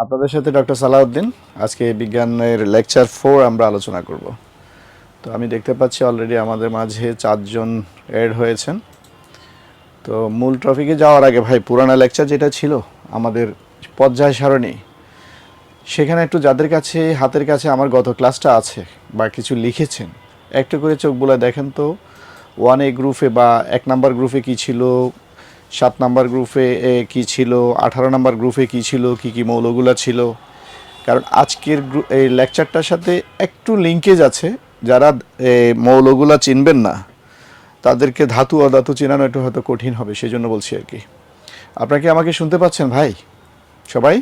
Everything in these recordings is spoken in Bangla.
আপনাদের সাথে ডক্টর সালাউদ্দিন। আজকে বিজ্ঞানের লেকচার 4 আমরা আলোচনা করব। তো আমি দেখতে পাচ্ছি অলরেডি আমাদের মাঝে 4 জন অ্যাড হয়েছেন। তো মূল টপিকে যাওয়ার আগে ভাই, পুরানা লেকচার যেটা ছিল আমাদের পর্যায় সারণী, সেখানে একটু যাদের কাছে হাতের কাছে আমার গত ক্লাসটা আছে বা কিছু লিখেছেন, একটু করে চোখ বুলা দেখেন তো 1A গ্রুপে বা 1 নাম্বার গ্রুপে কী ছিল, 7 নাম্বার গ্রুপে কী ছিল, 18 নাম্বার গ্রুপে কী ছিল, কী মৌলগুলো ছিল। কারণ আজকের এই লেকচারটার সাথে একটু লিঙ্কেজ আছে। যারা মৌলগুলা চিনবেন না তাদেরকে ধাতু অধাতু চেনানো একটু হয়তো কঠিন হবে, সেই জন্য বলছি আর কি। আপনারা কি আমাকে শুনতে পাচ্ছেন ভাই? সবাই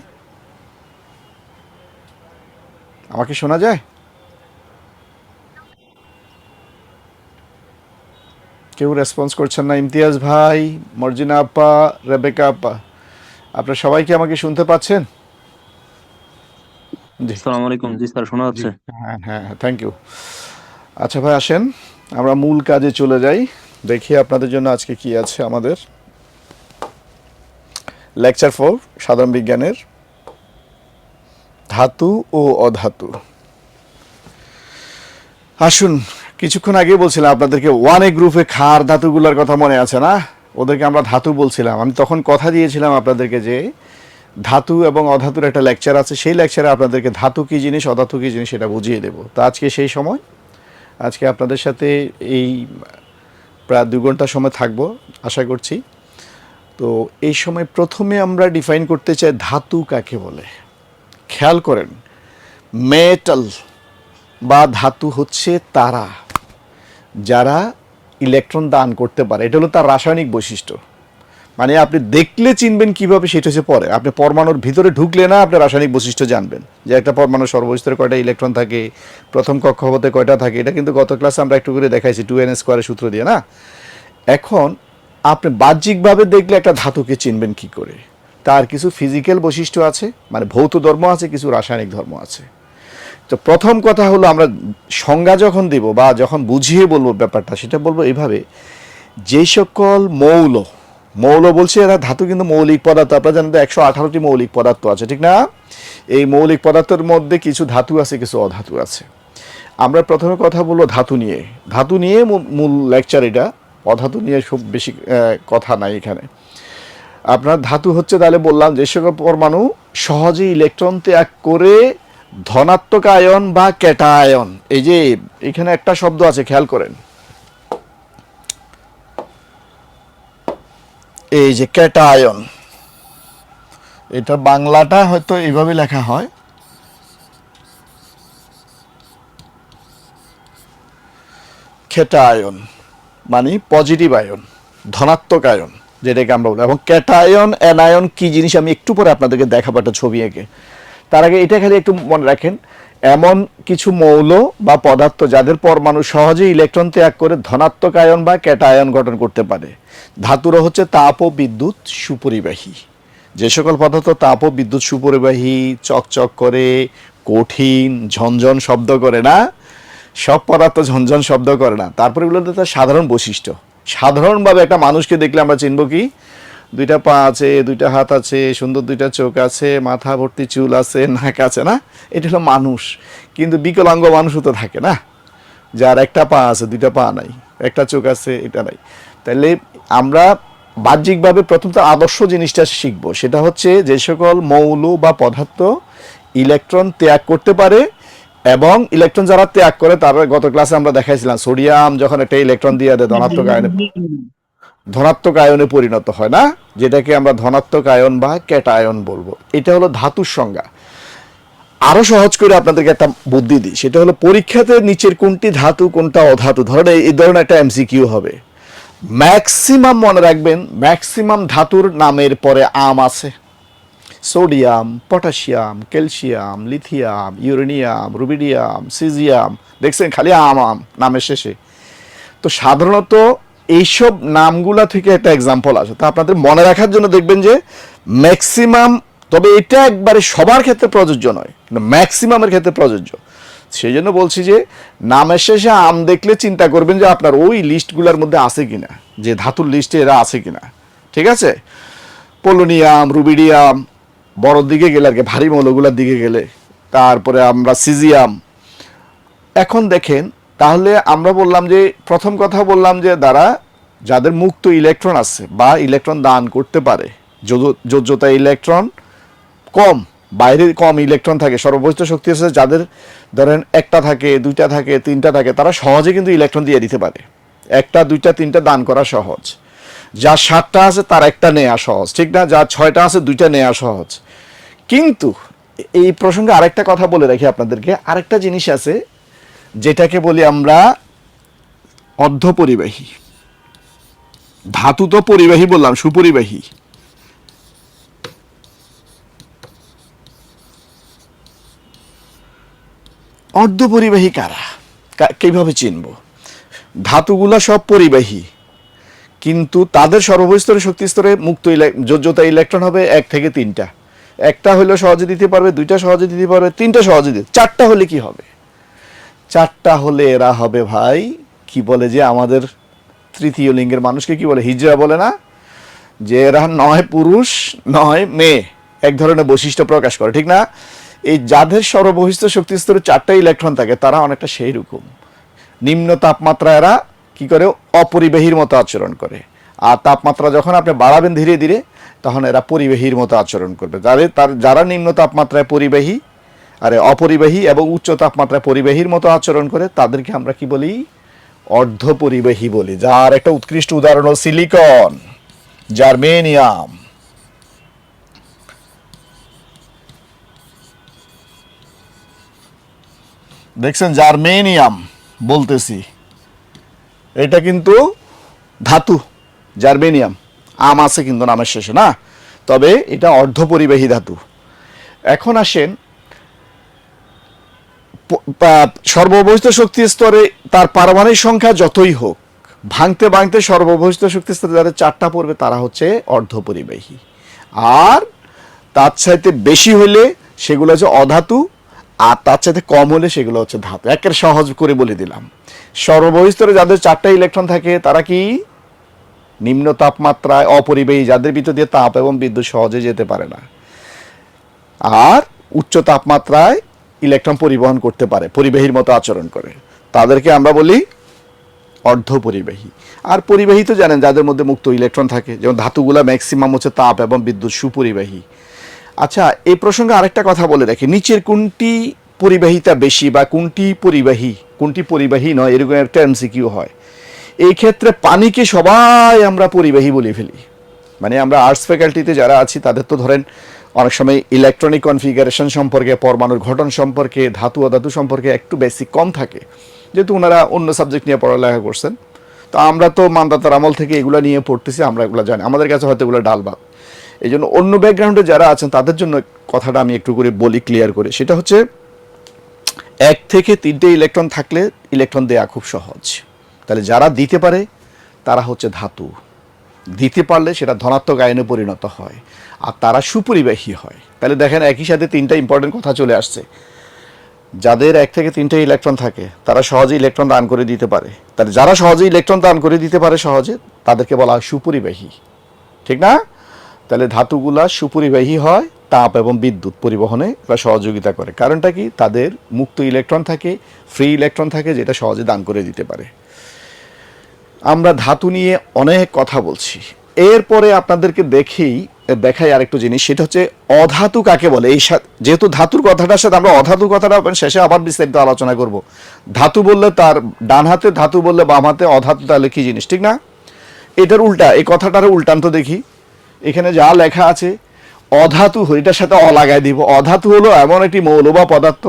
আমাকে শোনা যায়? কেউ রেসপন্স করছেন না। ইমতিয়াজ ভাই, মর্জিনা আপা, রেবেকা আপা, আপনারা সবাই কি আমাকে শুনতে পাচ্ছেন? জি আসসালামু আলাইকুম। জি স্যার, শোনা জি, যাচ্ছে। হ্যাঁ হ্যাঁ, থ্যাংক ইউ। আচ্ছা ভাই, আসেন আমরা মূল কাজে চলে যাই। দেখি আপনাদের জন্য আজকে কি আছে আমাদের লেকচার 4 সাধারণ বিজ্ঞানের ধাতু ও অধাতু। আসুন, কিছুক্ষণ আগে বলছিলাম আপনাদেরকে 1A গ্রুপে ক্ষার ধাতুগুলোর কথা মনে আছে না? ওদেরকে আমরা ধাতু বলছিলাম। আমি তখন কথা দিয়েছিলাম আপনাদেরকে যে ধাতু এবং অধাতুর একটা লেকচার আছে, সেই লেকচারে আপনাদেরকে ধাতু কী জিনিস অধাতু কী জিনিস সেটা বুঝিয়ে দেবো। তো আজকে সেই সময়, আজকে আপনাদের সাথে এই প্রায় 2 ঘন্টা সময় থাকবো আশা করছি। তো এই সময় প্রথমে আমরা ডিফাইন করতে চাই ধাতু কাকে বলে। খেয়াল করেন, মেটাল বা ধাতু হচ্ছে তারা যারা ইলেকট্রন দান করতে পারে। এটা হলো তার রাসায়নিক বৈশিষ্ট্য। মানে আপনি দেখলে চিনবেন কিভাবে সেটা হচ্ছে পরে। আপনি পরমাণুর ভিতরে ঢুকলে না আপনি রাসায়নিক বৈশিষ্ট্য জানবেন, যে একটা পরমাণুর সর্বস্তরে কয়টা ইলেকট্রন থাকে, প্রথম কক্ষপথে কয়টা থাকে। এটা কিন্তু গত ক্লাসে আমরা একটু করে দেখাইছি 2n² সূত্র দিয়ে না। এখন আপনি বাহ্যিকভাবে দেখলে একটা ধাতুকে চিনবেন কি করে? তার কিছু ফিজিক্যাল বৈশিষ্ট্য আছে, মানে ভৌত ধর্ম আছে, কিছু রাসায়নিক ধর্ম আছে। তো প্রথম কথা হলো, আমরা সংজ্ঞা যখন দিব বা যখন বুঝিয়ে বলবো ব্যাপারটা, সেটা বলবো এইভাবে: যে সকল মৌল, মৌল বলছে এরা ধাতু কিন্তু মৌলিক পদার্থ। আপনারা জানেন তো 118টি মৌলিক পদার্থ আছে, ঠিক না? এই মৌলিক পদার্থের মধ্যে কিছু ধাতু আছে, কিছু অধাতু আছে। আমরা প্রথমে কথা বলবো ধাতু নিয়ে। ধাতু নিয়ে মূল লেকচার এটা, অধাতু নিয়ে খুব বেশি কথা নাই এখানে। আপনার ধাতু হচ্ছে, তাহলে বললাম, যে সকল পরমাণু সহজে ইলেকট্রন ত্যাগ করে ধনাত্মক আয়ন বা ক্যাটায়ন। এই যে এখানে একটা শব্দ আছে, খেয়াল করেন, এই যে ক্যাটায়ন, এটা বাংলাটা হয়তো এইভাবে লেখা হয়, ক্যাটায়ন মানে পজিটিভ আয়ন, ধনাত্মক আয়ন যেটাকে আমরা বলি। এবং ক্যাটায়ন অ্যানায়ন কি জিনিস আমি একটু পরে আপনাদেরকে দেখাবো একটা ছবি এঁকে। তার আগে এটা খালি একটু মনে রাখেন, এমন কিছু মৌল বা পদার্থ যাদের পরমাণু সহজে ইলেকট্রন ত্যাগ করে ধনাত্মক আয়ন বা ক্যাটায়ন গঠন করতে পারে। ধাতুরা হচ্ছে তাপ ও বিদ্যুৎ সুপরিবাহী। যে সকল পদার্থ তাপ ও বিদ্যুৎ সুপরিবাহী, চকচক করে, কঠিন, ঝনঝন শব্দ করে না, সব পদার্থ ঝনঝন শব্দ করে না। তারপরে এগুলো তার সাধারণ বৈশিষ্ট্য। সাধারণভাবে একটা মানুষকে দেখলে আমরা চিনব কি? 2টা পা আছে, 2টা হাত আছে, সুন্দর 2টা চোখ আছে, মাথা ভর্তি চুল আছে, নাক আছে না? এটা হলো মানুষ। কিন্তু বিকলাঙ্গ মানুষও তো থাকে না, যার একটা পা আছে, 2টা পা নাই, একটা চোখ আছে, এটা নাই। তাহলে আমরা বাহ্যিকভাবে প্রথম তো আদর্শ জিনিসটা শিখবো, সেটা হচ্ছে যে সকল মৌল বা পদার্থ ইলেকট্রন ত্যাগ করতে পারে। এবং ইলেকট্রন যারা ত্যাগ করে, তারা গত ক্লাসে আমরা দেখাইছিলাম, সোডিয়াম যখন একটা ইলেকট্রন দিয়ে দেয় ধনাত্মক আয়নে পরিণত হয় না, যেটাকে আমরা ধনাত্মক আয়ন বা ক্যাটায়ন বলবো। এটা হলো ধাতুর সংজ্ঞা। আরো সহজ করে আপনাদেরকে একটা বুদ্ধি দিই, সেটা হলো পরীক্ষাতে নিচের কোনটি ধাতু কোনটা অধাতু, ধরেন এই ধরনের একটা এমসিকিউ হবে। ম্যাক্সিমাম মনে রাখবেন, ম্যাক্সিমাম ধাতুর নামের পরে আম আছে। Sodium, potassium, calcium, lithium, uranium, rubidium, caesium, দেখছেন খালি আম আম নামের শেষে। তো সাধারণত এইসব নামগুলা থেকে একটা এক্সাম্পল আছে, তা আপনাদের মনে রাখার জন্য দেখবেন যে ম্যাক্সিমাম, তবে এটা একবারে সবার ক্ষেত্রে প্রযোজ্য নয়, কিন্তু ম্যাক্সিমামের ক্ষেত্রে প্রযোজ্য। সেই জন্য বলছি যে নামের শেষে আম দেখলে চিন্তা করবেন যে আপনার ওই লিস্টগুলোর মধ্যে আছে কিনা, যে ধাতুর লিস্টে এরা আছে কিনা। ঠিক আছে? পোলোনিয়াম, রুবিডিয়াম, বড় দিকে গেলে আর কি, ভারী মৌলগুলোর দিকে গেলে, তারপরে আমরা সিজিয়াম। এখন দেখেন, তাহলে আমরা বললাম যে, প্রথম কথা বললাম যে যাদের মুক্ত ইলেকট্রন আছে বা ইলেকট্রন দান করতে পারে, যোজ্যতা ইলেকট্রন কম, বাইরে কম ইলেকট্রন থাকে, সর্ববহিষ্ঠ শক্তি আছে যাদের, ধরেন একটা থাকে, দুইটা থাকে, তিনটা থাকে, তারা সহজে কিন্তু ইলেকট্রন দিয়ে দিতে পারে। একটা, দুইটা, তিনটা দান করা সহজ। যার 7টা আছে তার একটা নেওয়া সহজ, ঠিক না? যার 6টা আছে দুইটা নেওয়া সহজ। কিন্তু এই প্রসঙ্গে আরেকটা কথা বলে রাখি আপনাদেরকে, আরেকটা জিনিস আছে যেটাকে বলি আমরা অর্ধপরিবাহী। ধাতু তো পরিবাহী বললাম, সুপরিবাহী। অর্ধপরিবাহী কারা, কিভাবে চিনব? ধাতুগুলা সব পরিবাহী, কিন্তু তাদের সর্বস্তরে শক্তি স্তরে মুক্ত যোজ্যতা ইলেকট্রন হবে 1 থেকে 3টা। একটা হলেও সহজে দিতে পারবে, দুইটা সহজে দিতে পারবে, তিনটা সহজে দিতে, 4টা হলে কি হবে? 4টা হলে এরা হবে ভাই, কি বলে যে আমাদের তৃতীয় লিঙ্গের মানুষকে কি বলে, হিজড়া বলে না, যে এরা নয় পুরুষ নয় মেয়ে, এক ধরনের বৈশিষ্ট্য প্রকাশ করে, ঠিক না? এই যাদের সর্ববহিষ্ঠ শক্তি স্তরে 4টা ইলেকট্রন থাকে, তারা অনেকটা সেই রকম। নিম্ন তাপমাত্রা এরা কি করে, অপরিবাহীর মতো আচরণ করে। আর তাপমাত্রা যখন আপনি বাড়াবেন ধীরে ধীরে, তখন এরা পরিবাহীর মতো আচরণ করবে। যারা নিম্ন তাপমাত্রায় পরিবাহী, আরে অপরিবাহী এবং উচ্চ তাপমাত্রায় পরিবাহীর মতো আচরণ করে, তাদেরকে আমরা কি বলি, অর্ধপরিবাহী বলি। যার একটা উৎকৃষ্ট উদাহরণ হল সিলিকন, জার্মেনিয়াম। দেখছেন, জার্মেনিয়াম বলতেছি, এটা কিন্তু ধাতু, জার্মেনিয়াম। আম আছে কিন্তু নামের শেষে না, তবে এটা অর্ধপরিবাহী ধাতু। এখন আসেন, সর্ববহিষ্ঠ শক্তি স্তরে তার পারমাণবিক সংখ্যা যতই হোক, ভাঙতে ভাঙতে সর্ববহিষ্ঠ শক্তি স্তরে যাদের 4টা পড়বে তারা হচ্ছে অর্ধপরিবাহী। আর তার চাইতে বেশি হলে সেগুলো হচ্ছে অধাতু, আর তার চাইতে কম হলে সেগুলো হচ্ছে ধাতু। একের সহজ করে বলে দিলাম, সর্ববহিস্তরে যাদের 4টা ইলেকট্রন থাকে তারা কি, নিম্ন তাপমাত্রায় অপরিবাহী, যাদের ভিতর দিয়ে তাপ এবং বিদ্যুৎ সহজে যেতে পারে না। আর উচ্চ তাপমাত্রায় ইলেকট্রন পরিবহন করতে পারে, পরিবাহীর মতো আচরণ করে, তাদেরকে আমরা বলি অর্ধপরিবাহী। আর পরিবাহী তো জানেন, যাদের মধ্যে মুক্ত ইলেকট্রন থাকে, যেমন ধাতুগুলা ম্যাক্সিমাম হচ্ছে তাপ এবং বিদ্যুৎ সুপরিবাহী। আচ্ছা, এই প্রসঙ্গে আরেকটা কথা বলে রাখি, নিচের কোনটি পরিবাহিতা বেশি বা কোনটি পরিবাহী, কোনটি পরিবাহী নয়, এরকম একটা এমসিকিউ হয়। এই ক্ষেত্রে পানিকে সবাই আমরা পরিবাহী বলে ফেলি। মানে আমরা আর্টস ফ্যাকাল্টিতে যারা আছি তাদের তো ধরেন অনেক সময় ইলেকট্রনিক কনফিগারেশন সম্পর্কে, পরমাণুর গঠন সম্পর্কে, ধাতু অধাতু সম্পর্কে একটু বেসিক কম থাকে, যেহেতু ওনারা অন্য সাবজেক্ট নিয়ে পড়ালেখা করছেন। তো আমরা তো মানদাতার আমল থেকে এগুলো নিয়ে পড়তেছি, আমরা এগুলো জানি, আমাদের কাছে হয়তো এগুলো ডাল ভাত। এই জন্য অন্য ব্যাকগ্রাউন্ডে যারা আছেন তাদের জন্য কথাটা আমি একটু করে বলি, ক্লিয়ার করে। সেটা হচ্ছে, 1 থেকে 3টে ইলেকট্রন থাকলে ইলেকট্রন দেয়া খুব সহজ। তাহলে যারা দিতে পারে তারা হচ্ছে ধাতু, দিতে পারলে সেটা ধনাত্মক আয়নে পরিণত হয়, আর তারা সুপরিবাহী হয়। তাহলে দেখেন, একই সাথে 3টা ইম্পর্টেন্ট কথা চলে আসছে। যাদের 1 থেকে 3টে ইলেকট্রন থাকে তারা সহজে ইলেকট্রন দান করে দিতে পারে। তাহলে যারা সহজে ইলেকট্রন দান করে দিতে পারে সহজে, তাদেরকে বলা হয় সুপরিবাহী, ঠিক না? তাহলে ধাতুগুলা সুপরিবাহী হয়, তাপ এবং বিদ্যুৎ পরিবহনে বা সহযোগিতা করে। কারণটা কি, তাদের মুক্ত ইলেকট্রন থাকে, ফ্রি ইলেকট্রন থাকে, যেটা সহজে দান করে দিতে পারে। আমরা ধাতু নিয়ে অনেক কথা বলছি, এরপরে আপনাদেরকে দেখাই আরেকটু জিনিস, সেটা হচ্ছে অধাতু কাকে বলে। এই যেহেতু ধাতুর কথাটার সাথে আমরা অধাতু কথাটা শেষে আবার বিস্তারিত আলোচনা করব। ধাতু বললে তার ডান হাতে, ধাতু বললে বাম হাতে, অধাতু তাহলে কি জিনিস, ঠিক না? এটার উল্টা, এই কথাটার উল্টান্ত দেখি। এখানে যা লেখা আছে, অধাতু, এটার সাথে অ লাগাই দিব। অধাতু হলো এমন একটি মৌল বা পদার্থ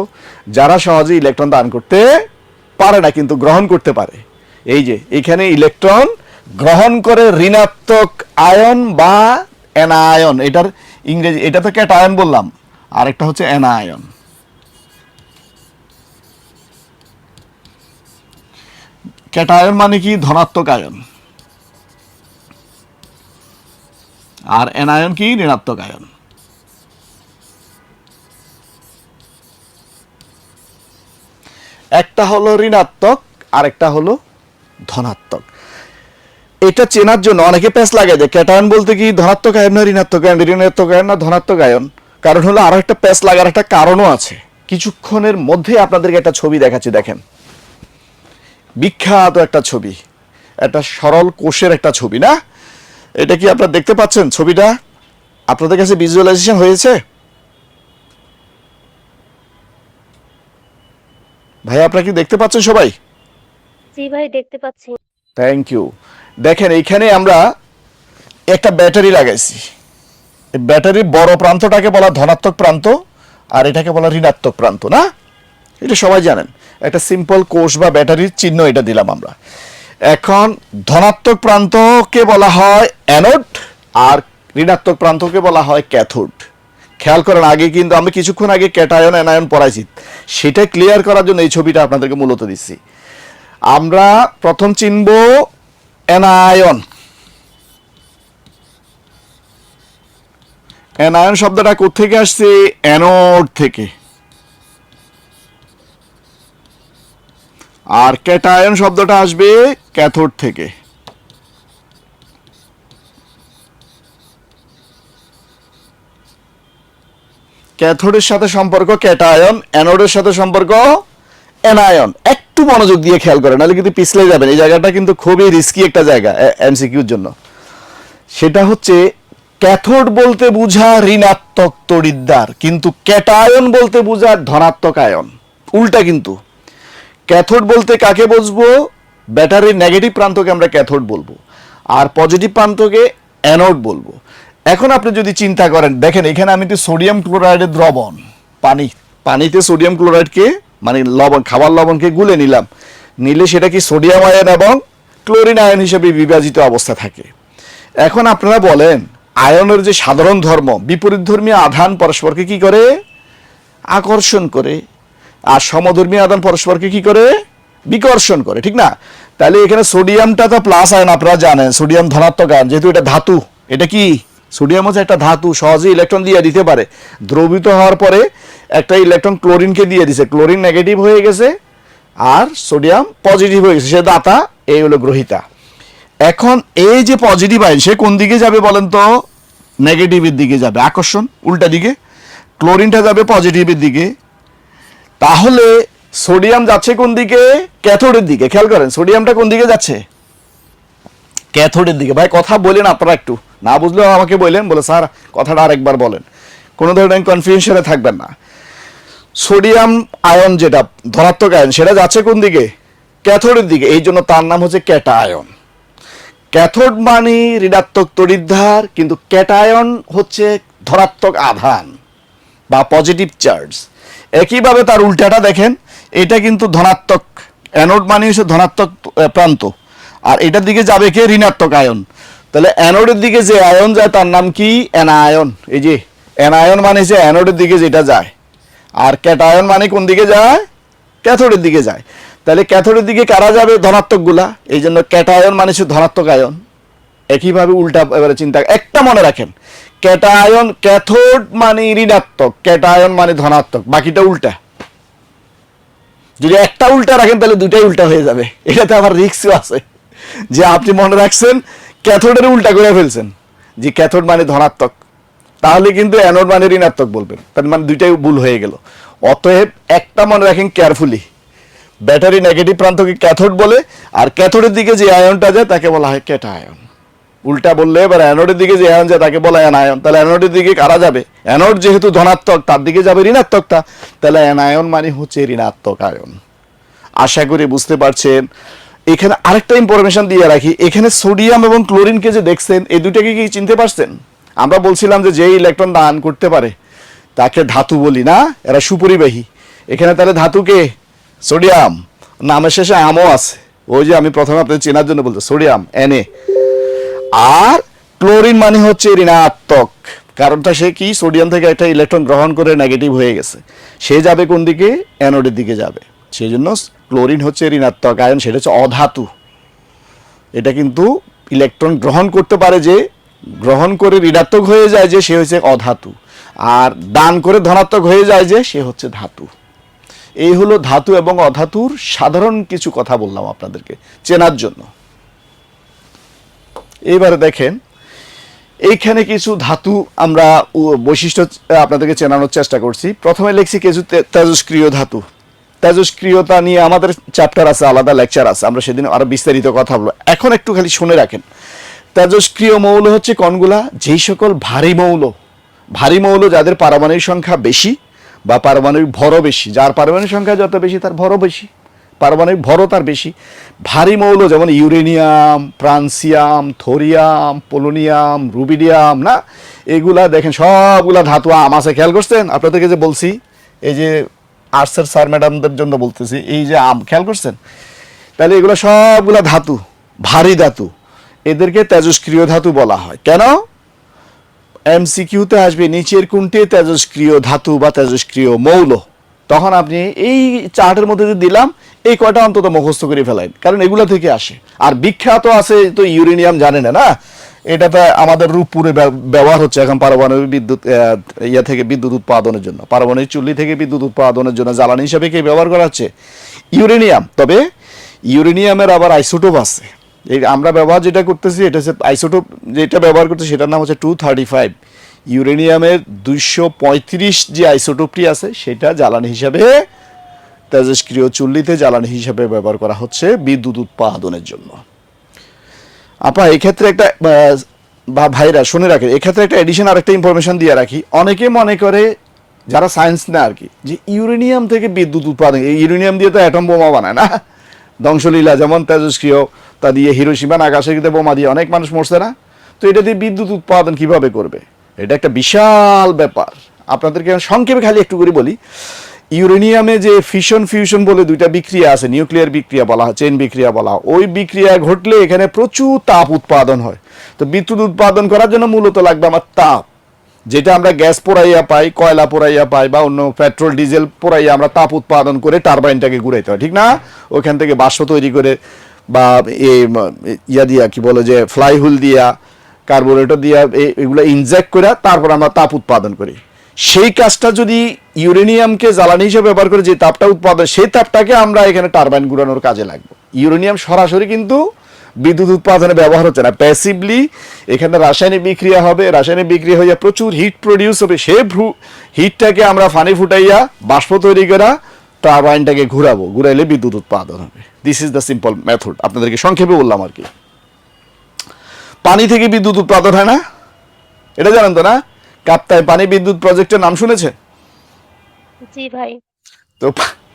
যারা সহজে ইলেকট্রন দান করতে পারে না, কিন্তু গ্রহণ করতে পারে। এই যে এখানে ইলেকট্রন গ্রহণ করে ঋণাত্মক আয়ন বা অ্যানায়ন, এটার ইংরেজি, এটা তো ক্যাটায়ন বললাম, আরেকটা হচ্ছে অ্যানায়ন। ক্যাটায়ন মানে কি, ধনাত্মক আয়ন, আর অ্যানায়ন কি, ঋণাত্মক আয়ন। একটা হলো ঋণাত্মক, আরেকটা হলো ধনাত্মক। এটা চেনার জন্য অনেকে প্যাচ লাগায় দেয়, ক্যাটায়ন বলতে কি ধনাত্মক আয়ন না ঋণাত্মক আয়ন, ঋণাত্মক আয়ন না ধনাত্মক আয়ন। কারণ হলো আরো একটা প্যাচ লাগার একটা কারণও আছে। কিছুক্ষণের মধ্যে আপনাদেরকে একটা ছবি দেখাচ্ছি, দেখেন বিখ্যাত একটা ছবি, একটা সরল কোষের একটা ছবি না? এটা কি আপনারা দেখতে পাচ্ছেন ছবিটা? আপনাদের কাছে ভিজুয়ালাইজেশন হয়েছে? ভাই আপনারা কি দেখতে পাচ্ছেন সবাই? জি ভাই, দেখতে পাচ্ছি। Thank you. দেখেন এইখানে আমরা একটা ব্যাটারি লাগাইছি। এই ব্যাটারির বড় প্রান্তটাকে বলা ধনাত্মক প্রান্ত, আর এটাকে বলা ঋণাত্মক প্রান্ত না? এটা সবাই জানেন। একটা সিম্পল কোষ বা ব্যাটারির চিহ্ন এটা দিলাম আমরা। এখন ধনাত্মক প্রান্তকে বলা হয় অ্যানোড, আর ঋণাত্মক প্রান্তকে বলা হয় ক্যাথোড। খেয়াল করেন, আগে কিন্তু আমি কিছুক্ষণ আগে ক্যাটায়ন অ্যানায়ন পড়াইছি, সেটা ক্লিয়ার করার জন্য এই ছবিটা আপনাদেরকে মূলত দিচ্ছি। আমরা প্রথম চিনব অ্যানায়ন। অ্যানায়ন শব্দটা কোত্থেকে আসছে? অ্যানোড থেকে। আর ক্যাটায়ন শব্দটা আসবে ক্যাথোড থেকে। ক্যাথোডের সাথে সম্পর্ক ক্যাটায়ন, অ্যানোডের সাথে সম্পর্ক অ্যানায়ন। একটু মনোযোগ দিয়ে খেয়াল করেন, নাহলে কিন্তু পিছলে যাবেন। এই জায়গাটা কিন্তু খুবই রিস্কি একটা জায়গা এমসিকিউর জন্য। সেটা হচ্ছে ক্যাথোড বলতে বোঝা ঋণাত্মক তড়িৎদ্বার, কিন্তু ক্যাটায়ন বলতে বোঝা ধনাত্মক আয়ন। উল্টা কিন্তু। ক্যাথোড বলতে কাকে বুঝবো? ব্যাটারির নেগেটিভ প্রান্তকে আমরা ক্যাথোড বলবো, আর পজিটিভ প্রান্তকে অ্যানোড বলবো। এখন আপনি যদি চিন্তা করেন, দেখেন এখানে আমি একটু সোডিয়াম ক্লোরাইডের দ্রবণ, পানিতে সোডিয়াম ক্লোরাইডকে মানে লবণ, খাবার লবণকে গুলে নিলাম, নিলে সেটা কি সোডিয়াম আয়ন এবং ক্লোরিন আয়ন হিসেবে বিভাজিত অবস্থা থাকে। এখন আপনারা বলেন, আয়নের যে সাধারণ ধর্ম, বিপরীতধর্মী আধান পরস্পরকে কি করে? আকর্ষণ করে। আর সমধর্মী আধান পরস্পরকে কি করে? বিকর্ষণ করে, ঠিক না? তাহলে এখানে সোডিয়ামটা তো প্লাস আয়ন, আপনারা জানেন সোডিয়াম ধনাত্মক আয়ন, যেহেতু এটা ধাতু। এটা কি? সোডিয়াম হচ্ছে একটা ধাতু, সহজে ইলেকট্রন দিয়ে দিতে পারে। দ্রবীভূত হওয়ার পরে একটা ইলেকট্রন ক্লোরিনকে দিয়ে দিছে, ক্লোরিন নেগেটিভ হয়ে গেছে আর সোডিয়াম পজিটিভ হয়ে গেছে, সে দাতা, এই হলো গ্রহিতা। এখন এই যে পজিটিভ আয়ন, সে কোন দিকে যাবে বলেন তো? নেগেটিভের দিকে যাবে, আকর্ষণ উল্টা দিকে। ক্লোরিনটা যাবে পজিটিভের দিকে। তাহলে সোডিয়াম যাচ্ছে কোন দিকে? ক্যাথোডের দিকে। খেয়াল করেন, সোডিয়ামটা কোন দিকে যাচ্ছে? ক্যাথোডের দিকে। ভাই কথা বলেন আপনারা, একটু না বুঝলেও আমাকে বললেন, বলে স্যার কথাটা আরেকবার বলেন, কোনো ধরনের কনফিউশনে থাকবেন না। সোডিয়াম আয়ন যেটা ধনাত্মক আয়ন, সেটা যাচ্ছে কোন দিকে? ক্যাথোডের দিকে। এই জন্য তার নাম হচ্ছে ক্যাটায়ন। ক্যাথোড মানে ঋণাত্মক তড়িৎদ্বার, কিন্তু ক্যাটায়ন হচ্ছে ধনাত্মক আধান বা পজিটিভ চার্জ। একইভাবে তার উল্টাটা দেখেন, এটা কিন্তু ধনাত্মক, অ্যানোড মানে হচ্ছে ধনাত্মক প্রান্ত, আর এটার দিকে যাবে কে? ঋণাত্মক আয়ন। তাহলে অ্যানোডের দিকে যে আয়ন যায় তার নাম কি? অ্যানায়ন। এই যে অ্যানায়ন মানে হচ্ছে অ্যানোডের দিকে যেটা যায়, আর ক্যাটায়ন মানে কোন দিকে যায়? ক্যাথোডের দিকে যায়। তাহলে ক্যাথোডের দিকে কারা যাবে? ধনাত্মক গুলা। এই জন্য ক্যাটায়ন মানে হচ্ছে ধনাত্মক আয়ন। একইভাবে উল্টা এবারে চিন্তা, একটা মনে রাখেন, ক্যাটায়ন, ক্যাথোড মানে ঋণাত্মক, ক্যাটায়ন মানে ধনাত্মক, বাকিটা উল্টা। যদি একটা উল্টা রাখেন তাহলে দুটাই উল্টা হয়ে যাবে। এটাতে আবার রিস্কও আছে, যে আপনি মনে রাখছেন ক্যাথোডের উল্টা করে ফেলছেন, যে ক্যাথোড মানে ধনাত্মক, তাহলে কিন্তু অ্যানোড মানে ঋণাত্মক বলবেন, তার মানে দুইটাই ভুল হয়ে গেল। অতএব একটা মনে রাখেন কেয়ারফুলি, ব্যাটারি নেগেটিভ প্রান্তকে ক্যাথোড বলে, আর ক্যাথোডের দিকে যে আয়নটা যায় তাকে বলা হয় ক্যাটায়ন। উল্টা বললে এবার অ্যানোডের দিকে যে আয়ন যায় তাকে বলা অ্যানায়ন। তাহলে অ্যানোডের দিকে কারা যাবে? অ্যানোড যেহেতু ধনাত্মক, তার দিকে যাবে ঋণাত্মকটা, তাহলে অ্যানায়ন মানে হচ্ছে ঋণাত্মক আয়ন। আশা করি বুঝতে পারছেন। এখানে আরেকটা ইনফরমেশন দিয়ে রাখি, এখানে সোডিয়াম এবং ক্লোরিনকে যে দেখছেন, এই দুটাকে কি চিনতে পারছেন? আমরা বলছিলাম যে ইলেকট্রন দান করতে পারে তাকে ধাতু বলি না, এরা সুপরিবাহী। এখানে তাহলে ধাতুকে সোডিয়াম, নামের শেষে আমও আছে, ওই যে আমি প্রথমে আপনাদের চেনার জন্য বলতে, সোডিয়াম Na। আর ক্লোরিন মানে হচ্ছে ঋণাত্মক, কারণটা সে কি? সোডিয়াম থেকে একটা ইলেকট্রন গ্রহণ করে নেগেটিভ হয়ে গেছে, সে যাবে কোন দিকে? অ্যানোডের দিকে যাবে। সেই জন্য ক্লোরিন হচ্ছে ঋণাত্মক আয়ন, সেটা হচ্ছে অধাতু। এটা কিন্তু ইলেকট্রন গ্রহণ করতে পারে, যে গ্রহণ করে ঋণাত্মক হয়ে যায় যে সে হচ্ছে অধাতু, আর দান করে ধনাত্মক হয়ে যায় যে সে হচ্ছে ধাতু। এই হলো ধাতু এবং অধাতুর সাধারণ কিছু কথা বললাম আপনাদেরকে চেনার জন্য। এবারে দেখেন, এইখানে কিছু ধাতু আমরা বৈশিষ্ট্য আপনাদেরকে চেনানোর চেষ্টা করছি। প্রথমে লিখছি কিছু তেজস্ক্রিয় ধাতু। তেজস্ক্রিয়তা নিয়ে আমাদের চ্যাপ্টার আছে, আলাদা লেকচার আছে, আমরা সেদিন আরো বিস্তারিত কথা বলবো। এখন একটু খালি শুনে রাখেন, তেজস্ক্রিয় মৌল হচ্ছে কোনগুলা? যেই সকল ভারী মৌল যাদের পারমাণবিক সংখ্যা বেশি বা পারমাণবিক ভরও বেশি, যার পারমাণবিক সংখ্যা যত বেশি তার ভরও বেশি, পারমাণবিক ভরও তার বেশি। ভারী মৌল যেমন uranium, francium, thorium, polonium, rubidium, না এগুলা দেখেন সবগুলা ধাতু আছে। খেয়াল করছেন? আপনাদেরকে যে বলছি, এই যে আর্টসের স্যার ম্যাডামদের জন্য বলতেছি, এই যে খেয়াল করছেন? তাহলে এগুলো সবগুলা ধাতু, ভারী ধাতু, এদেরকে তেজস্ক্রিয় ধাতু বলা হয়। কেন? এমসিকিউতে আসবে নিচের কোনটি তেজস্ক্রিয় ধাতু বা তেজস্ক্রিয় মৌল, তখন আপনি এই চার্টের মধ্যে যে দিলাম এই কয়টা অন্তত মুখস্থ করে ফেলেন, কারণ এগুলা থেকে আসে। আর বিখ্যাত আছে তো ইউরেনিয়াম, জানেন না? এটাতে আমাদের রূপপুরে ব্যবহার হচ্ছে এখন পারমাণবিক বিদ্যুৎ থেকে বিদ্যুৎ উৎপাদনের জন্য, পারমাণবিক চুল্লি থেকে বিদ্যুৎ উৎপাদনের জন্য জ্বালানি হিসাবে কি ব্যবহার করা হচ্ছে? ইউরেনিয়াম। তবে ইউরেনিয়ামের আবার আইসোটোপ আছে। এই আমরা ব্যবহার যেটা করতেছি এটা হচ্ছে আইসোটোপ, যেটা ব্যবহার করতেছি সেটার নাম হচ্ছে 235। ইউরেনিয়ামের 235 যে আইসোটোপটি আছে সেটা জ্বালানি হিসাবে, তেজস্ক্রিয় চুল্লিতে জ্বালানি হিসাবে ব্যবহার করা হচ্ছে বিদ্যুৎ উৎপাদনের জন্য। আপা এক্ষেত্রে একটা বা ভাইরা শুনে রাখেন, এক্ষেত্রে একটা এডিশন আর একটা ইনফরমেশন দিয়ে রাখি। অনেকে মনে করে যারা সায়েন্স না আর কি, যে ইউরেনিয়াম থেকে বিদ্যুৎ উৎপাদন, এই ইউরেনিয়াম দিয়ে তো অ্যাটম বোমা বানায় না, ধ্বংসলীলা যেমন তেজস্ক্রিয়, তা দিয়ে হিরোশিমা নাগাসাকিতে বোমা দিয়ে অনেক মানুষ মরছে না? তো এটা দিয়ে বিদ্যুৎ উৎপাদন কিভাবে করবে? এটা একটা বিশাল ব্যাপার। আপনাদেরকে সংক্ষেপে খালি একটু করে বলি। ইউরেনিয়ামে যে ফিশন ফিউশন বলে দুইটা বিক্রিয়া আছে, নিউক্লিয়ার বিক্রিয়া বলা হয়, চেইন বিক্রিয়া বলা হয়, ওই বিক্রিয়া ঘটলে এখানে প্রচুর তাপ উৎপাদন হয়। তো বিদ্যুৎ উৎপাদন করার জন্য মূলত লাগবে আমার তাপ, যেটা আমরা গ্যাস পোড়াইয়া পাই, কয়লা পোড়াইয়া পাই, বা অন্য পেট্রোল ডিজেল পোড়াইয়া আমরা তাপ উৎপাদন করে টারবাইনটাকে ঘুরাইতে হয়, ঠিক না? ওখান থেকে বাষ্প তৈরি করে, বা ইয়া দিয়া কি বলে যে ফ্লাই হুইল দিয়া, কার্বোরেটর দিয়া এগুলো ইনজেক্ট করে তারপর আমরা তাপ উৎপাদন করি। সেই কাজটা যদি ইউরেনিয়ামকে জ্বালানি হিসেবে ব্যবহার করে যে তাপটা উৎপাদন, সেই তাপটাকে আমরা এখানে টারবাইন ঘুরানোর কাজে লাগবে। ইউরেনিয়াম সরাসরি কিন্তু বিদ্যুৎ উৎপাদনে ব্যবহার হচ্ছে না, প্যাসিভলি এখানে রাসায়নিক বিক্রিয়া হবে, রাসায়নিক বিক্রিয়া হইয়া প্রচুর হিট প্রডিউস হবে, সেই হিটটাকে আমরা ফানি ফুটাইয়া বাষ্প তৈরি করা টারবাইনটাকে ঘুরাবো, ঘুরাইলে বিদ্যুৎ উৎপাদন হবে। This is the simple method. আপনাদেরকে সংক্ষেপে বললাম আর কি। পানি থেকে বিদ্যুৎ উৎপাদন হয় না, এটা জানেন তো না? কাপ্তাই পানি বিদ্যুৎ প্রজেক্টের নাম শুনেছেন? জি ভাই। তো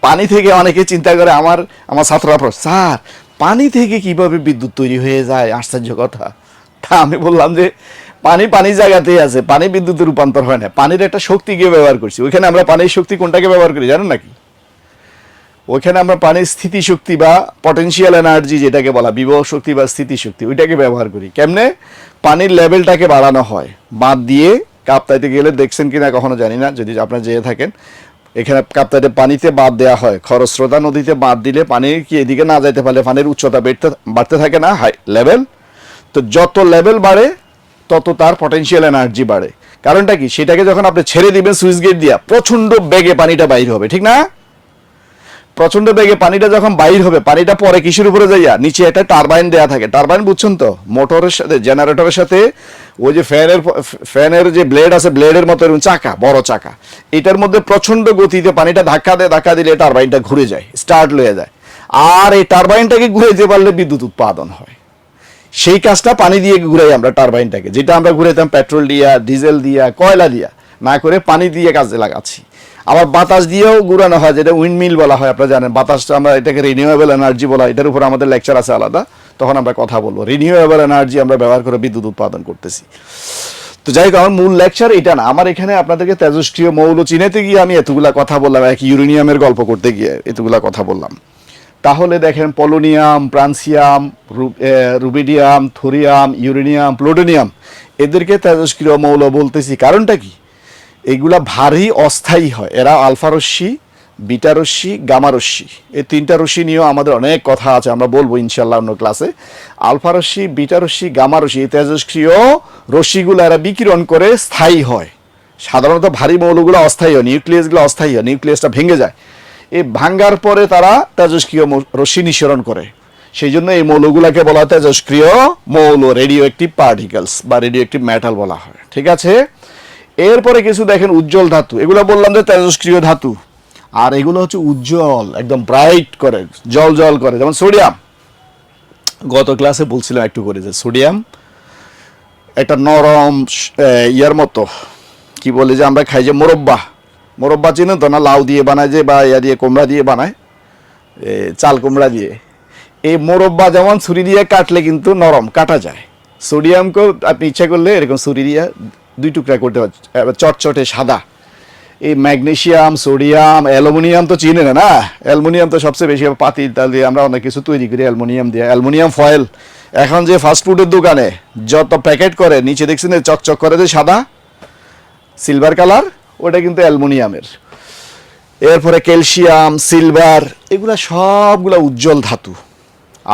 পানি থেকে অনেকে চিন্তা করে, আমার ছাত্ররা, স্যার পানি থেকে কিভাবে বিদ্যুৎ তৈরি হয়ে যায়, আশ্চর্য কথা। তা আমি বললাম যে পানি জায়গাতেই আছে, পানি বিদ্যুতে রূপান্তর হয় না, পানির একটা শক্তিকে ব্যবহার করছি। ওইখানে আমরা পানির শক্তি কোনটাকে ব্যবহার করি জানেন নাকি? ওইখানে আমরা পানির স্থিতিশক্তি বা পটেনশিয়াল এনার্জি যেটাকে বলা, বিভব শক্তি বা স্থিতিশক্তি, ওইটাকে ব্যবহার করি। কেমনে? পানির লেভেলটাকে বাড়ানো হয় বাঁধ দিয়ে। কাপ্তাইতে গেলে দেখছেন কিনা কখনো জানি না, যদি আপনারা যেয়ে থাকেন, এখানে কাপ্তাইতে পানিতে বাঁধ দেওয়া হয়, খরস্রোতা নদীতে বাঁধ দিলে পানি কি এদিকে না যাইতে পারলে পানির উচ্চতা বাড়তে থাকে না, হাই লেভেল। তো যত লেভেল বাড়ে তত তার পটেনশিয়াল এনার্জি বাড়ে। কারণটা কি? সেটাকে যখন আপনি ছেড়ে দিবেন সুইচ গেট দিয়া, প্রচন্ড বেগে পানিটা বাইর হবে, ঠিক না? প্রচন্ড বেগে পানিটা যখন বাইর হবে, পানিটা পরে কিসের উপরে যাইয়া, নিচে একটা টারবাইন দেয়া থাকে। টারবাইন বুঝছেন তো? মোটরের সাথে, জেনারেটরের সাথে ওই যে ফ্যানের যে ব্লেড আছে, ব্লেডের মতো এরকম চাকা, বড় চাকা, এটার মধ্যে প্রচন্ড গতিতে পানিটা ধাক্কা দিলে টারবাইনটা ঘুরে যায়, স্টার্ট লয়ে যায়। আর এই টারবাইনটাকে ঘুরাইতে পারলে বিদ্যুৎ উৎপাদন হয়। সেই কাজটা পানি দিয়ে ঘুরাই আমরা টারবাইনটাকে, যেটা আমরা ঘুরাইতাম পেট্রোল দিয়া, ডিজেল দিয়া, কয়লা দিয়া, না করে পানি দিয়ে কাজে লাগাচ্ছি। আবার বাতাস দিয়েও ঘুরানো হয়, যেটা উইন্ডমিল বলা হয়, আপনারা জানেন। বাতাসটা আমরা এটাকে রিনিউয়েবল এনার্জি বলা হয়, এটার উপর আমাদের লেকচার আছে আলাদা, তখন আমরা কথা বলবো। রিনিউয়েবল এনার্জি আমরা ব্যবহার করে বিদ্যুৎ উৎপাদন করতেছি। তো যাই হোক, আমার মূল লেকচার এটা না। আমার এখানে আপনাদেরকে তেজস্ক্রিয় মৌল চিনাতে গিয়ে আমি এতগুলা কথা বললাম, এক ইউরেনিয়ামের গল্প করতে গিয়ে এতগুলা কথা বললাম। তাহলে দেখেন, polonium, francium, rubidium, thorium, uranium, plutonium, এদেরকে তেজস্ক্রিয় মৌল বলতেছি। কারণটা কি? এগুলা ভারী অস্থায়ী হয়। এরা আলফা রশ্মি, বিটা রশ্মি, গামা রশ্মি, এই তিনটা রশ্মি নিয়েও আমাদের অনেক কথা আছে, আমরা বলবো ইনশাল্লাহ অন্য ক্লাসে। আলফা রশ্মি, বিটা রশ্মি, গামা রশ্মি, এই তেজস্ক্রিয় রশ্মিগুলো এরা বিকিরণ করে স্থায়ী হয়। সাধারণত ভারী মৌলগুলো অস্থায়ী হয়, নিউক্লিয়াসগুলো অস্থায়ী হয়, নিউক্লিয়াসটা ভেঙে যায়। এই ভাঙ্গার পরে তারা তেজস্ক্রিয় রশ্মি নিঃসরণ করে। সেই জন্য এই মৌলগুলোকে বলা হয় তেজস্ক্রিয় মৌল, রেডিও অ্যাক্টিভ পার্টিকেলস বা রেডিও অ্যাক্টিভ মেটাল বলা হয়। ঠিক আছে, এরপরে কিছু দেখেন উজ্জ্বল ধাতু, এগুলো বললাম যে তেজস্ক্রিয় ধাতু, আর এগুলো হচ্ছে উজ্জ্বল, একদম ব্রাইট করে, জল জল করে, যেমন সোডিয়াম। গত ক্লাসে বলছিলাম একটু করে যে সোডিয়াম একটা নরম ইয়ার মতো, কি বলে যে আমরা খাই যে মোরব্বা, মোরব্বা চিনেন তো না, লাউ দিয়ে বানায় যে, বা ইয়া দিয়ে কুমড়া দিয়ে বানায়, চাল কুমড়া দিয়ে। এই মোরব্বা যেমন ছুরি দিয়ে কাটলে কিন্তু নরম, কাটা যায়, সোডিয়ামকেও আপনি ইচ্ছা করলে এরকম ছুরি দিয়ে 2 টুকরা করতে পারেন, চটচটে সাদা। এই ম্যাগনেসিয়াম, সোডিয়াম, অ্যালুমিনিয়াম তো চিনে না, অ্যালুমিনিয়াম তো সবচেয়ে বেশি, পাতিল তাল দিয়ে আমরা অনেক কিছু তৈরি করি অ্যালুমিনিয়াম দিয়ে, অ্যালুমিনিয়াম ফয়েল। এখন যে ফাস্টফুডের দোকানে যত প্যাকেট করে নিচে দেখছেন চকচক করে যে সাদা সিলভার কালার, ওটা কিন্তু অ্যালুমিনিয়ামের। এরপরে ক্যালসিয়াম, সিলভার, এগুলা সবগুলা উজ্জ্বল ধাতু।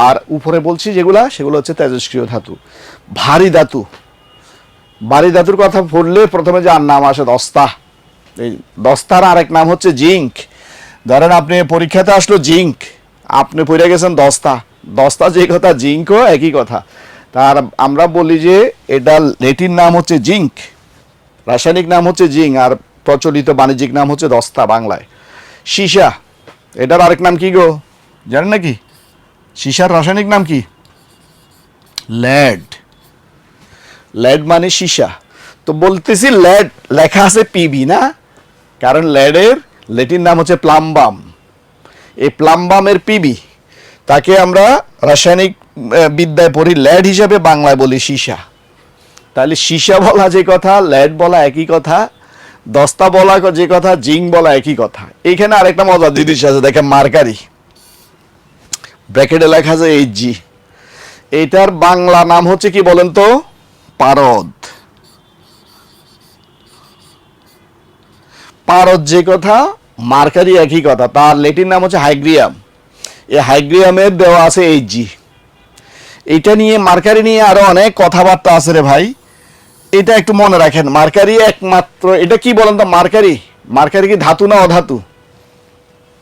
আর উপরে বলছি যেগুলা, সেগুলো হচ্ছে তেজস্ক্রিয় ধাতু। ভারী ধাতু, ভারী ধাতুর কথা পড়লে প্রথমে যার নাম আসে দস্তা। এই দস্তার আরেক নাম হচ্ছে জিঙ্ক। ধরেন আপনি পরীক্ষাতে আসলো জিঙ্ক, আপনি পড়ে গেছেন দস্তা, দস্তা যে কথা জিঙ্কও একই কথা। তার আমরা বলি যে এটা ল্যাটিন নাম হচ্ছে জিঙ্ক, রাসায়নিক নাম হচ্ছে জিঙ্ক, আর প্রচলিত বাণিজ্যিক নাম হচ্ছে দস্তা বাংলায়। সীসা, এটার আরেক নাম কি গো জানেন নাকি? সীসার রাসায়নিক নাম কি? লেড। লেড মানে সীসা। তো বলতেছি লেড লেখা আছে পিবি না, কারণ লেডের ল্যাটিন নাম হচ্ছে প্লাম্বাম। এই প্লাম্বামের পিবি, তাকে আমরা রাসায়নিক বিদ্যায় পড়ি লেড হিসাবে, বাংলায় বলি সীসা। তাহলে সীসা বলা যে কথা, লেড বলা একই কথা, দস্তা বলা যে কথা, জিঙ্ক বলা একই কথা। এইখানে আরেকটা মজার জিনিস আছে, দেখেন মার্কারি, ব্র্যাকেটে লেখা আছে Hg, এটার বাংলা নাম হচ্ছে কি বলেন তো? পারদ। পারদ যে কথা, মার্কারি একই কথা, তার ল্যাটিন নাম হচ্ছে হাইগ্রিয়াম। এই হাইগ্রিয়ামের দেওয়া আছে Hg। এটা নিয়ে, মার্কারি নিয়ে আরো অনেক কথাবার্তা আছে রে ভাই, এটা একটু মনে রাখেন। মার্কারি একমাত্র, এটা কি বলেন তো, মার্কারি, মার্কারি কি ধাতু না অধাতু?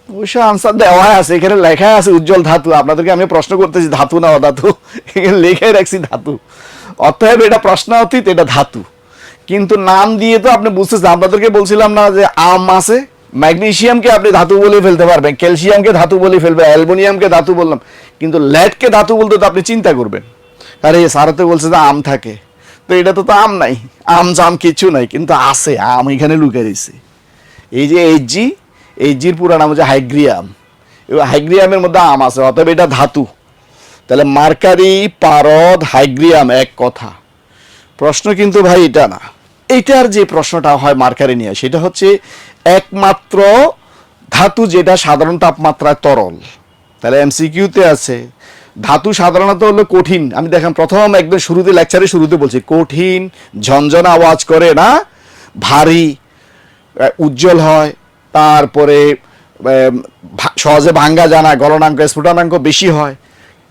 অবশ্য আনসার দেওয়া আছে, এখানে লেখা আছে উজ্জ্বল ধাতু। আপনাদেরকে আমি প্রশ্ন করতেছি ধাতু না অধাতু, এখানে লেখাই রাখছি ধাতু। অতএব এটা প্রশ্ন অতীত, এটা ধাতু। কিন্তু নাম দিয়ে তো আপনি বুঝতেছেন, আপনাদেরকে বলছিলাম না যে আম আছে, ম্যাগনেসিয়ামকে আপনি ধাতু বলে ফেলতে পারবেন, ক্যালসিয়ামকে ধাতু বলে ফেলবেন, অ্যালুমিনিয়ামকে ধাতু বললাম, কিন্তু লেডকে ধাতু বলতে তো আপনি চিন্তা করবেন, আরে স্যার তো বলছে যে আম থাকে, তো এটা তো আম নাই, আম জাম কিছু নাই, কিন্তু আছে আম, এখানে লুকে রয়েছে। এই যে Hg, Hgর পুরো নাম হচ্ছে হাইগ্রিয়াম, এবং হাইগ্রিয়ামের মধ্যে আম আছে, অতএব এটা ধাতু। তাহলে মার্কারি, পারদ, হাইগ্রিয়াম এক কথা। প্রশ্ন কিন্তু ভাই এটা না, এইটার যে প্রশ্নটা হয় মার্কারি নিয়ে, সেটা হচ্ছে একমাত্র ধাতু যেটা সাধারণ তাপমাত্রায় তরল। তাহলে এমসিকিউতে আছে ধাতু সাধারণত হলো কঠিন। আমি দেখেন প্রথম একদম শুরুতে, লেকচারের শুরুতে বলছি, কঠিন, ঝনঝনা আওয়াজ করে না, ভারী, উজ্জ্বল হয়, তারপরে সহজে ভাঙ্গা যায় না, গলনাঙ্ক স্ফুটনাঙ্ক বেশি হয়।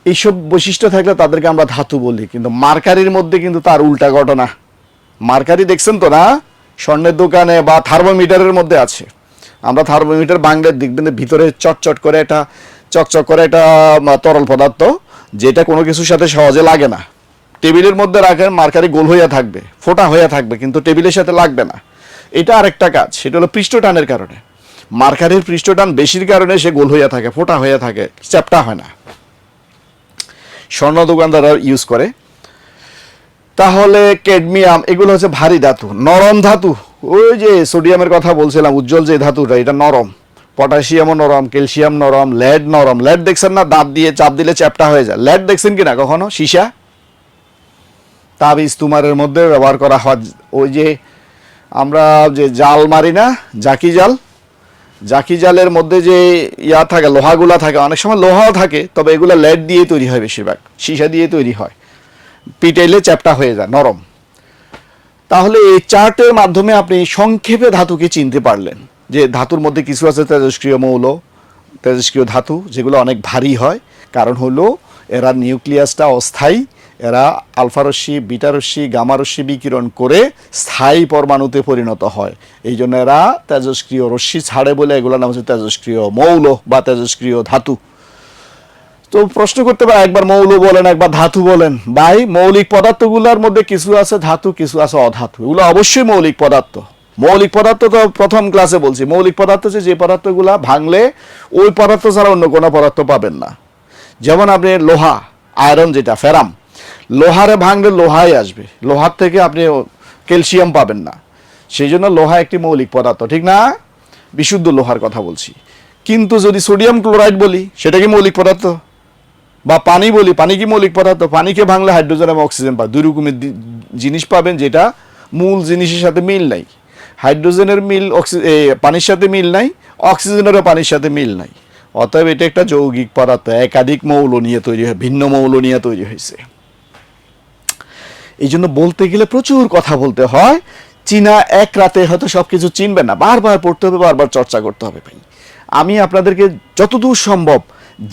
এইসব বৈশিষ্ট্য থাকলে তাদেরকে আমরা ধাতু বলি। কিন্তু মার্কারির মধ্যে কিন্তু তার উল্টা ঘটনা। মার্কারি দেখছেন তো না, স্বর্ণের দোকানে বা থার্মোমিটারের মধ্যে আছে। আমরা থার্মোমিটার বাংলার দেখবেন ভিতরে চটচট করে একটা, চকচক করে একটা তরল পদার্থ, যেটা কোনো কিছুর সাথে সহজে লাগে না। টেবিলের মধ্যে রাখেন, মার্কারি গোল হইয়া থাকবে, ফোটা হইয়া থাকবে, কিন্তু টেবিলের সাথে লাগবে না। এটা আরেকটা কাজ, সেটা হলো পৃষ্ঠটানের কারণে। মার্কারির পৃষ্ঠটান বেশির কারণে সে গোল হইয়া থাকে, ফোটা হইয়া থাকে, চ্যাপটা হয় না। স্বর্ণ দোকানদাররা ইউজ করে। তাহলে ক্যাডমিয়াম, এগুলো হচ্ছে ভারী ধাতু। নরম ধাতু, ওই যে সোডিয়ামের কথা বলছিলাম, উজ্জ্বল যে ধাতুটা, এটা নরম। পটাশিয়ামও নরম, ক্যালসিয়াম নরম, লেড নরম। লেড দেখছেন না, দাঁত দিয়ে চাপ দিলে চ্যাপটা হয়ে যায়। লেড দেখছেন কিনা কখনো? সীসা, তাবিজ তুমারের মধ্যে ব্যবহার করা হয়। ওই যে আমরা যে জাল মারি না, জাকি জাল, জাকি জালের মধ্যে যে ইয়া থাকে, লোহাগুলা থাকে, অনেক সময় লোহাও থাকে, তবে এগুলো লেড দিয়ে তৈরি হয়, বেশিরভাগ সীসা দিয়ে তৈরি হয়। পিটাইলে চ্যাপটা হয়ে যায়, নরম। তাহলে এই চার্টের মাধ্যমে আপনি সংক্ষেপে ধাতুকে চিনতে পারলেন, যে ধাতুর মধ্যে কিছু আছে তেজস্ক্রিয় মৌল, তেজস্ক্রিয় ধাতু, যেগুলো অনেক ভারী হয়। কারণ হলো এরা নিউক্লিয়াসটা অস্থায়ী, এরা আলফা রশ্মি, বিটা রশ্মি, গামা রশ্মি বিকিরণ করে স্থায়ী পরমাণুতে পরিণত হয়। এই জন্য এরা তেজস্ক্রিয় রশ্মি ছাড়ে বলে এগুলোর নাম হচ্ছে তেজস্ক্রিয় মৌল বা তেজস্ক্রিয় ধাতু। তো প্রশ্ন করতে পারে একবার মৌল বলেন একবার ধাতু বলেন। ভাই মৌলিক পদার্থগুলোর মধ্যে কিছু আছে ধাতু, কিছু আছে অধাতু। এগুলো অবশ্যই মৌলিক পদার্থ। মৌলিক পদার্থ তো প্রথম ক্লাসে বলছি, মৌলিক পদার্থ হচ্ছে যে পদার্থগুলা ভাঙলে ওই পদার্থ ছাড়া অন্য কোনো পদার্থ পাবেন না। যেমন আপনি লোহা, আয়রন যেটা ফেরাম, লোহারে ভাঙলে লোহাই আসবে, লোহার থেকে আপনি ক্যালসিয়াম পাবেন না। সেই জন্য লোহা একটি মৌলিক পদার্থ, ঠিক না? বিশুদ্ধ লোহার কথা বলছি। কিন্তু যদি সোডিয়াম ক্লোরাইড বলি, সেটা কি মৌলিক পদার্থ? বা পানি বলি, পানি কি মৌলিক পদার্থ? পানিকে ভাঙলে হাইড্রোজেন এবং অক্সিজেন পাবেন, দুই রকমের জিনিস পাবেন যেটা মূল জিনিসের সাথে মিল নাই। হাইড্রোজেনের মিল পানির সাথে মিল নাই, অক্সিজেনেরও পানির সাথে মিল নাই। অতএব এটা একটা যৌগিক পদার্থ, একাধিক মৌল নিয়ে তৈরি হয়, ভিন্ন মৌল নিয়ে তৈরি হয়েছে। এই জন্য বলতে গেলে প্রচুর কথা বলতে হয়। চীনা এক রাতে হয়তো সব কিছু চিনবেন না, বারবার পড়তে হবে, বারবার চর্চা করতে হবে। ভাই আমি আপনাদেরকে যতদূর সম্ভব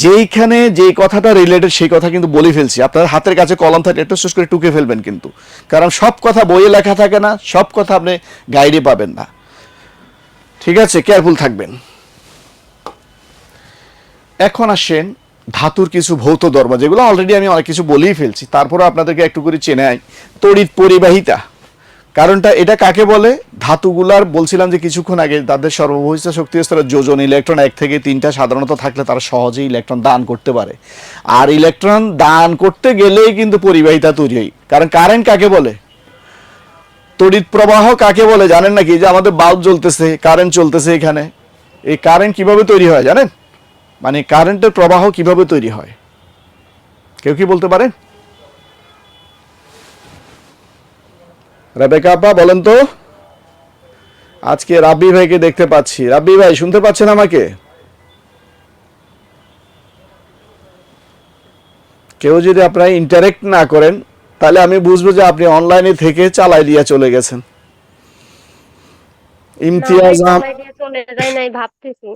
যেইখানে যেই কথাটা রিলেটেড সেই কথা কিন্তু বলে ফেলছি। আপনার হাতের কাছে কলম থাকে, একটু শেষ করে টুকে ফেলবেন কিন্তু, কারণ সব কথা বইয়ে লেখা থাকে না, সব কথা আপনি গাইডে পাবেন না। ঠিক আছে, কেয়ারফুল থাকবেন। এখন আসেন ধাতুর কিছু ভৌত ধর্ম, যেগুলো অলরেডি আমি অনেক কিছু বলেই ফেলছি, তারপরে আপনাদেরকে একটু করে চেনাই। তড়িৎ পরিবাহিতা, কারণটা এটা কাকে বলে? ধাতুগুলার বলছিলাম যে কিছুক্ষণ আগে, তাদের সর্ববহিষ্ঠ শক্তি স্তরের যোজন ইলেকট্রন 1 থেকে 3টা সাধারণত থাকলে তারা সহজেই ইলেকট্রন দান করতে পারে। আর ইলেকট্রন দান করতে গেলেই কিন্তু পরিবাহিতা তৈরি হয়। কারণ কারেন্ট কাকে বলে? তড়িৎ প্রবাহ কাকে বলে জানেন নাকি? যে আমাদের বাল্ব জ্বলতেছে, কারেন্ট চলতেছে এখানে, এই কারেন্ট কিভাবে তৈরি হয় জানেন? মানে কারেন্টের প্রবাহ কিভাবে তৈরি হয় কেউ কি বলতে পারেন? রেবেকা আপা বলেন তো। আজকে রাব্বি ভাইকে দেখতে পাচ্ছি। রাব্বি ভাই শুনতে পাচ্ছেন আমাকে? কেউ যদি আপনারা ইন্টারেক্ট না করেন তাহলে আমি বুঝবো যে আপনি অনলাইনে থেকে চালাই দিয়ে চলে গেছেন। না ভাই, ইমতিয়াজ চালাই দিয়ে চলে যায় নাই, ভাবতেছি।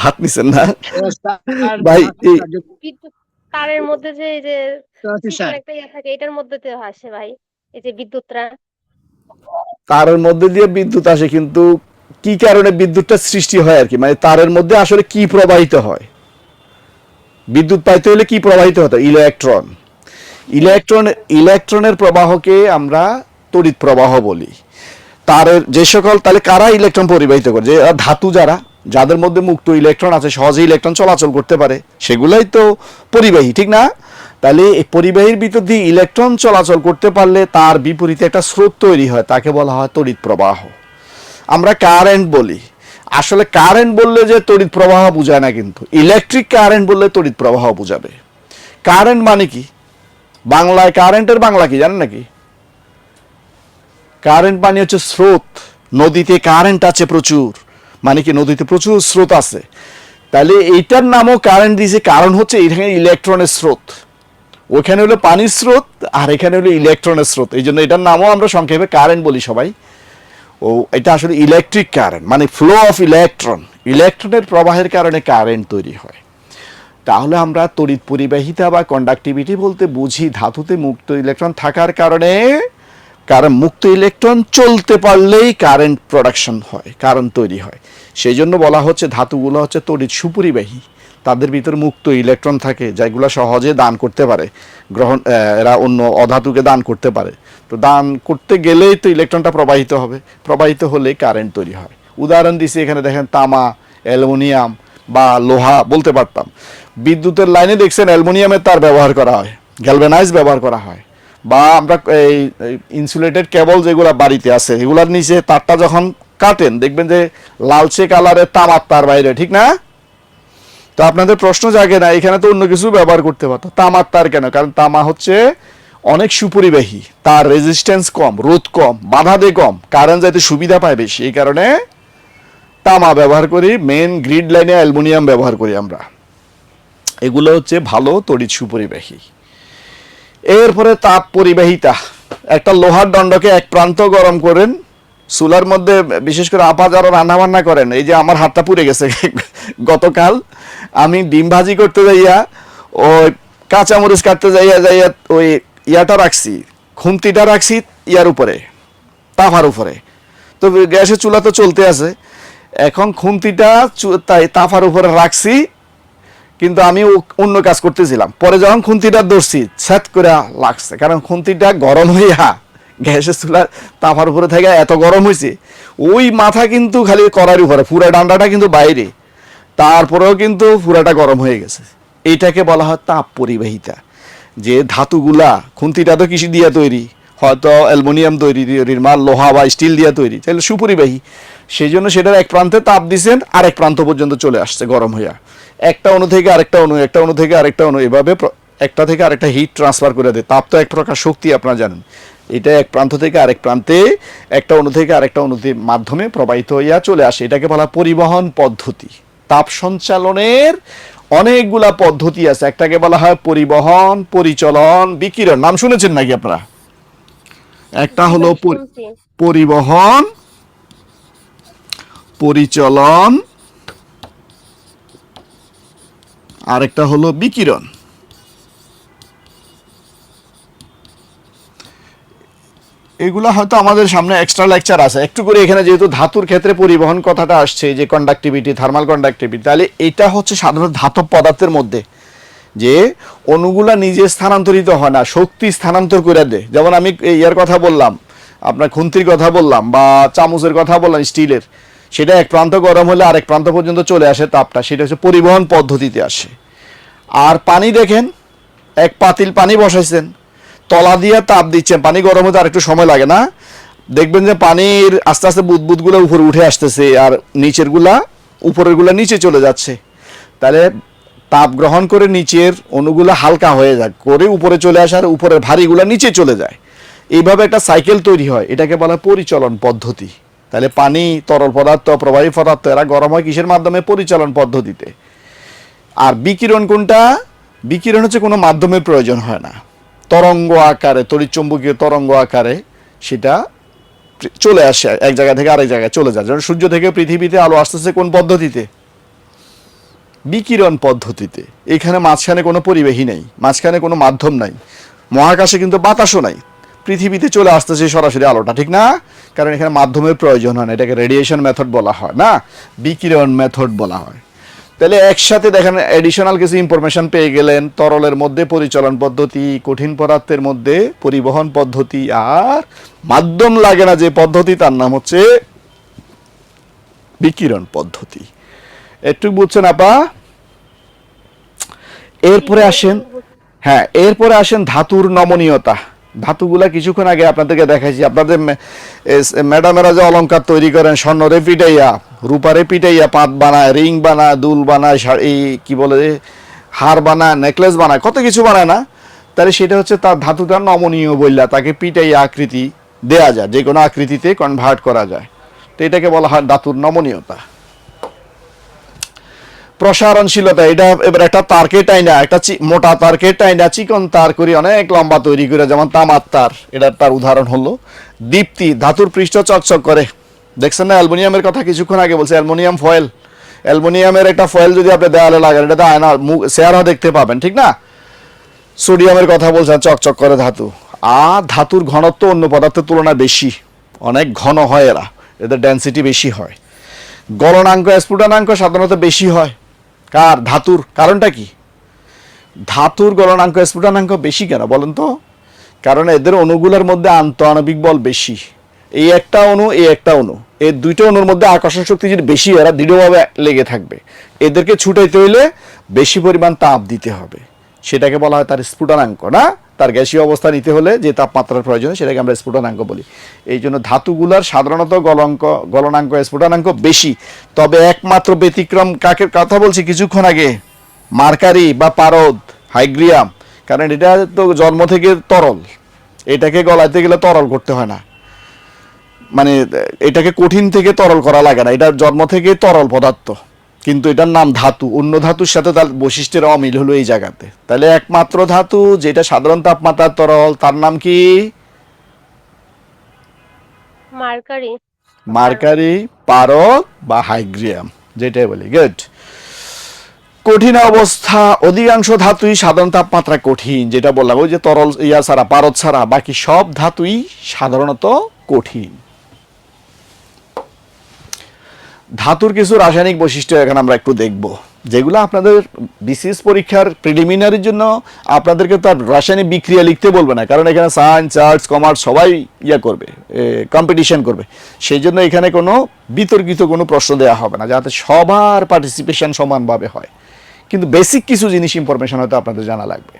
ভাত নিছেন না স্যার ভাই? বিদ্যুৎ তারের মধ্যে যে এই যে চিকন স্যার একটা ইয়ে থাকে, এটার মধ্যে তো আসে ভাই, এই যে বিদ্যুৎরা। তারের মধ্যে দিয়ে বিদ্যুৎ আসে, কিন্তু কি কারণে বিদ্যুৎটা সৃষ্টি হয় আর কি, মানে তারের মধ্যে আসলে কি প্রবাহিত হয়? বিদ্যুৎ পাইতে হলে কি প্রবাহিত হতো? ইলেকট্রন। ইলেকট্রনের প্রবাহকে আমরা তড়িৎ প্রবাহ বলি। তারের যে সকল, তাহলে কারা ইলেকট্রন পরিবাহিত করে? যে ধাতু যারা, যাদের মধ্যে মুক্ত ইলেকট্রন আছে, সহজে ইলেকট্রন চলাচল করতে পারে, সেগুলাই তো পরিবাহী, ঠিক না? তাহলে এই পরিবাহীর ভিতর দিয়ে ইলেকট্রন চলাচল করতে পারলে তার বিপরীতে একটা স্রোত তৈরি হয়, তাকে বলা হয় তড়িৎ প্রবাহ। আমরা কারেন্ট বলি, আসলে কারেন্ট বললে যে তড়িৎ প্রবাহ বোঝায় না, কিন্তু ইলেকট্রিক কারেন্ট বললে তড়িৎ প্রবাহ বোঝাবে। কারেন্ট মানে কি? বাংলায় কারেন্টের বাংলা কি জানেন নাকি? কারেন্ট মানে হচ্ছে স্রোত। নদীতে কারেন্ট আছে প্রচুর, মানে কি নদীতে প্রচুর স্রোত আছে। তাহলে এইটার নামও কারেন্ট দিয়েছে, কারণ হচ্ছে এখানে ইলেকট্রনের স্রোত। ওখানে হলো পানির স্রোত আর এখানে হলো ইলেকট্রনের স্রোত, এই জন্য এটার নামও আমরা সংক্ষেপে কারেন্ট বলি সবাই। ও এটা আসলে ইলেকট্রিক কারেন্ট, মানে ফ্লো অফ ইলেকট্রন, ইলেকট্রনের প্রবাহের কারণে কারেন্ট তৈরি হয়। তাহলে আমরা তড়িৎ পরিবাহিতা বা কন্ডাক্টিভিটি বলতে বুঝি ধাতুতে মুক্ত ইলেকট্রন থাকার কারণে, কারণ মুক্ত ইলেকট্রন চলতে পারলেই কারেন্ট প্রোডাকশন হয়, কারেন্ট তৈরি হয়। সেই জন্য বলা হচ্ছে ধাতুগুলো হচ্ছে তড়িৎ সুপরিবাহী, তাদের ভিতর মুক্ত ইলেকট্রন থাকে, যেগুলো সহজে দান করতে পারে, এরা অন্য অধাতুকে দান করতে পারে। তো দান করতে গেলেই তো ইলেকট্রনটা প্রবাহিত হবে, প্রবাহিত হলে কারেন্ট তৈরি হয়। উদাহরণ দিছি এখানে দেখেন, তামা, অ্যালুমিনিয়াম বা লোহা বলতে পারতাম। বিদ্যুতের লাইনে দেখছেন অ্যালুমিনিয়ামের তার ব্যবহার করা হয়, গ্যালভানাইজ ব্যবহার করা হয়। বা আমরা এই ইনসুলেটেড কেবল যেগুলো বাড়িতে আছে, এগুলার নিচে তারটা যখন কাটেন দেখবেন যে লালচে কালারের তামার তার বাইরে, ঠিক না? তো আপনাদের প্রশ্ন জাগে না, এখানে তো অন্য কিছু ব্যবহার করতে পারতো, তামার তার কেন? কারণ তামা হচ্ছে অনেক সুপরিবাহী, তার রেজিস্ট্যান্স কম, রোধ কম, বাধা দিয়ে কম, কারেন্ট যাতে সুবিধা পায় বেশি, এই কারণে তামা ব্যবহার করি। মেন গ্রিড লাইনে অ্যালুমিনিয়াম ব্যবহার করি আমরা। এগুলো হচ্ছে ভালো তড়িৎ সুপরিবাহী। এরপরে তাপ পরিবাহিতা, একটা লোহার দণ্ডকে এক প্রান্ত গরম করেন চুলার মধ্যে, বিশেষ করে আপা যারা রান্না বান্না করেন, এই যে আমার হাতটা পুড়ে গেছে গতকাল আমি ডিম ভাজি করতে যাইয়া ওই কাঁচামরিচ কাটতে যাইয়া যাইয়া ওই ইয়াটা রাখছি, খুন্তিটা রাখছি ইয়ার উপরে, তাফার উপরে। তো গ্যাসের চুলা তো চলতে আছে, এখন খুন্তিটা তাই তাফার উপরে রাখছি, কিন্তু আমি অন্য কাজ করতেছিলাম, পরে যখন খুন্তিটা ধরছি ছ্যাত করে লাগছে, কারণ খুন্তিটা গরম হইয়া গ্যাসের চুলার তাপার উপরে থেকে এত গরম হয়েছে, ওই মাথা কিন্তু খালি কড়াইয়ের উপরে, পুরা ডান্ডাটা কিন্তু বাইরে, তারপরেও কিন্তু পুরাটা গরম হয়ে গেছে। এইটাকে বলা হয় তাপ পরিবাহিতা। যে ধাতুগুলা, খুন্তিটা তো কৃষি দিয়া তৈরি, হয়তো অ্যালুমিনিয়াম তৈরির মাল, লোহা বা স্টিল দিয়া তৈরি, তাহলে সুপরিবাহী। সেই জন্য সেটার এক প্রান্তে তাপ দিচ্ছেন, আরেক প্রান্ত পর্যন্ত চলে আসছে গরম হইয়া, একটা অণু থেকে আরেকটা অণু, একটা অণু থেকে আরেকটা অণু, এভাবে একটা থেকে আরেকটা হিট ট্রান্সফার করে দেয়। তাপ তো এক প্রকার শক্তি, আপনারা জানেন। এটা এক প্রান্ত থেকে আরেক প্রান্তে, একটা অণু থেকে আরেকটা অণুর মাধ্যমে প্রবাহিত হইয়া চলে আসে। এটাকে বলা পরিবহন পদ্ধতি। তাপ সঞ্চালনের অনেকগুলা পদ্ধতি আছে। একটাকে বলা হয় পরিবহন, পরিচলন, বিকিরণ। নাম শুনেছেন নাকি আপনারা? একটা জি হলো ভাই শুনছি। পরিবহন, পরিচলন, আরেকটা হলো বিকিরণ। এগুলা হয়তো আমাদের সামনে এক্সট্রা লেকচার আছে, একটু করে এখানে যেহেতু ধাতুর ক্ষেত্রে পরিবহন কথাটা আসছে, যে কন্ডাক্টিভিটি, থার্মাল কন্ডাক্টিভিটি, তাহলে এটা হচ্ছে সাধারণত ধাতব পদার্থের মধ্যে যে অণুগুলা নিজে স্থানান্তরিত হয় না, শক্তি স্থানান্তর করে দেয়। যেমন আমি ইয়ার কথা বললাম, আপনার খুন্তির কথা বললাম, বা চামচের কথা বললাম স্টিলের, সেটা এক প্রান্ত গরম হলে আরেক প্রান্ত পর্যন্ত চলে আসে তাপটা, সেটা হচ্ছে পরিবহন পদ্ধতিতে আসে। আর পানি দেখেন, এক পাতিল পানি বসাইছেন, তলা দিয়ে তাপ দিচ্ছেন, পানি গরম হতে আর একটু সময় লাগে না? দেখবেন যে পানির আস্তে আস্তে বুদবুদগুলো উপরে উঠে আসতেছে, আর নিচের গুলা, উপরের গুলা নিচে চলে যাচ্ছে। তাহলে তাপ গ্রহণ করে নিচের অণুগুলা হালকা হয়ে যায়, করে উপরে চলে আসে, আর উপরের ভারীগুলা নিচে চলে যায়। এইভাবে একটা সাইকেল তৈরি হয়, এটাকে বলা হয় পরিচলন পদ্ধতি। তাহলে পানি, তরল পদার্থ, প্রবাহী পদার্থ, এরা গরম হয় কিসের মাধ্যমে? পরিচলন পদ্ধতিতে। আর বিকিরণ কোনটা? বিকিরণ হচ্ছে কোনো মাধ্যমের প্রয়োজন হয় না, তরঙ্গ আকারে, তড়িৎচুম্বকীয় তরঙ্গ আকারে সেটা চলে আসে, এক জায়গা থেকে আরেক জায়গায় চলে যায়। যেমন সূর্য থেকে পৃথিবীতে আলো আসতেছে কোন পদ্ধতিতে? বিকিরণ পদ্ধতিতে। এখানে মাঝখানে কোনো পরিবাহী নেই, মাঝখানে কোনো মাধ্যম নাই, মহাকাশে কিন্তু বাতাসও নাই, পৃথিবীতে চলে আসতেছে সরাসরি আলোটা, ঠিক না? কারণ এখানে মাধ্যমের প্রয়োজন হয় না, এটাকে রেডিয়েশন মেথড বলা হয় না, বিকিরণ মেথড বলা হয়। তাহলে একসাথে দেখেন এডিশনাল কিছু ইনফরমেশন পেয়ে গেলেন। তরলের মধ্যে পরিচলন পদ্ধতি, কঠিন পদার্থের মধ্যে পরিবহন পদ্ধতি, আর মাধ্যম লাগে না যে পদ্ধতি, তার নাম হচ্ছে বিকিরণ পদ্ধতি। একটু বুঝছেন আপা? জি এরপরে ভাই আসেন, একটু হ্যাঁ, এরপরে আসেন ধাতুর নমনীয়তা। ধাতুগুলা কিছুক্ষণ আগে আপনাদেরকে দেখাইছি। আপনাদের ম্যাডামেরা যে অলংকার তৈরি করেন, স্বর্ণরে পিটাইয়া, রূপারে পিটাইয়া পাত বানায়, রিং বানায়, দুল বানায়, এই কি বলে, হার বানায়, নেকলেস বানায়, কত কিছু বানায় না? তাহলে সেটা হচ্ছে তার ধাতুটা নমনীয় বললা, তাকে পিটাইয়া আকৃতি দেয়া যায়, যে কোনো আকৃতিতে কনভার্ট করা যায়। তো এটাকে বলা হয় ধাতুর নমনীয়তা। প্রসারণশীলতা, এটা এবার একটা তারকে টাইনা, একটা মোটা তারকে টাইনা চিকন তার করে অনেক লম্বা তৈরি করে, যেমন তামার তার, এটা তার উদাহরণ হলো। দীপ্তি, ধাতুর পৃষ্ঠ চকচক করে। দেখছেন না অ্যালুমিনিয়ামের কথা কিছুক্ষণ আগে বলছে, অ্যালুমিনিয়াম ফয়েল, অ্যালুমিনিয়ামের একটা ফয়েল যদি আপনি দেওয়ালে লাগান, এটাতে আয়না চেহারা দেখতে পাবেন, ঠিক না? সোডিয়ামের কথা বলছেন, চকচক করে ধাতু। আর ধাতুর ঘনত্ব অন্য পদার্থের তুলনায় বেশি, অনেক ঘন হয় এরা, এদের ডেন্সিটি বেশি হয়। গলনাঙ্ক, স্ফুটনাঙ্ক সাধারণত বেশি হয় কার? ধাতুর। কারণটা কি? ধাতুর গলনাঙ্ক, স্ফুটনাঙ্ক বেশি কেন বলেন তো? কারণ এদের অণুগুলোর মধ্যে আন্তঃআণবিক বল বেশি। এই একটা অণু, এই একটা অণু, এই দুইটা অণুর মধ্যে আকর্ষণ শক্তি যদি বেশি, এরা দৃঢ়ভাবে লেগে থাকবে। এদেরকে ছুটাইতে হইলে বেশি পরিমাণ তাপ দিতে হবে, সেটাকে বলা হয় তার স্ফুটনাঙ্ক, না? তার গ্যাসীয় অবস্থা নিতে হলে যে তাপমাত্রার প্রয়োজন, সেটাকে আমরা স্ফুটনাঙ্ক বলি। এই জন্য ধাতুগুলার সাধারণত গলনাঙ্ক, স্ফুটনাঙ্ক বেশি। তবে একমাত্র ব্যতিক্রম কাকে কথা বলছি কিছুক্ষণ আগে? মার্কারি বা পারদ, হাইগ্রিয়াম। কারণ এটা তো জন্ম থেকে তরল, এটাকে গলাইতে গেলে তরল করতে হয় না, মানে এটাকে কঠিন থেকে তরল করা লাগে না, এটা জন্ম থেকে তরল পদার্থ, কিন্তু এটার নাম ধাতু। অন্য ধাতুর সাথে তার বৈশিষ্ট্যের অমিল হলো এই জায়গাতে। তাহলে একমাত্র ধাতু যেটা সাধারণ তাপমাত্রার তরল, তার নাম কি? মার্কারি, পারদ। মার্কারি, পারদ বা হাইগ্রিয়াম, যেটাই বলি। গুড। কঠিন অবস্থা, অধিকাংশ ধাতুই সাধারণ তাপমাত্রা কঠিন, যেটা বললাম, ওই যে তরল ইয়া ছাড়া, পারদ ছাড়া বাকি সব ধাতুই সাধারণত কঠিন। ধাতুর কিছু রাসায়নিক বৈশিষ্ট্য এখন আমরা একটু দেখব, যেগুলো আপনাদের বিসিএস পরীক্ষার প্রিলিমিনারির জন্য আপনাদেরকে তার রাসায়নিক বিক্রিয়া লিখতে বলবে না, কারণ এখানে সায়েন্স, আর্টস, কমার্স সবাই করবে, কম্পিটিশন করবে। সেই জন্য এখানে কোনো বিতর্কিত কোনো প্রশ্ন দেওয়া হবে না, যাতে সবার পার্টিসিপেশন সমানভাবে হয়। কিন্তু বেসিক কিছু জিনিস ইনফরমেশন হয়তো আপনাদের জানা লাগবে।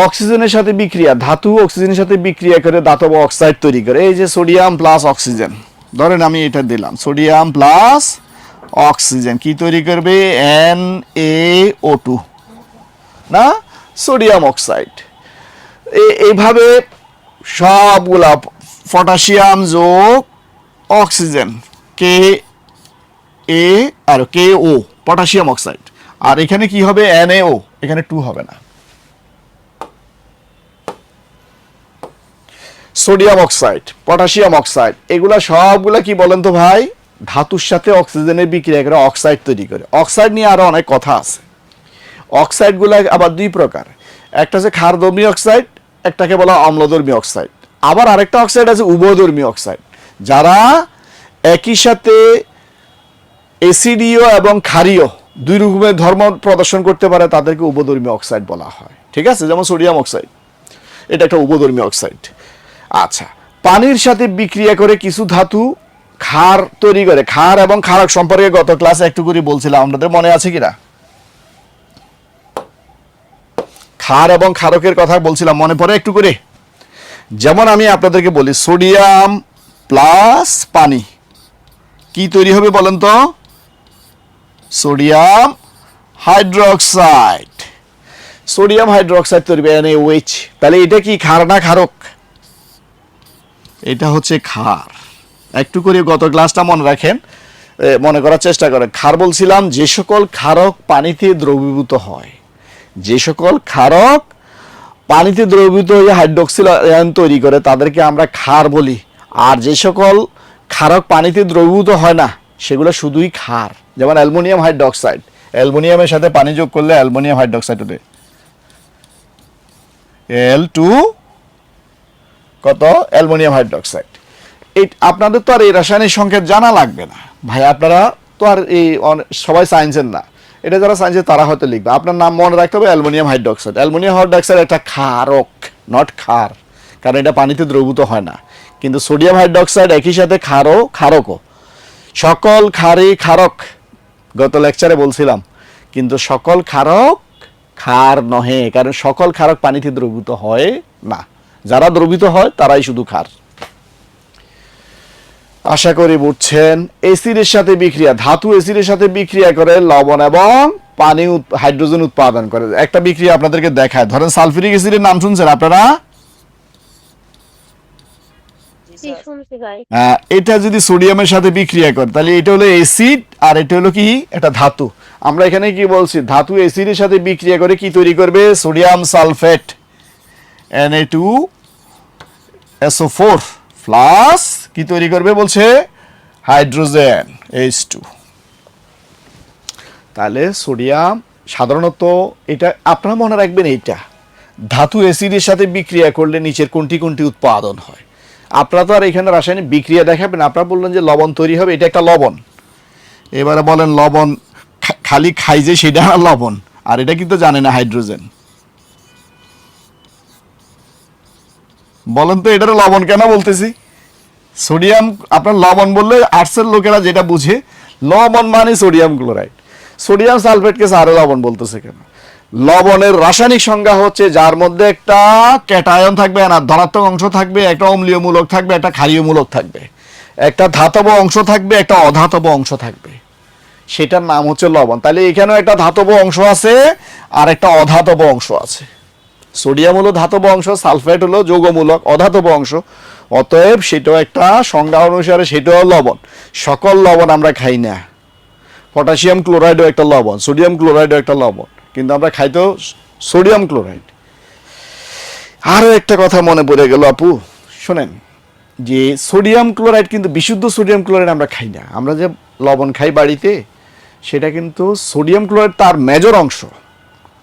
অক্সিজেনের সাথে বিক্রিয়া, ধাতু অক্সিজেনের সাথে বিক্রিয়া করে ধাতব অক্সাইড তৈরি করে। এই যে সোডিয়াম প্লাস অক্সিজেন, ধরেন আমি এটা দিলাম, সোডিয়াম প্লাস অক্সিজেন কি তৈরি করবে? NaO2 না, সোডিয়াম অক্সাইড। এইভাবে সবগুলা, পটাশিয়াম যোগ অক্সিজেন, Ka আর KO, পটাশিয়াম অক্সাইড। আর এখানে কি হবে? NaO, এখানে 2 হবে না। সোডিয়াম অক্সাইড, পটাশিয়াম অক্সাইড, এগুলা সবগুলা কি বলেন তো ভাই? ধাতুর সাথে অক্সিজেনের বিক্রিয়া করে অক্সাইড তৈরি করে। অক্সাইড নিয়ে আরো অনেক কথা আছে। অক্সাইডগুলো আবার দুই প্রকার, একটা হচ্ছে ক্ষারধর্মী অক্সাইড, একটাকে বলা অম্লধর্মী অক্সাইড। আবার আরেকটা অক্সাইড আছে উভয়ধর্মী অক্সাইড, যারা একই সাথে অ্যাসিডীয় এবং ক্ষারীয় দুই রকমের ধর্ম প্রদর্শন করতে পারে, তাদেরকে উভয়ধর্মী অক্সাইড বলা হয়। ঠিক আছে, যেমন সোডিয়াম অক্সাইড, এটা একটা উভয়ধর্মী অক্সাইড। আচ্ছা, পানির সাথে বিক্রিয়া করে কিছু ধাতু ক্ষার তৈরি করে। ক্ষার এবং ক্ষারক সম্পর্কে গত ক্লাসে একটু করে বলছিলাম, আপনাদের মনে আছে কিনা? ক্ষার এবং ক্ষারকের কথা বলছিলাম, মনে পড়ে একটু করে? যেমন আমি আপনাদেরকে বলি, সোডিয়াম প্লাস পানি কি তৈরি হবে বলেন তো? Sodium hydroxide. সোডিয়াম হাইড্রোক্সাইড তৈরি হবে NaOH। তাহলে এটা কি ক্ষার না ক্ষারক? এটা হচ্ছে ক্ষার। একটু করে গত ক্লাসটা মনে রাখেন, মনে করার চেষ্টা করেন। ক্ষার বলছিলাম যে সকল ক্ষারক পানিতে দ্রবীভূত হয়, যে সকল ক্ষারক পানিতে দ্রবীভূত হয়ে হাইড্রোক্সিল আয়ন তৈরি করে, তাদেরকে আমরা ক্ষার বলি। আর যে সকল ক্ষারক পানিতে দ্রবীভূত হয় না, সেগুলো শুধুই ক্ষার। যেমন অ্যালুমিনিয়াম হাইড্রোক্সাইড, অ্যালুমিনিয়ামের সাথে পানি যোগ করলে অ্যালুমিনিয়াম হাইড্রোক্সাইড হবে Al2 কত? Aluminium hydroxide. এই আপনাদের তো আর এই রাসায়নিক সংকেত জানা লাগবে না ভাই, আপনারা তো আর এই সবাই সায়েন্সের না। এটা যারা সায়েন্সের তারা হয়তো লিখবে। আপনার নাম মনে রাখতে হবে অ্যালুমিনিয়াম হাইড্রোক্সাইড। অ্যালুমিনিয়াম হাইড্রোক্সাইড একটা ক্ষারক, নট ক্ষার, কারণ এটা পানিতে দ্রবীভূত হয় না। কিন্তু সোডিয়াম হাইড্রোক্সাইড একই সাথে ক্ষারকও। সকল ক্ষারই ক্ষারক, গত লেকচারে বলছিলাম। কিন্তু সকল ক্ষারক ক্ষার নহে, কারণ সকল ক্ষারক পানিতে দ্রবীভূত হয় না। যারা দ্রবীভূত হয় তারাই শুধু ক্ষার। আশা করি বুঝছেন। অ্যাসিডের সাথে বিক্রিয়া, ধাতু অ্যাসিডের সাথে বিক্রিয়া করে লবণ এবং পানি হাইড্রোজেন উৎপাদন করে। একটা বিক্রিয়া আপনাদেরকে দেখায়, ধরেন সালফিউরিক অ্যাসিডের নাম শুনছেন আপনারা? জি শুনছি ভাই। এটা যদি সোডিয়ামের সাথে বিক্রিয়া করে, তাহলে এটা হলো অ্যাসিড আর এটা হলো কি? একটা ধাতু। আমরা এখানে কি বলছি? ধাতু অ্যাসিডের সাথে বিক্রিয়া করে কি তৈরি করবে? সোডিয়াম সালফেট Na2SO4 প্লাস কি তৈরি করবে বলছে? Hydrogen H2। তাহলে সোডিয়াম সাধারণত, এটা আপনারা মনে রাখবেন, এইটা ধাতু অ্যাসিডের সাথে বিক্রিয়া করলে নিচের কোনটি কোনটি উৎপাদন হয়। আপনারা তো আর এখানে রাসায়নিক বিক্রিয়া দেখাবেন, আপনারা বললেন যে লবণ তৈরি হবে, এটা একটা লবণ। এবারে বলেন লবণ খালি খাই যে সেটা লবণ, আর এটা কিন্তু জানে না হাইড্রোজেন। বলেন তো এটার লবণ কেন বলতেছি? সোডিয়াম, আপনার লবণ বললে আর্টসের লোকেরা যেটা বুঝে, লবণ মানে সোডিয়াম ক্লোরাইড। সোডিয়াম সালফেটকে স্যারে লবণ বলতেছে কেন? লবণের রাসায়নিক সংজ্ঞা হচ্ছে যার মধ্যে একটা ক্যাটায়ন থাকবে, না ধনাত্মক অংশ থাকবে, একটা অম্লীয় মূলক থাকবে, একটা ক্ষারীয় মূলক থাকবে, একটা ধাতব অংশ থাকবে, একটা অধাতব অংশ থাকবে, সেটার নাম হচ্ছে লবণ। তাহলে এখানেও একটা ধাতব অংশ আছে আর একটা অধাতব অংশ আছে। সোডিয়াম হলো ধাতব অংশ, সালফেট হলো যৌগমূলক অধাতব অংশ। অতএব সেটাও একটা সংজ্ঞা অনুসারে সেটাও লবণ। সকল লবণ আমরা খাই না। পটাশিয়াম ক্লোরাইডও একটা লবণ, সোডিয়াম ক্লোরাইডও একটা লবণ, কিন্তু আমরা খাই তো সোডিয়াম ক্লোরাইড। আরও একটা কথা মনে পড়ে গেল আপু, শোনেন, যে সোডিয়াম ক্লোরাইড কিন্তু বিশুদ্ধ সোডিয়াম ক্লোরাইড আমরা খাই না। আমরা যে লবণ খাই বাড়িতে, সেটা কিন্তু সোডিয়াম ক্লোরাইড তার মেজর অংশ,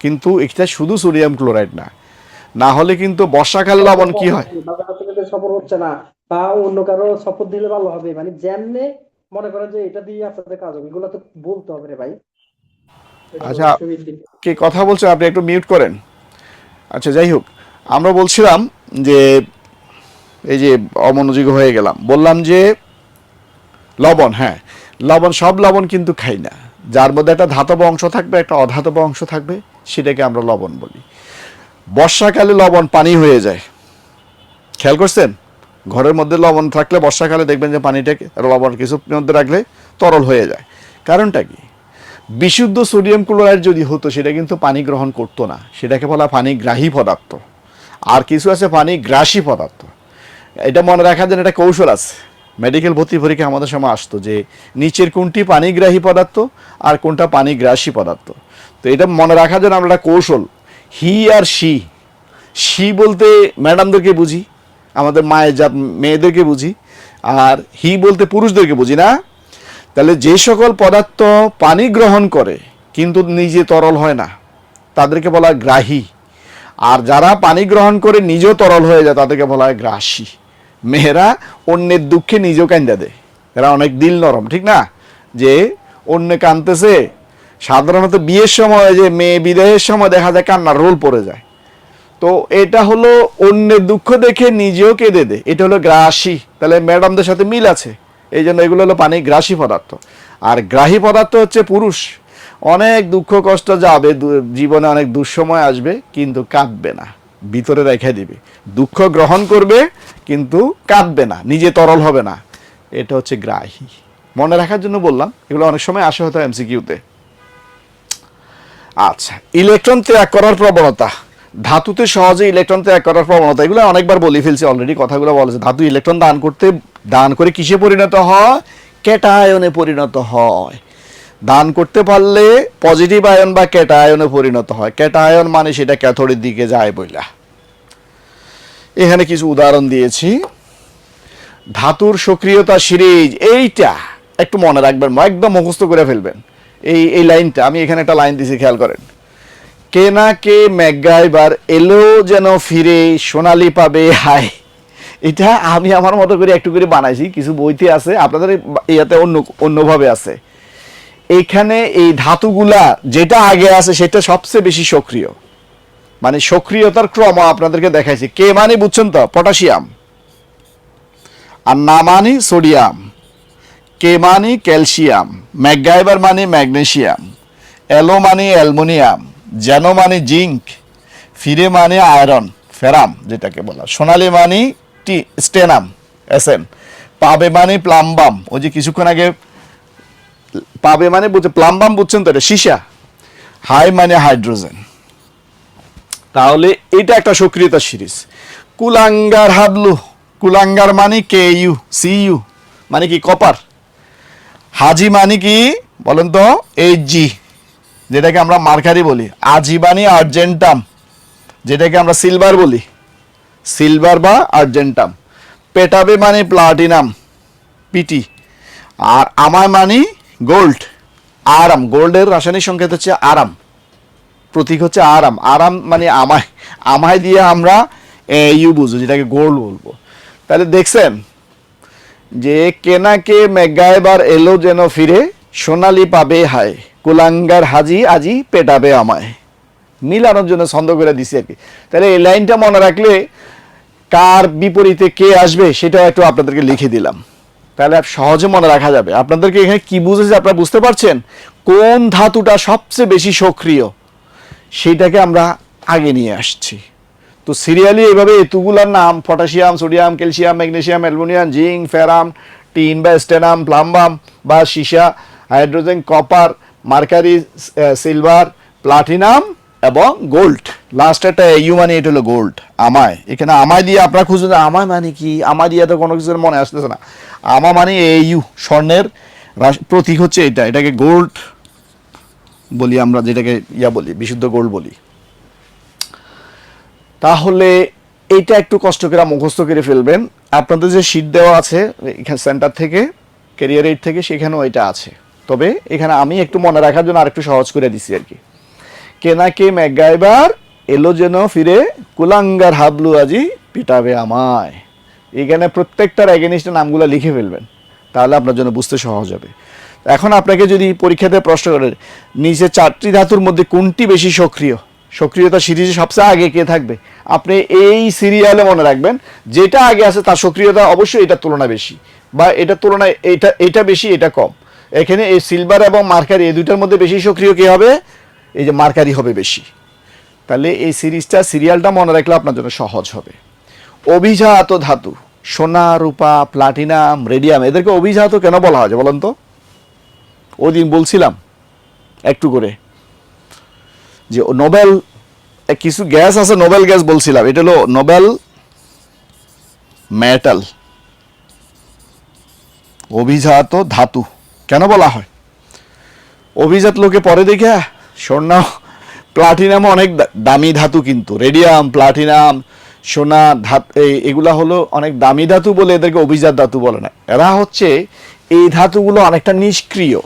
কিন্তু এটা শুধু সোডিয়াম ক্লোরাইড না। না হলে কিন্তু বর্ষাকালে লবণ কি হয়? সফর হচ্ছে না, বা অন্য কারো সফর দিলে ভালো হবে, মানে যেমনে মনে করেন যে এটা দিয়ে আপনাদের কাজ হবে, এগুলো তো বলতে হবে রে ভাই। এটা তো আচ্ছা, ছবির দিকে। কে কথা বলছেন আপনি একটু মিউট করেন। আচ্ছা, যাই হোক, আমরা বলছিলাম যে এই যে অমনোযোগী হয়ে গেলাম, বললাম যে লবণ, হ্যাঁ লবণ, সব লবণ কিন্তু খাই না। যার মধ্যে একটা ধাতব অংশ থাকবে, একটা অধাতব অংশ থাকবে, সেটাকে আমরা লবণ বলি। বর্ষাকালে লবণ পানি হয়ে যায়, খেয়াল করছেন? ঘরের মধ্যে লবণ থাকলে বর্ষাকালে দেখবেন যে পানিটাকে লবণ কিছু মধ্যে রাখলে তরল হয়ে যায়। কারণটা কি? বিশুদ্ধ সোডিয়াম ক্লোরাইড যদি হতো সেটা কিন্তু পানি গ্রহণ করতো না, সেটাকে বলা পানিগ্রাহী পদার্থ। আর কিছু আছে পানিগ্রাসী পদার্থ। এটা মনে রাখার জন্য একটা কৌশল আছে। মেডিকেল ভর্তি পরীক্ষা আমাদের সময় আসতো যে নিচের কোনটি পানিগ্রাহী পদার্থ আর কোনটা পানিগ্রাসী পদার্থ। তো এটা মনে রাখার জন্য আমরা একটা কৌশল, হি আর শি বলতে ম্যাডামদেরকে বুঝি, আমাদের মায়ের জাত মেয়েদেরকে বুঝি, আর হি বলতে পুরুষদেরকে বুঝি না। তাহলে যে সকল পদার্থ পানি গ্রহণ করে কিন্তু নিজে তরল হয় না তাদেরকে বলা হয় গ্রাহী, আর যারা পানি গ্রহণ করে নিজেও তরল হয়ে যায় তাদেরকে বলা হয় গ্রাসী। মেয়েরা অন্যের দুঃখে নিজেও কান্দা দেয়, এরা অনেক দিল নরম, ঠিক না? যে অন্য কাঁদতেছে, সাধারণত বিয়ের সময় যে মেয়ে বিদায়ের সময় দেখা যায় কান্নার রোল পড়ে যায়। তো এটা হলো অন্যের দুঃখ দেখে নিজেও কেঁদে দেয়, এটা হলো গ্রাসী। তাহলে ম্যাডামদের সাথে মিল আছে, এই জন্য এগুলো হলো পানি গ্রাসী পদার্থ। আর গ্রাহী পদার্থ হচ্ছে পুরুষ, অনেক দুঃখ কষ্ট যাবে, জীবনে অনেক দুঃসময় আসবে কিন্তু কাঁদবে না, ভিতরে রেখে দিবে। দুঃখ গ্রহণ করবে কিন্তু কাঁদবে না, নিজে তরল হবে না, এটা হচ্ছে গ্রাহী। মনে রাখার জন্য বললাম, এগুলো অনেক সময় আসে হয়তো এমসিকিউতে। আচ্ছা, ইলেকট্রন ত্যাগ করার প্রবণতা, ধাতুতে সহজে ইলেকট্রন ত্যাগ করার প্রবণতা, এগুলো অনেকবার বলে ফেলছি অলরেডি, কথাগুলো বলেছে। ধাতু ইলেকট্রন দান করে কিসে পরিণত হয়? ক্যাটায়নে পরিণত হয়। দান করতে পারলে পজিটিভ আয়ন বা ক্যাটায়নে পরিণত হয়। ক্যাটায়ন মানে সেটা ক্যাথোডের দিকে যায় বইলা। এখানে কিছু উদাহরণ দিয়েছি। ধাতুর সক্রিয়তা সিরিজ, এইটা একটু মনে রাখবেন, একদম মুখস্থ করে ফেলবেন। এই লাইনটা আমি এখানে একটা লাইন দিয়েছি, খেয়াল করেন। কে না কে ম্যাকগাইভার এলো যেন ফিরে, সোনালি পাবে হায়। এটা আমি আমার মতো করে একটু করে বানাইছি, কিছু বইতে আছে, আপনাদের ইয়াতে অন্যভাবে আছে। এইখানে এই ধাতুগুলা যেটা আগে আছে সেটা সবচেয়ে বেশি সক্রিয়, মানে সক্রিয়তার ক্রম আপনাদেরকে দেখাইছি। কে মানে বুঝছেন তো, পটাশিয়াম, আর না মানে সোডিয়াম, কে মানে ক্যালসিয়াম, ম্যাকগাইভার মানে ম্যাগনেসিয়াম, এলো মানে অ্যালুমিনিয়াম, যেন মানে জিঙ্ক, ফিরে মানে আয়রন ফেরাম যেটাকে বলা, সোনালি মানে স্টেনাম এসেন, পাবে মানে প্লাম্বাম, ওই যে কিছুক্ষণ আগে পাবে মানে বুঝছে, প্লাম্বাম বুঝছেন তো, এটা সীসা, হাই মানে হাইড্রোজেন। তাহলে এটা একটা সক্রিয়তা সিরিজ। কুলাঙ্গার হাবলু, কুলাঙ্গার মানে কে ইউ, সি ইউ মানে কি কপার, হাজি মানে কি বলেন তো, এইচ জি যেটাকে আমরা মার্কারি বলি, আজি মানে আর্জেন্টাম যেটাকে আমরা সিলভার বলি, সিলভার বা আর্জেন্টাম, পেটাবে মানে প্লাটিনাম পিটি, আর আমায় মানে গোল্ড, আরাম, গোল্ডের রাসায়নিক সংকেত হচ্ছে আরাম, প্রতীক হচ্ছে আরাম, আরাম মানে আমায়, আমায় দিয়ে আমরা ইউ বুঝবো যেটাকে গোল্ড বলবো। তাহলে দেখছেন যে কেনাকে ম্যাকগাইভার এলো যেন ফিরে, সোনালি পাবে হায়, কুলাঙ্গার হাজি আজি পেটাবে আমায়, মিলানোর জন্য ছন্দ করে দিছি আর কি। তাহলে এই লাইনটা মনে রাখলে কার বিপরীতে কে আসবে সেটাও একটু আপনাদেরকে লিখে দিলাম, তাহলে সহজে মনে রাখা যাবে। আপনাদেরকে এখানে কি বুঝেছে আপনারা বুঝতে পারছেন, কোন ধাতুটা সবচেয়ে বেশি সক্রিয় সেইটাকে আমরা আগে নিয়ে আসছি। তো সিরিয়ালি এইভাবে এতগুলার নাম, potassium, sodium, calcium, magnesium, aluminium, zinc, ফেরাম, tin বা স্টেনাম, প্লাম্বাম বা সীসা, hydrogen, copper, mercury, silver, platinum এবং গোল্ড। লাস্ট একটা ইউ মানে এটা হলো গোল্ড, আমায়। এখানে আমায় দিয়ে আপনারা খুঁজছেন আমায় মানে কি, আমায় দিয়ে তো কোনো কিছুর মনে আসতেছে না। আমা মানে ইউ, স্বর্ণের প্রতীক হচ্ছে এটা, এটাকে গোল্ড বলি আমরা, যেটাকে ইয়া বলি বিশুদ্ধ গোল্ড বলি। তাহলে এইটা একটু কষ্ট করে মুখস্থ করে ফেলবেন। আপনাদের যে শীট দেওয়া আছে এখানে সেন্টার থেকে, ক্যারিয়ার এইড থেকে, সেখানেও এটা আছে। তবে এখানে আমি একটু মনে রাখার জন্য আরেকটু সহজ করে দিছি আর কি। কেনাকে ম্যাকগাইভার এলো যেন ফিরে, কুলাঙ্গার হাবলু আজি পিটাবে আমায়। এখানে প্রত্যেকটার এগেনিস্টের নামগুলো লিখে ফেলবেন, তাহলে আপনার জন্য বুঝতে সহজ হবে। এখন আপনাকে যদি পরীক্ষাতে প্রশ্ন করে নিচে 4টি ধাতুর মধ্যে কোনটি বেশি সক্রিয়, সক্রিয়তা সিরিজে সবচেয়ে আগে কে থাকবে, আপনি এই সিরিয়ালে মনে রাখবেন যেটা আগে আছে তার সক্রিয়তা অবশ্যই এটার তুলনায় বেশি, বা এটার তুলনায় এটা বেশি এটা কম। এখানে এই সিলভার এবং মার্কারি এই দুইটার মধ্যে বেশি সক্রিয় কে হবে, এই যে মার্কারি হবে বেশি। তাহলে এই সিরিয়ালটা মনে রাখলে আপনার জন্য সহজ হবে। অভিজাত ধাতু, সোনা, রূপা, প্লাটিনাম, রেডিয়াম, এদেরকে অভিজাত কেন বলা হয় বলেন তো? ওই দিন বলছিলাম একটু করে যে নোবেল কিছু গ্যাস আছে, নোবেল গ্যাস বলছিলাম, এটা হলো নোবেল মেটাল, অভিজাত ধাতু কেন বলা হয়? অভিজাত লোকে পরে দেখে সোনা প্লাটিনাম অনেক দামি ধাতু, কিন্তু রেডিয়াম, প্লাটিনাম, সোনা এগুলা হলো অনেক দামি ধাতু বলে এদেরকে অভিজাত ধাতু বলে না। এরা হচ্ছে এই ধাতুগুলো অনেকটা নিষ্ক্রিয়,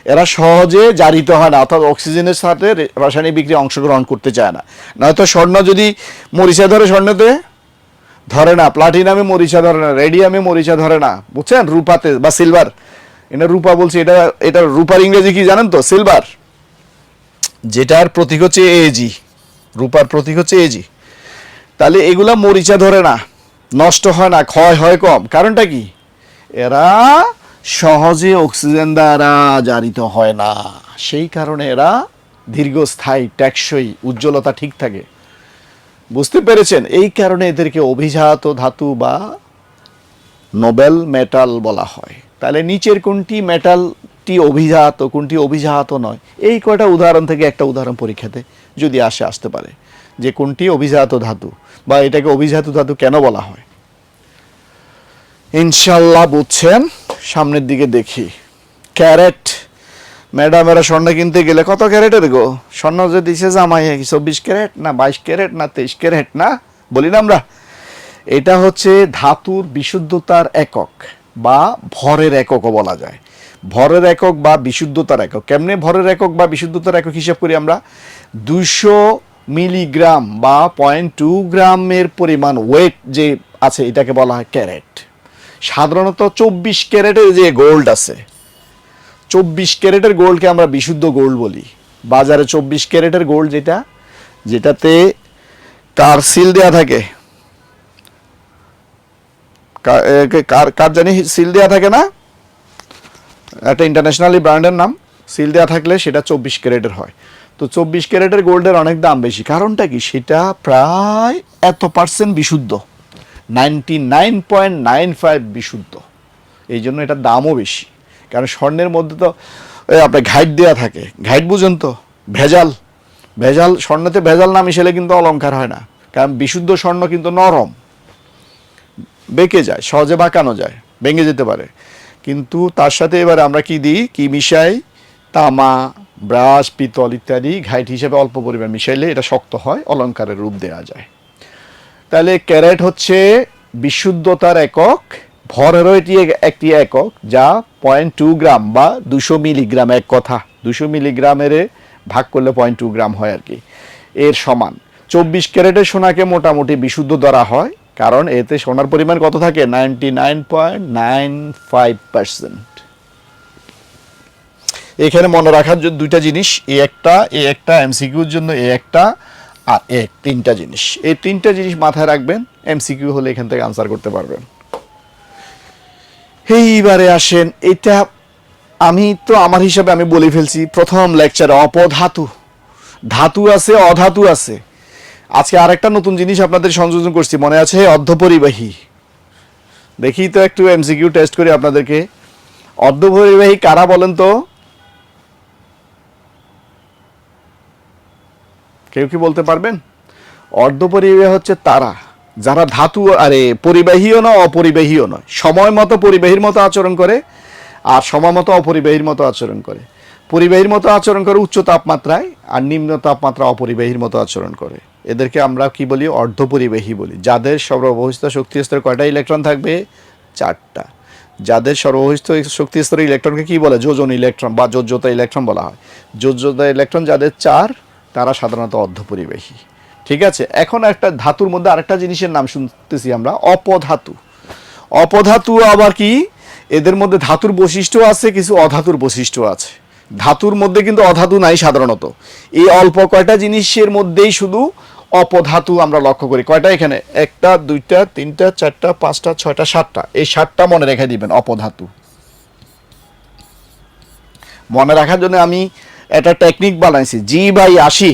এরা সহজে জারিত হয় না, অর্থাৎ অক্সিজেনের সাথে রাসায়নিক বিক্রিয়া অংশগ্রহণ করতে চায় না। নয়তো স্বর্ণ যদি মরিচা ধরে স্বর্ণতে ধরে না, প্লাটিনামে মরিচা ধরে না, রেডিয়ামে মরিচা ধরে না, বুঝছেন? রূপাতে বা সিলভার, এটা রূপা বলছি, এটা রূপার ইংরেজি কি জানেন তো? সিলভার, যেটার প্রতীক হচ্ছে এজি, রূপার প্রতীক হচ্ছে এজি। তাহলে এগুলা মরিচা ধরে না, নষ্ট হয় না, ক্ষয় হয় কম। কারণটা কি? এরা সহজে অক্সিজেন দ্বারা জারিত হয় না, সেই কারণে এরা দীর্ঘস্থায়ী, টেকসই, উজ্জ্বলতা ঠিক থাকে। বুঝতে পেরেছেন? এই কারণে এদেরকে অভিজাত ধাতু বা নোবেল মেটাল বলা হয়। তাহলে নিচের কোনটি মেটালটি অভিজাত, কোনটি অভিজাত নয়, এই কয়টা উদাহরণ থেকে একটা উদাহরণ পরীক্ষাতে যদি আসতে পারে যে কোনটি অভিজাত ধাতু বা এটাকে অভিজাত ধাতু কেন বলা হয়। ইনশাল্লাহ বুঝছেন। সামনের দিকে দেখি। ক্যারেট, ম্যাডামেরা স্বর্ণ কিনতে গেলে কত ক্যারেটের গো স্বর্ণ যে দিছে জামাই, 24 ক্যারেট না 22 ক্যারেট না 23 ক্যারেট না বলি না আমরা? এটা হচ্ছে ধাতুর বিশুদ্ধতার একক বা ভরের এককও বলা যায়। ভরের একক বা বিশুদ্ধতার একক। কেমনে ভরের একক বা বিশুদ্ধতার একক হিসাব করি আমরা? 200 মিলিগ্রাম বা 0.2 গ্রামের পরিমাণ ওয়েট যে আছে এটাকে বলা হয় ক্যারেট। সাধারণত 24 ক্যারেটের যে গোল্ড আছে, 24 ক্যারেটের গোল্ডকে আমরা বিশুদ্ধ গোল্ড বলি। বাজারে 24 ক্যারেটের গোল্ড যেটাতে কার সিল দেওয়া থাকে, কার জানি সিল দেওয়া থাকে না, একটা ইন্টারন্যাশনালি ব্র্যান্ডের নাম, সিল দেওয়া থাকলে সেটা 24 ক্যারেটের হয়। তো 24 ক্যারেটের গোল্ডের অনেক দাম বেশি। কারণটা কি? সেটা প্রায় এত পার্সেন্ট বিশুদ্ধ, 99.95 বিশুদ্ধ, এই জন্য এটার দামও বেশি। কারণ স্বর্ণের মধ্যে তো আপনার ঘাইট দেওয়া থাকে, ঘাইট বুঝেন তো, ভেজাল স্বর্ণতে ভেজাল না মিশালে কিন্তু অলংকার হয় না। কারণ বিশুদ্ধ স্বর্ণ কিন্তু নরম, বেঁকে যায়, সহজে বাঁকানো যায়, ভেঙে যেতে পারে। কিন্তু তার সাথে এবারে আমরা কি দিই, কি মিশাই? তামা, ব্রাশ, পিতল ইত্যাদি ঘাইট হিসেবে অল্প পরিমাণ মিশাইলে এটা শক্ত হয়, অলংকারের রূপ দেওয়া যায়। তাহলে ক্যারেট হচ্ছে বিশুদ্ধতার একক, ভরেরও এটি একটি একক, যা 0.2 গ্রাম বা 200 মিলিগ্রাম, এক কথা 200 মিলিগ্রামের ভাগ করলে 0.2 গ্রাম হয় আর কি, এর সমান। 24 ক্যারেটের সোনাকে মোটামুটি বিশুদ্ধ ধরা হয়, কারণ এতে সোনার পরিমাণ কত থাকে? 99.95%। এখানে মনে রাখার জন্য দুইটা জিনিস, এ একটা এমসিকিউর জন্য, এ একটা আর তিনটা জিনিস। এই তিনটা জিনিস মাথায় রাখবেন, এমসিকিউ হলে এখান থেকে আনসার করতে পারবেন। এইবারে আসেন, এটা আমি তো আমার হিসাবে আমি বলে ফেলছি প্রথম লেকচারে, অপধাতু, ধাতু আছে, অধাতু আছে। আজকে আরেকটা নতুন জিনিস আপনাদের সংযোজন করছি, মনে আছে? অর্ধপরিবাহী। দেখি তো একটু এমসিকিউ টেস্ট করি আপনাদেরকে। অর্ধপরিবাহী কারা বলেন তো? কেউ কি বলতে পারবেন? অর্ধপরিবাহী হচ্ছে তারা যারা ধাতু পরিবাহীও নয় অপরিবাহীও নয়, সময় মতো পরিবাহীর মতো আচরণ করে আর সময় মতো অপরিবাহীর মতো আচরণ করে। পরিবাহীর মতো আচরণ করে উচ্চ তাপমাত্রায়, আর নিম্ন তাপমাত্রা অপরিবাহীর মতো আচরণ করে। এদেরকে আমরা কি বলি? অর্ধপরিবাহী বলি। যাদের সর্ববহিস্থ শক্তি স্তরে কয়টা ইলেকট্রন থাকবে? 4টা। যাদের সর্ববহিস্থ শক্তি স্তরে ইলেকট্রনকে কি বলে? যোজন ইলেকট্রন বা যোজ্যতা ইলেকট্রন বলা হয়। যোজ্যতা ইলেকট্রন যাদের 4, তারা সাধারণত অর্ধপরিবাহী। ঠিক আছে। এখন একটা ধাতুর মধ্যে আরেকটা জিনিসের নাম শুনতেছি আমরা, অপধাতু। অপধাতু আবার কি? এদের মধ্যে ধাতুর বৈশিষ্ট্য আছে, কিছু অধাতুর বৈশিষ্ট্য আছে। ধাতুর মধ্যে কিন্তু অধাতু নাই সাধারণত। এই অল্প কয়টা জিনিসের মধ্যেই শুধু অপধাতু আমরা লক্ষ্য করি। কয়টা এখানে? 1টা 2টা 3টা 4টা 5টা 6টা 7টা। এই 7টা মনে রেখে দিবেন অপধাতু। মনে রাখার জন্য আমি একটা টেকনিক বানাইছি, জি/80।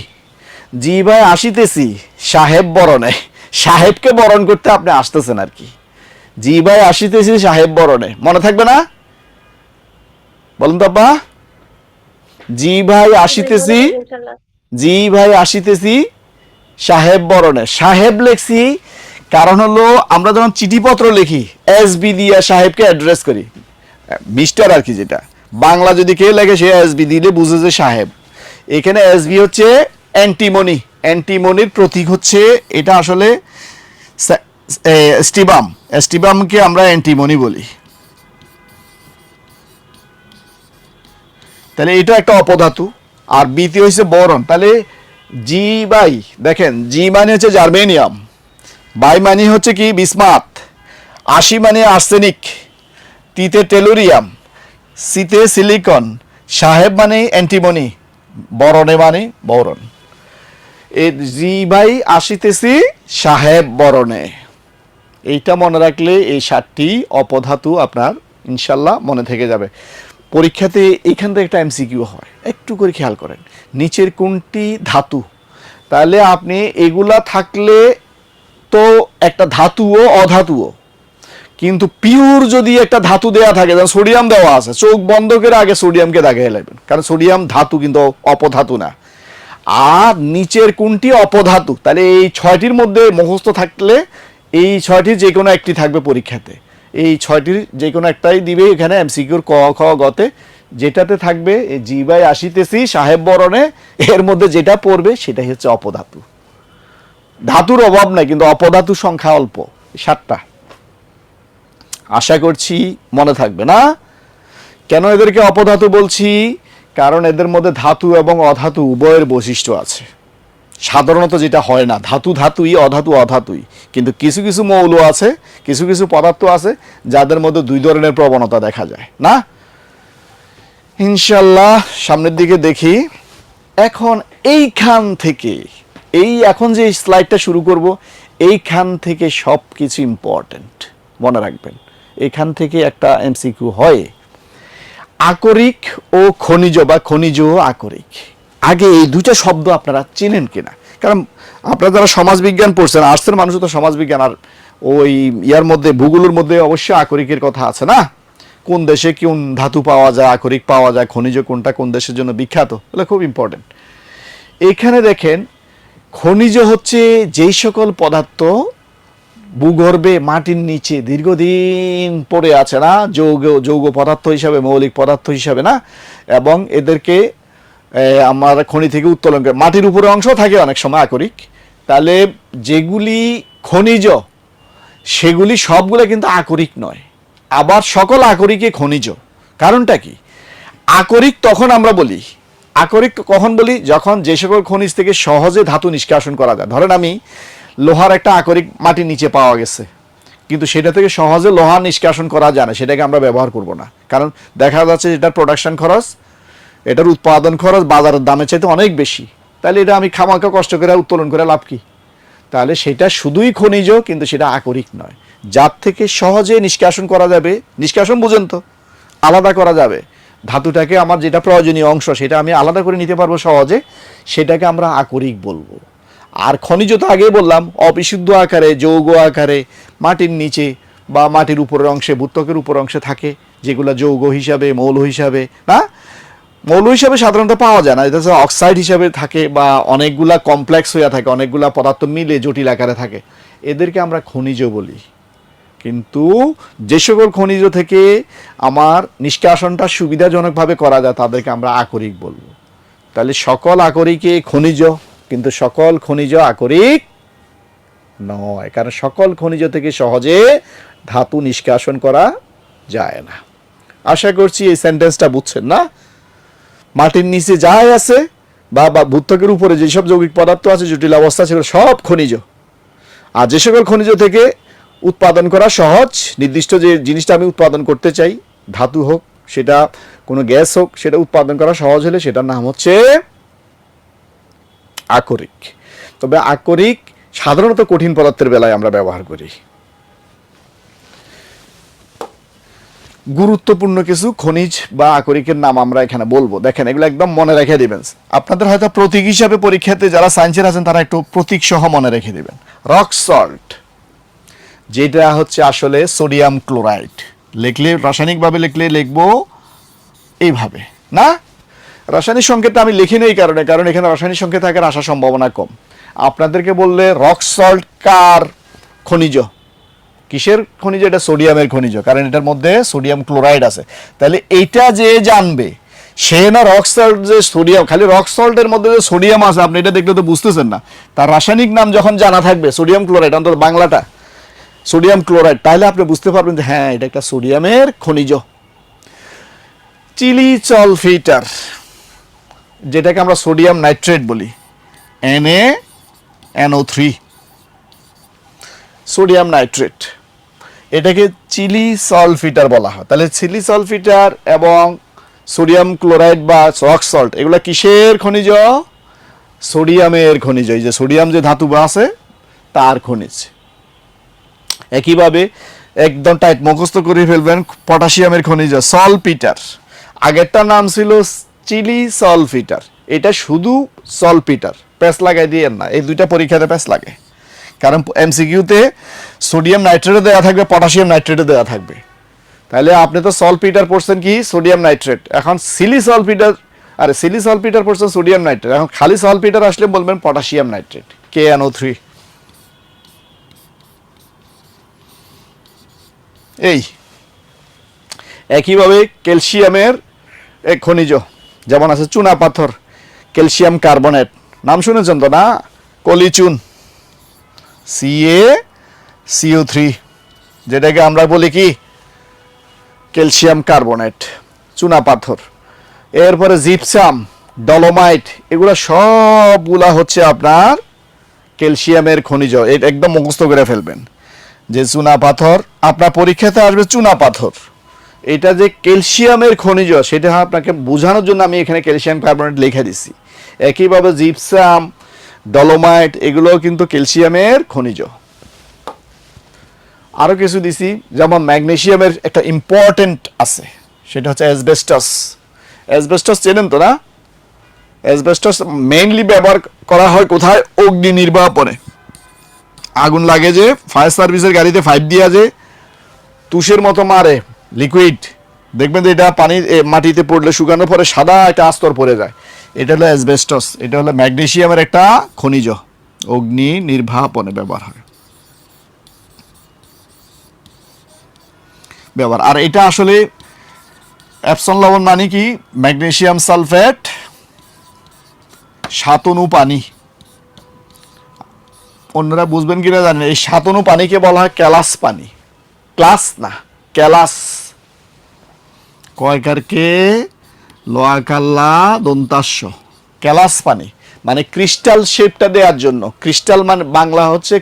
জি/80তেছি সাহেব বরণে। সাহেবকে বরণ করতে আপনি আসতেছেন আর কি। জি/80তেছি সাহেব বরণে, মনে থাকবে না? বলুন তো আব্বা। জি/80তেছি, ইনশাল্লাহ। জি/80তেছি সাহেব বরণে। সাহেব লেখছি কারণ হলো আমরা যখন চিঠিপত্র লিখি এসবি দিয়া সাহেবকে অ্যাড্রেস করি, মিস্টার আর কি, যেটা বাংলা যদি কেউ লেখে সে এসবি দিলে বুঝে যে সাহেব। এখানে এসবি হচ্ছে অ্যান্টিমনি, অ্যান্টিমনির প্রতীক হচ্ছে এটা আসলে স্টিবাম। স্টিবামকে আমরা অ্যান্টিমনি বলি। তাহলে এটা একটা অপধাতু। আর বিতে হচ্ছে বরণ। তাহলে জি/, দেখেন জি মানে হচ্ছে জার্মেনিয়াম, বাই মানে হচ্ছে কি বিসমাথ, 80 মানে আর্সেনিক, তিতে টেলুরিয়াম, সিতে সিলিকন, সাহেব মানে অ্যান্টিমনি, বরণে মানে বরণ। এই জি/80তেছি সাহেব বরণে। এইটা মনে রাখলে এই 7টি অপধাতু আপনার ইনশাল্লাহ মনে থেকে যাবে। পরীক্ষাতে এইখান থেকে একটা এমসিকিউ হয়, একটু করে খেয়াল করেন, নিচের কোনটি ধাতু। তাহলে আপনি এগুলা থাকলে তো একটা ধাতুও অধাতুও, কিন্তু পিওর যদি একটা ধাতু দেওয়া থাকে, যেমন সোডিয়াম দেওয়া আছে, চোখ বন্ধ করে আগে সোডিয়ামকে দাগে লাগবেন, কারণ সোডিয়াম ধাতু কিন্তু অপধাতু না। আর নিচের কোনটি অপধাতু, তাহলে এই 6টির মধ্যে মুখস্থ থাকলে এই 6টির যে কোনো একটি থাকবে পরীক্ষাতে। এই 6টির যে কোনো একটাই দিবে এখানে এমসিকিউর ক খ গতে, যেটাতে থাকবে এই জি/80তেছি সাহেব বরণে, এর মধ্যে যেটা পড়বে সেটাই হচ্ছে অপধাতু। ধাতুর অভাব নাই, কিন্তু অপধাতুর সংখ্যা অল্প, 7টা। আশা করছি মনে থাকবে না। কেন এদেরকে অপধাতু বলছি? কারণ এদের মধ্যে ধাতু এবং অধাতু উভয়ের বৈশিষ্ট্য আছে। সাধারণত যেটা হয় না, ধাতু ধাতুই, অধাতু অধাতুই, কিন্তু কিছু কিছু মৌল আছে, কিছু কিছু পদার্থ আছে যাদের মধ্যে 2 ধরনের প্রবণতা দেখা যায় না। ইনশাল্লাহ সামনের দিকে দেখি। এখন এইখান থেকে, এখন যে স্লাইডটা শুরু করব, এইখান থেকে সব কিছু ইম্পর্টেন্ট মনে রাখবেন। এখান থেকে একটা এমসিকিউ হয়, আকরিক ও খনিজ বা খনিজ ও আকরিক। আগে এই দুইটা শব্দ আপনারা চেনেন কিনা? কারণ আপনারা যারা সমাজবিজ্ঞান পড়ছেন, আর্টসের মানুষও তো সমাজবিজ্ঞান, আর ওই ইয়ার মধ্যে ভূগোলের মধ্যে অবশ্যই আকরিকের কথা আছে না, কোন দেশে কোন ধাতু পাওয়া যায়, আকরিক পাওয়া যায়, খনিজ কোনটা কোন দেশের জন্য বিখ্যাত, এগুলো খুব ইম্পর্টেন্ট। এখানে দেখেন খনিজ হচ্ছে যেই সকল পদার্থ ভূগর্ভে মাটির নিচে দীর্ঘদিন পড়ে আছে না, যৌগ পদার্থ হিসাবে, মৌলিক পদার্থ হিসাবে না, এবং এদেরকে আমরা খনি থেকে উত্তোলন করে মাটির উপরে অংশ থাকে অনেক সময় আকরিক। তাহলে যেগুলি খনিজ সেগুলি সবগুলো কিন্তু আকরিক নয়, আবার সকল আকরিকই খনিজ। কারণটা কি? আকরিক তখন আমরা বলি, আকরিক কখন বলি? যখন যে সকল খনিজ থেকে সহজে ধাতু নিষ্কাশন করা যায়। ধরেন আমি লোহার একটা আকরিক মাটির নিচে পাওয়া গেছে, কিন্তু সেটা থেকে সহজে লোহা নিষ্কাশন করা যায় না, সেটাকে আমরা ব্যবহার করব না। কারণ দেখা যাচ্ছে এটার প্রোডাকশন খরচ, এটার উৎপাদন খরচ বাজারের দামের চাইতে অনেক বেশি। তাহলে এটা আমি খামাখা কষ্ট করে উত্তোলন করে লাভ কি? তাহলে সেটা শুধুই খনিজ, কিন্তু সেটা আকরিক নয়। যার থেকে সহজে নিষ্কাশন করা যাবে, নিষ্কাশন বুঝেন তো, আলাদা করা যাবে ধাতুটাকে, আমার যেটা প্রয়োজনীয় অংশ সেটা আমি আলাদা করে নিতে পারবো সহজে, সেটাকে আমরা আকরিক বলবো। আর খনিজ তো আগেই বললাম, অবিশুদ্ধ আকারে, যৌগ আকারে মাটির নিচে বা মাটির উপরের অংশে, ভূত্বকের উপর অংশে থাকে, যেগুলো যৌগ হিসাবে, মৌল হিসাবে না, মৌল হিসাবে সাধারণত পাওয়া যায় না, এটা হচ্ছে অক্সাইড হিসাবে থাকে, বা অনেকগুলা কমপ্লেক্স হয়ে থাকে, অনেকগুলা পদার্থ মিলে জটিল আকারে থাকে, এদেরকে আমরা খনিজ বলি। কিন্তু যে সকল খনিজ থেকে আমার নিষ্কাশনটা সুবিধাজনকভাবে করা যায় তাদেরকে আমরা আকরিক বলবো। তাহলে সকল আকরিকে খনিজ, কিন্তু সকল খনিজ আকরিক নয়, কারণ সকল খনিজ থেকে সহজে ধাতু নিষ্কাশন করা যায় না। আশা করছি এই সেন্টেন্সটা বুঝছেন না। মাটির নিচে যাই আছে বা ভূত্বকের উপরে যেসব যৌগিক পদার্থ আছে, জটিল অবস্থা, সেগুলো সব খনিজ। আর যে সকল খনিজ থেকে উৎপাদন করা সহজ, নির্দিষ্ট যে জিনিসটা আমি উৎপাদন করতে চাই ধাতু হোক, সেটা কোনো গ্যাস হোক, সেটা উৎপাদন করা সহজ হলে সেটার নাম হচ্ছে আকরিক। তবে আকরিক সাধারণত কঠিন পদার্থের বেলায় আমরা ব্যবহার করি। গুরুত্বপূর্ণ কিছু খনিজ বা আকরিকের নাম আমরা এখানে বলবো, দেখেন এগুলো একদম মনে রেখে দিবেন। আপনাদের হয়তো প্রতীক হিসাবে পরীক্ষাতে যারা সায়েন্সের আছেন তারা একটু প্রতীক সহ মনে রেখে দিবেন। রক সল্ট, যেটা হচ্ছে আসলে সোডিয়াম ক্লোরাইড, লিখলে রাসায়নিকভাবে লিখবো এইভাবে না। রাসায়নিক সংকেতটা আমি লিখিনি এই কারণে, কারণ এখানে রাসায়নিক সংকেত থাকার আসার সম্ভাবনা কম। আপনাদেরকে বললে রক সল্ট কার খনিজ, কিসের খনিজ? এটা সোডিয়ামের খনিজ, কারণ এটার মধ্যে সোডিয়াম ক্লোরাইড আছে। তাহলে এইটা যে জানবে সে না রক সল্ট যে সোডিয়াম, খালি রক সল্টের মধ্যে যে সোডিয়াম আছে আপনি এটা দেখলে তো বুঝতেছেন না। তার রাসায়নিক নাম যখন জানা থাকবে সোডিয়াম ক্লোরাইড, অন্তত বাংলাটা সোডিয়াম ক্লোরাইড, তাহলে আপনি বুঝতে পারবেন যে হ্যাঁ এটা একটা সোডিয়ামের খনিজ। চিলি সলফিটার, যেটাকে আমরা সোডিয়াম নাইট্রেট বলি, NaNO3, সোডিয়াম নাইট্রেট, এটাকে চিলি সলফিটার বলা হয়। তাহলে চিলি সলফিটার এবং সোডিয়াম ক্লোরাইড বা রক সল্ট এগুলো কিসের খনিজ? সোডিয়ামের খনিজ। এই যে সোডিয়াম যে ধাতু আছে তার খনিজ। একইভাবে একদম টাইট মুখস্থ করে ফেলবেন, পটাশিয়ামের খনিজ সলপিটার। আগেরটার নাম ছিল চিলি সলফিটার, এটা শুধু সলপিটার, প্যাচ লাগাই দিয়েন না, এই দুইটা পরীক্ষাতে প্যাচ লাগে। কারণ এমসিকিউতে সোডিয়াম নাইট্রেটও দেওয়া থাকবে, পটাশিয়াম নাইট্রেটও দেওয়া থাকবে। তাহলে আপনি তো সলপিটার পড়ছেন কি সোডিয়াম নাইট্রেট, এখন সিলি সলপিটার, আরে সিলি সলপিটার পড়ছেন সোডিয়াম নাইট্রেট, এখন খালি সলপিটার আসলে বলবেন পটাশিয়াম নাইট্রেট, KNO3। এই একইভাবে ক্যালসিয়ামের এক খনিজ যেমন আছে চুনা পাথর, ক্যালসিয়াম কার্বনেট, নাম শুনেছেন তো না? কলিচুন, CaCO3, যেটাকে আমরা বলি কি ক্যালসিয়াম কার্বনেট, চুনা পাথর। এরপরে জিপসাম, ডলোমাইট, এগুলো সবগুলা হচ্ছে আপনার ক্যালসিয়ামের খনিজ। এটা একদম মুখস্থ করে ফেলবেন যে চুনা পাথর, আপনার পরীক্ষাতে আসবে চুনা পাথর, এটা যে ক্যালসিয়ামের খনিজ সেটা আপনাকে বোঝানোর জন্য আমি এখানে ক্যালসিয়াম কার্বনেট লিখে দিচ্ছি। একইভাবে জিপসাম, ডলোমাইট, এগুলো কিন্তু ক্যালসিয়ামের খনিজ। আরও কিছু দিছি, যেমন ম্যাগনেসিয়ামের একটা ইম্পর্টেন্ট আছে, সেটা হচ্ছে অ্যাসবেস্টাস। অ্যাসবেস্টাস চেনেন তো না? অ্যাসবেস্টাস মেইনলি ব্যবহার করা হয় কোথায়? অগ্নি নির্বাপনে। আগুন লাগে যে ফায়ার সার্ভিসের গাড়িতে 5 দিয়া যে তুষের মতো মারে লিকুইড, দেখবেন যে এটা পানি মাটিতে পড়লে শুকানোর পরে সাদা একটা আস্তর পড়ে যায়, এটা হলো অ্যাসবেস্টাস। এটা হলো ম্যাগনেসিয়ামের একটা খনিজ, অগ্নি নির্বাপনে ব্যবহার হয়। আর এটা আসলে এপসন লবণ মানে কি? ম্যাগনেসিয়াম সালফেট, সাতনু পানি। অন্যরা বুঝবেন কিনা জানেন, এই সাতনু পানিকে বলা হয় ক্যালাস পানি, ক্লাস না ক্যালাস, কয়কারকে লোয়াকাল্লা দন্তাস্য, ক্যালাস পানি মানে ক্রিস্টাল শেপটা দেওয়ার জন্য। ক্রিস্টাল মানে বাংলা হচ্ছে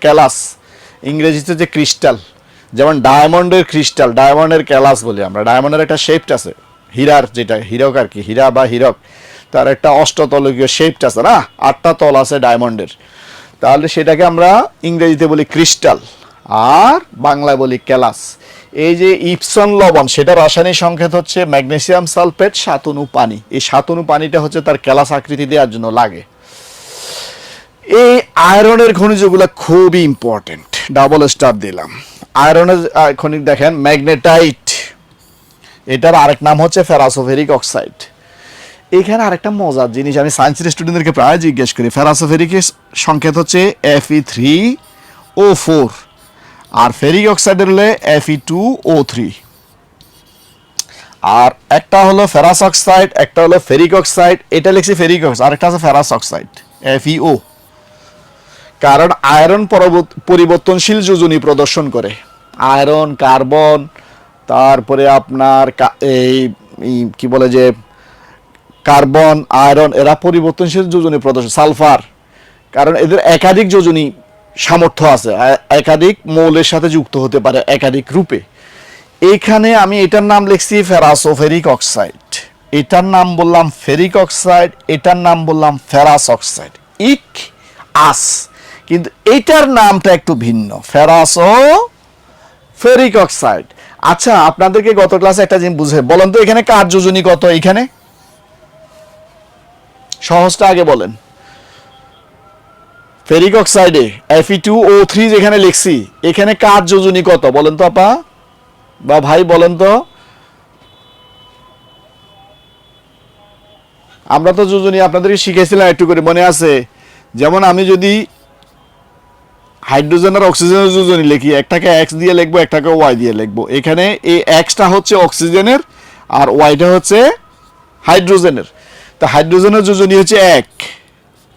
ক্যালাস, ইংরেজিতে যে ক্রিস্টাল, যেমন ডায়মন্ডের ক্রিস্টাল, ডায়মন্ডের ক্যালাস বলি আমরা। ডায়মন্ডের একটা শেপটা আছে, হীরার যেটা হীরক আর কি, হীরা বা হীরক, তার একটা অষ্টতলকীয় শেপটা আছে না, 8টা তল আছে ডায়মন্ডের, তাহলে সেটাকে আমরা ইংরেজিতে বলি ক্রিস্টাল আর বাংলায় বলি ক্যালাস। এই যে ইপসন লবণ, সেটা রাসায়নিক সংকেত হচ্ছে ম্যাগনেসিয়াম সালফেট, সাতনু পানি। এই সাতনু পানিটা হচ্ছে তার ক্যালাস আকৃতি দেওয়ার জন্য লাগে। এই আয়রনের খনিজগুলো খুবই ইম্পর্টেন্ট, ডাবল স্টার দিলাম। আয়রনের খনিজ দেখেন ম্যাগনেটাইট, এটার আরেক নাম হচ্ছে ফেরাসোফেরিক অক্সাইড। এখানে আরেকটা মজার জিনিস আমি সায়েন্সের স্টুডেন্টদেরকে প্রায় জিজ্ঞেস করি, ফেরাসোফেরিকের সংকেত হচ্ছে Fe3O4 আর ফেরিক অক্সাইডের হলে Fe2O3। আর একটা হলো ফেরাস অক্সাইড, একটা হলো ফেরিক অক্সাইড, এটা লিখছি ফেরিক অক্সাইড, আরেকটা আছে ফেরাস অক্সাইড FeO। কারণ আয়রন পরিবর্তনশীল যোজনী প্রদর্শন করে, আয়রন, কার্বন, তারপরে আপনার এই কি বলে যে কার্বন, আয়রন, এরা পরিবর্তনশীল যোজনী প্রদর্শন, সালফার, কারণ এদের একাধিক যোজনী সামর্থ্য আছে, একাধিক মৌলের সাথে যুক্ত হতে পারে একাধিক রূপে। এইখানে আমি এটার নাম লিখছি ফেরাসো ফেরিক অক্সাইড, এটার নাম বললাম ফেরিক অক্সাইড, এটার নাম বললাম ফেরাস অক্সাইড, ইক আস, কিন্তু এটার নামটা একটু ভিন্ন, ফেরাসো ফেরিক অক্সাইড। আচ্ছা আপনাদেরকে গত ক্লাসে একটা জিনিস বুঝে বলেন তো, এখানে কার যোজনী কত? এখানে সহজটা আগে বলেন। ফেরিক অক্সাইডে Fe2O3 যেখানে লিখছি, এখানে কার যোজনী কত বলেন তো আপা বা ভাই বলেন তো? আমরা তো যোজনী আপনাদেরকে শিখেছিলাম একটু করে, মনে আছে? যেমন আমি যদি হাইড্রোজেন আর অক্সিজেনের যোজনী লিখি, একটাকে এক্স দিয়ে লিখবো, একটাকে ওয়াই দিয়ে লিখবো। এখানে এই এক্সটা হচ্ছে অক্সিজেনের আর ওয়াইটা হচ্ছে হাইড্রোজেনের। তা হাইড্রোজেনের যোজনী হচ্ছে 1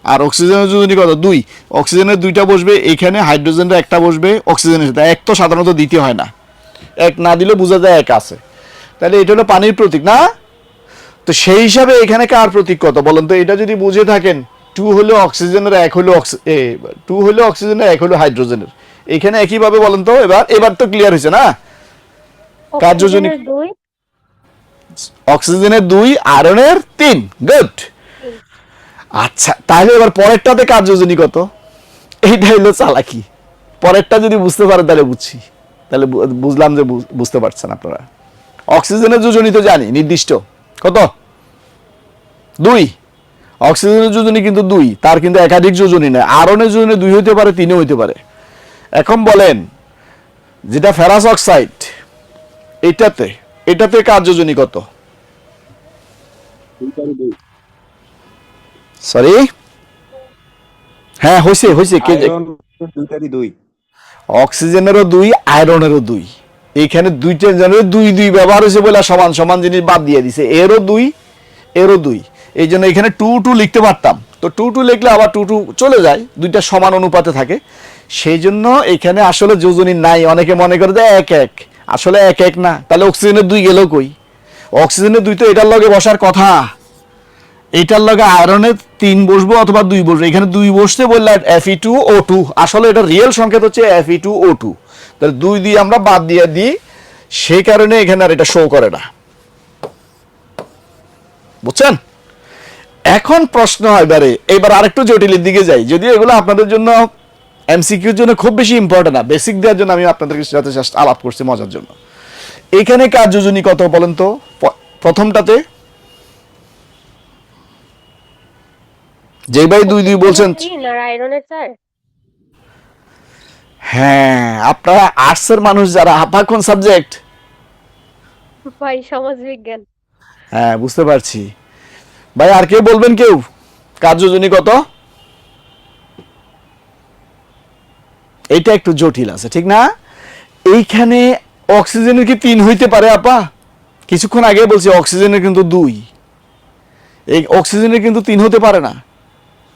আর অক্সিজেনের যোজনী কত? 2। অক্সিজেনের 2টা বসবে এখানে, হাইড্রোজেনের একটা বসবে অক্সিজেনের সাথে। 1 তো সাধারণত দিতে হয় না, 1 না দিলে বোঝা যায় 1 আছে। তাহলে এটা হলো পানির প্রতীক না? তো সেই হিসাবে এখানে কার প্রতীক কত বলেন তো? এটা যদি বুঝে থাকেন, 2 হলো অক্সিজেনের, 1 হলো 2 হলো অক্সিজেনের, 1 হলো হাইড্রোজেনের। এখানে একইভাবে বলেন তো। এবার তো ক্লিয়ার হয়েছে না? কার যোজনী? অক্সিজেনের 2, অক্সিজেনের 2, আয়রনের 3। গুড। আচ্ছা তাহলে এবার পরেরটাতে কার যোজনী কত? এইটা হলো চালাকি। পরেরটা যদি বুঝতে পারেন তাহলে বুঝছি, তাহলে বুঝলাম যে বুঝতে পারছেন আপনারা। অক্সিজেনের যোজনী তো জানি নির্দিষ্ট কত? 2। অক্সিজেনের যোজনী কিন্তু 2, তার কিন্তু একাধিক যোজনী নেই। আয়রনের যোজনী 2 হইতে পারে, 3 হইতে পারে। এখন বলেন যেটা ফেরাস অক্সাইড, এটাতে কার যোজনী কত? সরি, হ্যাঁ হয়েছে আয়রন দুইটারই 2। অক্সিজেনেরও 2, আয়রনেরও 2। এইখানে দুইটা জনের 2 ব্যবহার হয়েছে বলে সমান সমান জিনিস বাদ দিয়ে দিছে। এরও 2, এরও 2। এই জন্য এখানে 2 লিখতে পারতাম, তো 2 লিখলে আবার 2 চলে যায়, দুইটা সমান অনুপাতে থাকে। সেই জন্য এখানে আসলে যোজনী নাই। অনেকে মনে করে যে 1-1, আসলে 1-1 না। তাহলে অক্সিজেনের 2 গেল কই? অক্সিজেনের 2 তো এটার লগে বসার কথা, এইটার লগে আয়রনের 3 বসবো অথবা 2 বসবো। এখানে 2 বসতে বললে Fe2O2, আসলে এটা রিয়েল সংকেত হচ্ছে Fe2O2। তাহলে 2 দিয়ে আমরা বাদ দিয়ে দিই, সেই কারণে এখানে আর এটা শো করে না। বুঝছেন? এখন প্রশ্ন হয় এবার আরেকটু জটিলের দিকে যাই, যদিও এগুলো আপনাদের জন্য এমসিকিউর জন্য খুব বেশি ইম্পর্টেন্ট না, বেসিক দেওয়ার জন্য আমি আপনাদের সাথে জাস্ট আলাপ করছি মজার জন্য। এখানে কার যোজনী কত বলেন তো? প্রথমটাতে যে ভাই 2 বলছেন, 3 আর আয়রনের 4। হ্যাঁ আপনারা আর্টসের মানুষ যারা, আপা কোন সাবজেক্ট? ভাই সমাজ বিজ্ঞান। হ্যাঁ বুঝতে পারছি ভাই। আর কেউ বলবেন? কেউ কার যোজনী কত? এইটা একটু জটিল আছে ঠিক না? এইখানে অক্সিজেনের কি 3 হইতে পারে আপা? কিছুক্ষণ আগে বলছি অক্সিজেনের কিন্তু 2, এই অক্সিজেনের কিন্তু 3 হতে পারে না।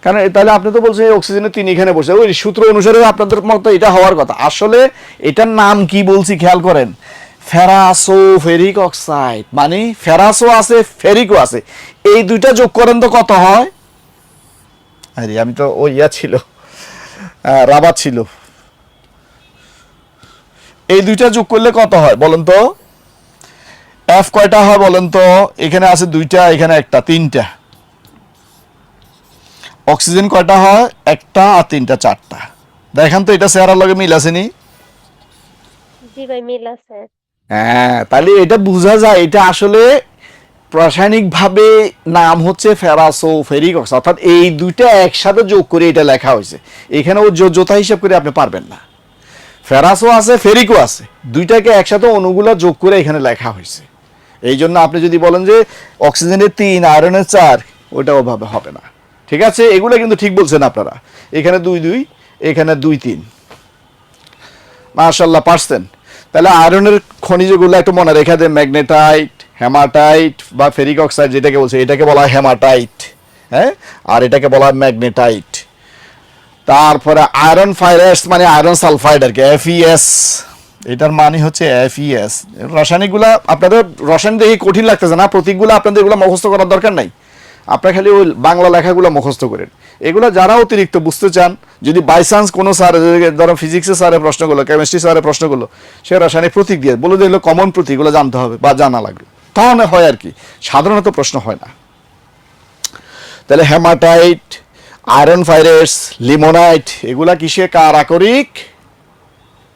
কারণ তাহলে আপনি তো বলছেন অক্সিজেনের 3 এখানে বসে, ওই সূত্র অনুসারে আপনাদের মতো এটা হওয়ার কথা। আসলে এটার নাম কি বলছি খেয়াল করেন, ফেরাসো ফেরিক অক্সাইড। মানে ফেরাসও আছে, ফেরিকও আছে, এই দুইটা যোগ করেন তো কত হয়? আরে আমি তো ওই ছিল, রাবার ছিল। এই দুইটা যোগ করলে কত হয় বলেন তো? এফ কয়টা হয় বলেন তো? এখানে আছে 2টা, এখানে একটা, 3টা। অক্সিজেন কয়টা হয়? 1টা আর 3টা, 4টা। দেখেন তো এটা চেহারার লগে মিল আছে নি? জি ভাই মিল আছে। হ্যাঁ, তাহলে এটা বোঝা যায় এটা আসলে রাসায়নিক ভাবে নাম হচ্ছে ফেরাসো ফেরিক অক্সাইড, অর্থাৎ এই দুইটা একসাথে যোগ করে এটা লেখা হয়েছে। এখানে ও যোদ্ধা হিসাব করে আপনি পারবেন না। ফেরাসও আছে, ফেরিকও আছে, দুইটাকে একসাথে অণুগুলা যোগ করে এখানে লেখা হয়েছে। এই জন্য আপনি যদি বলেন যে অক্সিজেনের 3, আয়রনের 4, ওটা ওভাবে হবে না। ঠিক আছে, এগুলো কিন্তু ঠিক বলছেন আপনারা। এখানে 2, এখানে 2, 3। মাশাআল্লাহ পারছেন। তাহলে আয়রনের খনিজগুলো একটু মনে রেখে দেন, ম্যাগনেটাইট, হেমাটাইট বা ফেরিক অক্সাইড যেটাকে বলছে, এটাকে বলা হয় হেমাটাইট, হ্যাঁ, আর এটাকে বলা হয় ম্যাগনেটাইট। তারপরে আয়রন ফাইরাস মানে আয়রন সালফাইড আর কি, FeS, এটার মানে হচ্ছে FeS। রাসায়নিকগুলা আপনাদের রসায়ন দেখে কঠিন লাগতেছে না? প্রতীকগুলো আপনাদের এগুলো মুখস্থ করার দরকার নাই, আপনারা খালি ওই বাংলা লেখাগুলো মুখস্থ করেন। এগুলো যারা অতিরিক্ত বুঝতে চান, যদি বাই চান্স কোনো স্যার, ধরো ফিজিক্সের স্যারের প্রশ্নগুলো, কেমিস্ট্রি স্যারের প্রশ্নগুলো, সে রাসায়নিক প্রতীক দিয়ে বলে দিল কমন প্রতীকগুলো জানতে হবে বা জানা লাগবে, তাহলে হয় আর কি, সাধারণত প্রশ্ন হয় না। তাহলে হেমাটাইট, আয়রন ফাইরেটস, লিমোনাইট, এগুলা কিসে? কার আকরিক?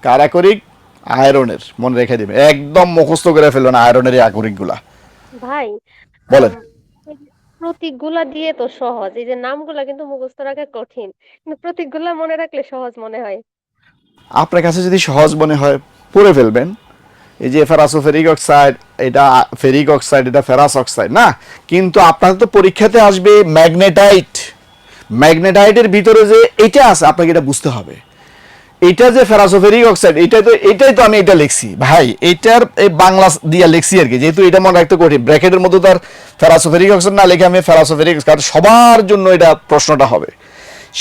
কার আকরিক? আয়রনের। মনে রেখে দিবে, একদম মুখস্থ করে ফেলবেন আয়রনের এই আকরিকগুলা। ভাই বলেন। এই যে প্রতীকগুলা দিয়ে তো সহজ, এই যে নামগুলা কিন্তু মুখস্থ রাখা কঠিন, কিন্তু প্রতীকগুলা মনে রাখলে সহজ মনে হয়। আপনার কাছে যদি সহজ মনে হয় পড়ে ফেলবেন। এই যে ফেরাসোফেরিক অক্সাইড, এটা ফেরিক অক্সাইড, এটা ফেরাস অক্সাইড না, কিন্তু আপনার তো পরীক্ষাতে আসবে ম্যাগনেটাইট। ম্যাগনেটাইটের ভিতরে যে এটা আছে আপনাকে এটা বুঝতে হবে। এটা যে ফেরাসোফেরিক অক্সাইড, এটাই তো আমি এটা লিখছি ভাই, এটার এই বাংলা দিয়ে লিখছি আর কি, যেহেতু এটা মনে রাখতে কঠিন। ব্র্যাকেটের মধ্যে তার ফেরাসোফেরিক অক্সাইড না লিখে আমি ফেরাসোফেরিক, কারণ সবার জন্য এটা প্রশ্নটা হবে।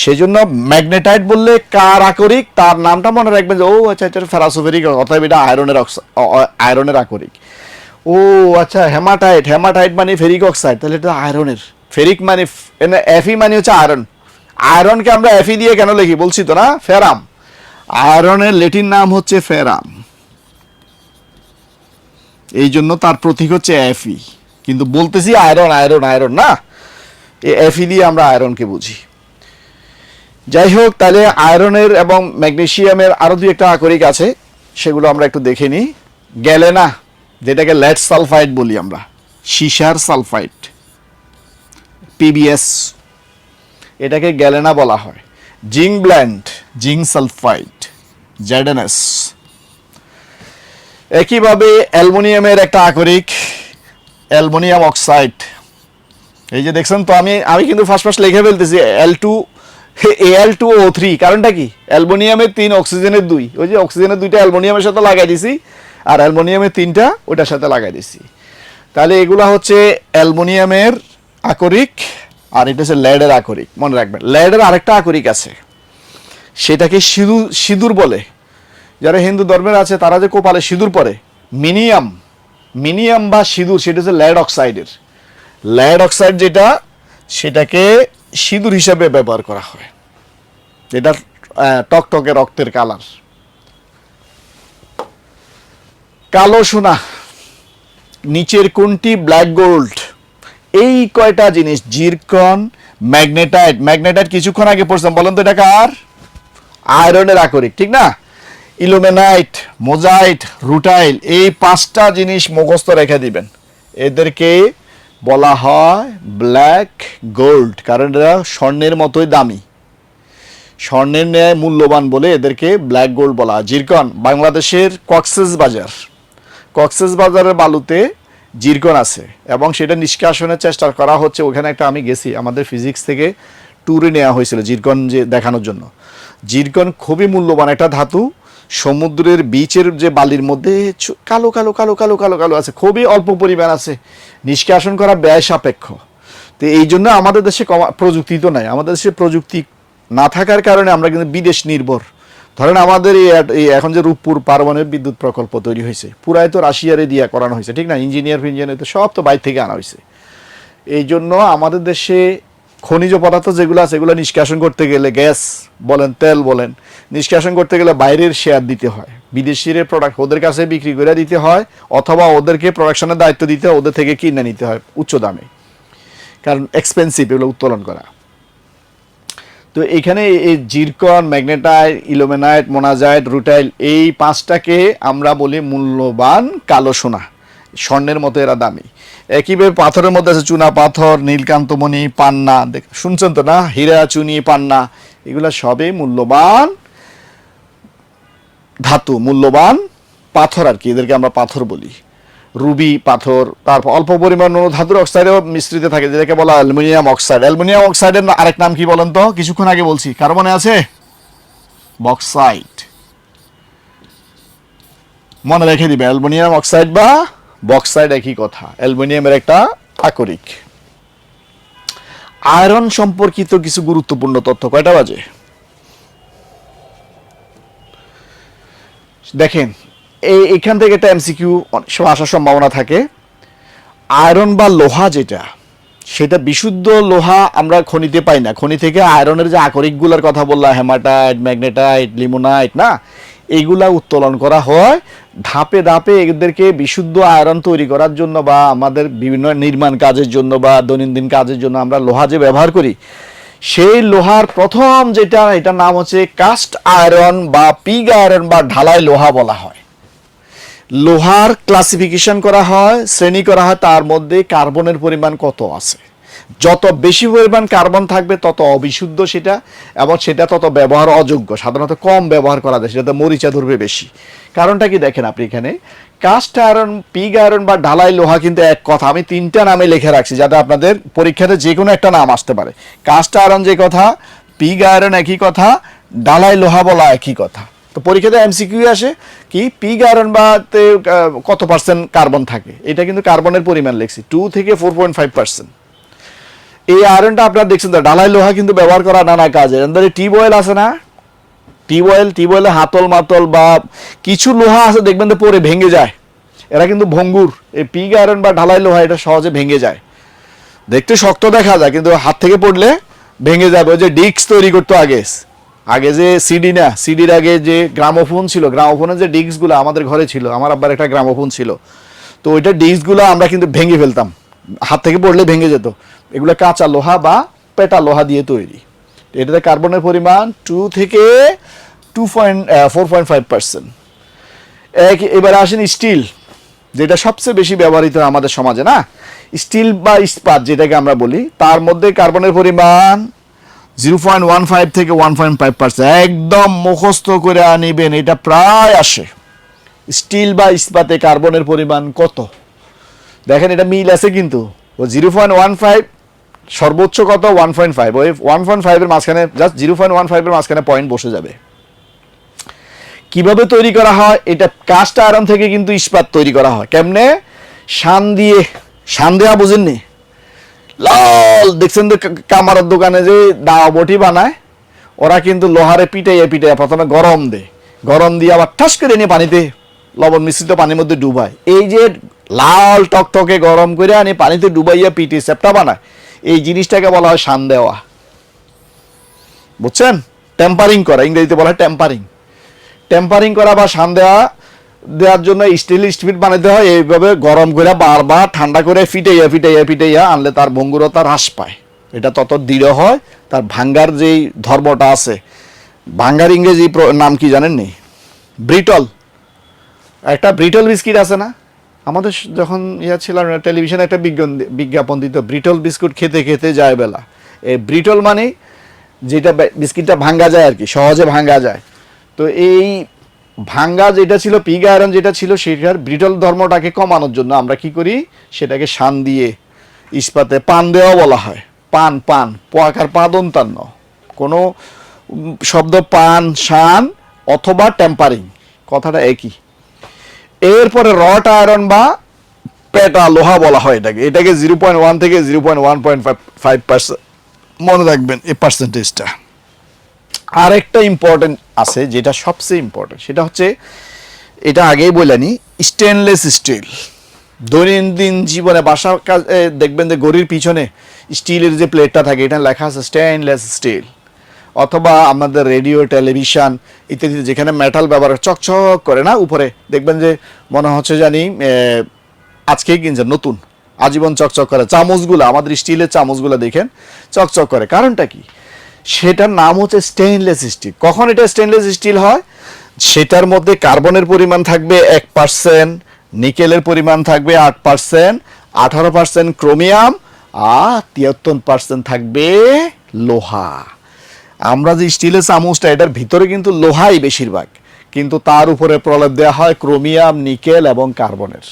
সেজন্য ম্যাগনেটাইট বললে কার আকরিক, তার নামটা মনে রাখবেন যে ও আচ্ছা এটা ফেরাসোফেরিক, অর্থাৎ এটা আয়রনের আকরিক। ও আচ্ছা, হেমাটাইট, হেমাটাইট মানে ফেরিক অক্সাইড, তাহলে এটা আয়রনের। ফেরিক মানে এফি মানে হচ্ছে আয়রন। আয়রনকে আমরা এফি দিয়ে কেন লিখি বলছি তো না, ফেরাম। আয়রনের ল্যাটিন নাম হচ্ছে ফেরাম, এই জন্য তার প্রতীক হচ্ছে এফি, কিন্তু বলতেছি আয়রন আয়রন আয়রন না, এই এফি দিয়ে আমরা আয়রনকে বুঝি। যাই হোক, তাহলে আয়রনের এবং ম্যাগনেসিয়ামের আরো দুই একটা আকরিক আছে, সেগুলো আমরা একটু দেখে নিই। গ্যালেনা, যেটাকে লেড সালফাইড বলি আমরা, সীসার সালফাইড, পিবিএস, এটাকে গ্যালেনা বলা হয়। Zinc blende, zinc sulphide, ZNS. একইভাবে অ্যালুমিনিয়ামের একটা আকরিক অ্যালুমিনিয়াম অক্সাইড। এই যে দেখছেন তো, আমি কিন্তু ফার্স্ট লিখে ফেলতেছি Al2O3, কারণটা কি? অ্যালুমিনিয়ামের 3, অক্সিজেনের 2, ওই যে অক্সিজেনের 2টা অ্যালুমিনিয়ামের সাথে লাগাই দিছি, আর অ্যালুমিনিয়ামের 3টা ওইটার সাথে লাগাই দিছি। তাহলে এগুলা হচ্ছে অ্যালুমিনিয়ামের আকরিক, আর এটা হচ্ছে লেডের আকরিক। মনে রাখবেন, লেডের আরেকটা আকরিক আছে, সেটাকে সিঁদুর বলে। যারা হিন্দু ধর্মের আছে তারা যে কপালে সিঁদুর পরে, মিনিয়াম বা সিঁদুর, সেটা হচ্ছে লেড অক্সাইডের। লেড অক্সাইড যেটা, সেটাকে সিঁদুর হিসাবে ব্যবহার করা হয়। এটা টকটকে রক্তের কালার। কালো সোনা, নিচের কোনটি ব্ল্যাক গোল্ড? এই কয়টা জিনিস, জিরকন, ম্যাগনেটাইট। ম্যাগনেটাইট কিছুক্ষণ আগে পড়ছিলাম, বলেন তো এটা কার? আয়রনের আকরিক, ঠিক না? ইলুমেনাইট, মোজাইট, রুটাইল, এই 5টা জিনিস মুখস্থ রেখে দিবেন। এদেরকে বলা হয় ব্ল্যাক গোল্ড, কারণ এরা স্বর্ণের মতোই দামি, স্বর্ণের ন্যায় মূল্যবান বলে এদেরকে ব্ল্যাক গোল্ড বলা হয়। জিরকন, বাংলাদেশের কক্সেস বাজারের বালুতে জিরকন আছে, এবং সেটা নিষ্কাশনের চেষ্টা করা হচ্ছে। ওখানে একটা আমি গেছি, আমাদের ফিজিক্স থেকে ট্যুরে নেওয়া হয়েছিল জিরকন যে দেখানোর জন্য। জিরকন খুবই মূল্যবান একটা ধাতু, সমুদ্রের বিচের যে বালির মধ্যে কালো কালো কালো কালো কালো কালো আছে, খুবই অল্প পরিমাণ আছে, নিষ্কাশন করা ব্যয় সাপেক্ষ। তো এই জন্য আমাদের দেশে প্রযুক্তি তো নাই, আমাদের দেশে প্রযুক্তি না থাকার কারণে আমরা কিন্তু বিদেশ নির্ভর। ধরেন আমাদের এই এখন যে রূপপুর পারমাণবিক বিদ্যুৎ প্রকল্প তৈরি হয়েছে, পুরাই তো রাশিয়ারে দিয়ে করানো হয়েছে, ঠিক না? ইঞ্জিনিয়ার তো সব তো বাইরে থেকে আনা হয়েছে। এই জন্য আমাদের দেশে খনিজ পদার্থ যেগুলো আছে, এগুলো নিষ্কাশন করতে গেলে, গ্যাস বলেন, তেল বলেন, নিষ্কাশন করতে গেলে বাইরের শেয়ার দিতে হয়, বিদেশির প্রোডাক্ট ওদের কাছে বিক্রি করে দিতে হয়, অথবা ওদেরকে প্রোডাকশনের দায়িত্ব দিতে হয়, ওদের থেকে কিনে নিতে হয় উচ্চ দামে, কারণ এক্সপেন্সিভ এগুলো উত্তোলন করা। তো এখানে এই জিরকন, ম্যাগনেটাইট, ইলুমেনাইট, মোনাজাইট, রুটাইল, এই 5টাকে আমরা বলি মূল্যবান কালো সোনা, স্বর্ণের মতো এরা দামি। একইভাবে পাথরের মধ্যে আছে চুনা পাথর, নীলকান্তমণি, পান্না, শুনছেন তো না, হীরা, চুনি, পান্না, এগুলা সবই মূল্যবান ধাতু, মূল্যবান পাথর আর কি, এদেরকে আমরা পাথর বলি। রুবি পাথর, তারপর অল্প পরিমাণ ধাতুর অক্সাইডও মিশ্রিত থাকে, যেটাকে বলা অ্যালুমিনিয়াম অক্সাইড। অ্যালুমিনিয়াম অক্সাইডের আরেক নাম কি বলেন তো? কিছুক্ষণ আগে বলছি, কার মনে আছে? বক্সাইট। মনে রেখে দিবে, অ্যালুমিনিয়াম অক্সাইড বা বক্সাইড একই কথা, অ্যালুমিনিয়ামের একটা আকরিক। আয়রন সম্পর্কিত কিছু গুরুত্বপূর্ণ তথ্য। কয়টা বাজে? দেখেন, এইখান থেকে একটা এমসিকিউ আসার সম্ভাবনা থাকে। আয়রন বা লোহা যেটা, সেটা বিশুদ্ধ লোহা আমরা খনিতে পাই না। খনি থেকে আয়রনের যে আকরিকগুলোর কথা বললাম, হেমাটাইট, ম্যাগনেটাইট, লিমোনাইট, না, এইগুলা উত্তোলন করা হয় ধাপে ধাপে। এদেরকে বিশুদ্ধ আয়রন তৈরি করার জন্য বা আমাদের বিভিন্ন নির্মাণ কাজের জন্য বা দৈনন্দিন কাজের জন্য আমরা লোহা যে ব্যবহার করি, সেই লোহার প্রথম যেটা, এটার নাম হচ্ছে কাস্ট আয়রন বা পিগ আয়রন বা ঢালাই লোহা বলা হয়। লোহার ক্লাসিফিকেশন করা হয়, শ্রেণী করা হয়, তার মধ্যে কার্বনের পরিমাণ কত আছে। যত বেশি পরিমাণ কার্বন থাকবে তত অবিশুদ্ধ সেটা, এবং সেটা তত ব্যবহার অযোগ্য, সাধারণত কম ব্যবহার করা যায়, সেটাতে মরিচা ধরবে বেশি। কারণটা কি দেখেন আপনি এখানে, কাস্ট আয়রন, পিগ আয়রন বা ঢালাই লোহা কিন্তু এক কথা। আমি 3টা নামে লিখে রাখছি যাতে আপনাদের পরীক্ষাতে যে কোনো একটা নাম আসতে পারে। কাস্ট আয়রন যে কথা, পিগ আয়রন একই কথা, ঢালাই লোহা বলা একই কথা। তো পরীক্ষাতে এমসিকিউ আসে কি পিগ আয়রন বা কত পার্সেন্ট কার্বন থাকে, এটা কিন্তু কার্বনের পরিমাণ লিখছি 2 থেকে 4.5%। এই আয়রনটা আপনারা দেখছেন তো, ঢালাই লোহা কিন্তু ব্যবহার করা নানা কাজে। টিউব অয়েল আছে না, টিউবওয়েলে হাতল মাতল বা কিছু লোহা আছে দেখবেন তো পরে ভেঙে যায়, এরা কিন্তু ভঙ্গুর। এই পিগ আয়রন বা ঢালাই লোহা এটা সহজে ভেঙে যায়, দেখতে শক্ত দেখা যায় কিন্তু হাত থেকে পড়লে ভেঙে যাবে। ওই যে ডিস্ক তৈরি করতো আগে যে সিডি, না সিডির আগে যে গ্রামোফোন ছিল, গ্রামোফোনের যে ডিস্কগুলো আমাদের ঘরে ছিল, আমার আব্বার একটা গ্রামোফোন ছিল, তো ওইটা ডিস্কগুলো আমরা কিন্তু ভেঙে ফেলতাম, হাত থেকে পড়লে ভেঙে যেত। এগুলো কাঁচা লোহা বা পেটা লোহা দিয়ে তৈরি। এটাতে কার্বনের পরিমাণ 2 থেকে 4.5%। এবারে আসেন স্টিল, যেটা সবচেয়ে বেশি ব্যবহৃত আমাদের সমাজে, না, স্টিল বা ইস্পাত যেটাকে আমরা বলি, তার মধ্যে কার্বনের পরিমাণ 0.15 থেকে 1.5%। একদম মুখস্থ করে আনিবেন, এটা প্রায় আসে। স্টিল বা ইস্পাতে কার্বনের পরিমাণ কত দেখেন, এটা মিল আছে কিন্তু। ও 0.15 সর্বোচ্চ কত 1.5, ওই 1.5 এর মাঝখানে জাস্ট 0.15 এর মাঝখানে পয়েন্ট বসে যাবে। কিভাবে তৈরি করা হয়, এটা কাস্ট আয়রন থেকে কিন্তু ইস্পাত তৈরি করা হয়। কেমনে? শান দেওয়া বুঝেননি, লাল দেখছেন তো কামারের দোকানে যে দাওয়া বটি বানায়, ওরা কিন্তু লোহারে পিটাইয়া প্রথমে গরম দিয়ে আবার ঠাস করে নিয়ে পানিতে লবণ মিশ্রিত পানির মধ্যে ডুবায়। এই যে লাল টকটকে গরম করে আনি পানিতে ডুবাইয়া পিটে চ্যাপ্টা বানায়, এই জিনিসটাকে বলা হয় শান দেওয়া। বুঝছেন? টেম্পারিং করা, ইংরেজিতে বলা হয় টেম্পারিং করা বা শান দেওয়ার জন্য স্টিল বানাতে হয়। এইভাবে গরম করে বারবার ঠান্ডা করে ফিটাইয়া আনলে তার ভঙ্গুরতা হ্রাস পায়, এটা তত দৃঢ় হয়, তার ভাঙ্গার যেই ধর্মটা আছে। ভাঙ্গার ইংরেজি নাম কি জানেন নি? ব্রিটল। একটা ব্রিটল বিস্কিট আছে না, আমাদের যখন ছিলাম টেলিভিশনে একটা বিজ্ঞাপন দিত, ব্রিটল বিস্কুট খেতে খেতে যায় বেলা। এই ব্রিটল মানে যেটা বিস্কিটটা ভাঙ্গা যায় আর কি, সহজে ভাঙ্গা যায়। তো এই ভাঙ্গা যেটা ছিল, পিগ আয়রন যেটা ছিল, সেটার ব্রিটল ধর্মটাকে কমানোর জন্য আমরা কি করি, সেটাকে শান দিয়ে ইস্পাতে পান দেওয়া বলা হয়। পান পোয়াকার পা দন্তান্ন, কোনো শব্দ পান, শান অথবা টেম্পারিং, কথাটা একই। এরপরে রট আয়রন বা পেটা লোহা বলা হয় এটাকে 0.1 থেকে 0.1.5%, মনে রাখবেন এই পার্সেন্টেজটা। আরেকটা ইম্পর্টেন্ট আছে, যেটা সবচেয়ে ইম্পর্টেন্ট, সেটা হচ্ছে, এটা আগেই বললানি, স্টেনলেস স্টিল। দৈনন্দিন জীবনে বাসার কাজে দেখবেন যে গড়ির পিছনে স্টিলের যে প্লেটটা থাকে, এটা লেখা আছে স্টেনলেস স্টিল। অথবা আমাদের রেডিও, টেলিভিশন ইত্যাদি যেখানে মেটাল ব্যবহার চকচক করে না, উপরে দেখবেন যে মনে হচ্ছে জানি আজকেই কিনছেন নতুন, আজীবন চকচক করে। চামচগুলো, আমাদের স্টিলের চামচগুলো দেখেন চকচক করে, কারণটা কি? সেটার নাম হচ্ছে স্টেইনলেস স্টিল। কখন এটা স্টেইনলেস স্টিল হয়? সেটার মধ্যে কার্বনের পরিমাণ থাকবে 1%, নিকেলের পরিমাণ থাকবে 8%, 18% ক্রোমিয়াম, আর 73% থাকবে লোহা। আমরা যে স্টিলের চামচটা, এটার ভিতরে কিন্তু লোহাই বেশিরভাগ, কিন্তু তার উপরে প্রলেপ দেওয়া হয় ক্রোমিয়াম, নিকেল এবং কার্বনের।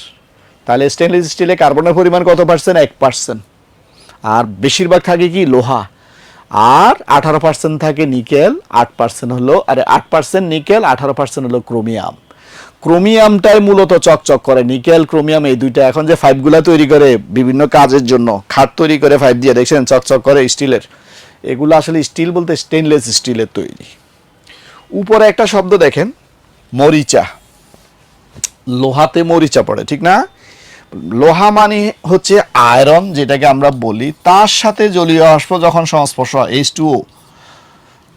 তাহলে স্টেনলেস স্টিলে কার্বনের পরিমাণ কত পার্সেন্ট? 1%। আর বেশিরভাগ থাকে কি লোহা, আর 18% থাকে নিকেল, 8% হলো, আরে 8% নিকেল, 18% হলো ক্রোমিয়াম। ক্রোমিয়ামটাই মূলত চকচক করে, নিকেল ক্রোমিয়াম এই দুইটা। এখন যে পাইপগুলা তৈরি করে বিভিন্ন কাজের জন্য, খাট তৈরি করে পাইপ দিয়ে, দেখছেন চকচক করে স্টিলের, এগুলো আসলে স্টিল বলতে স্টেনলেস স্টিলের তৈরি। উপরে একটা শব্দ দেখেন, মরিচা, লোহাতে মরিচা পড়ে, ঠিক না? লোহা মানে হচ্ছে আয়রন, যেটাকে আমরা বলি, তার সাথে জলীয় বাষ্প যখন সংস্পর্শ হয় H2O,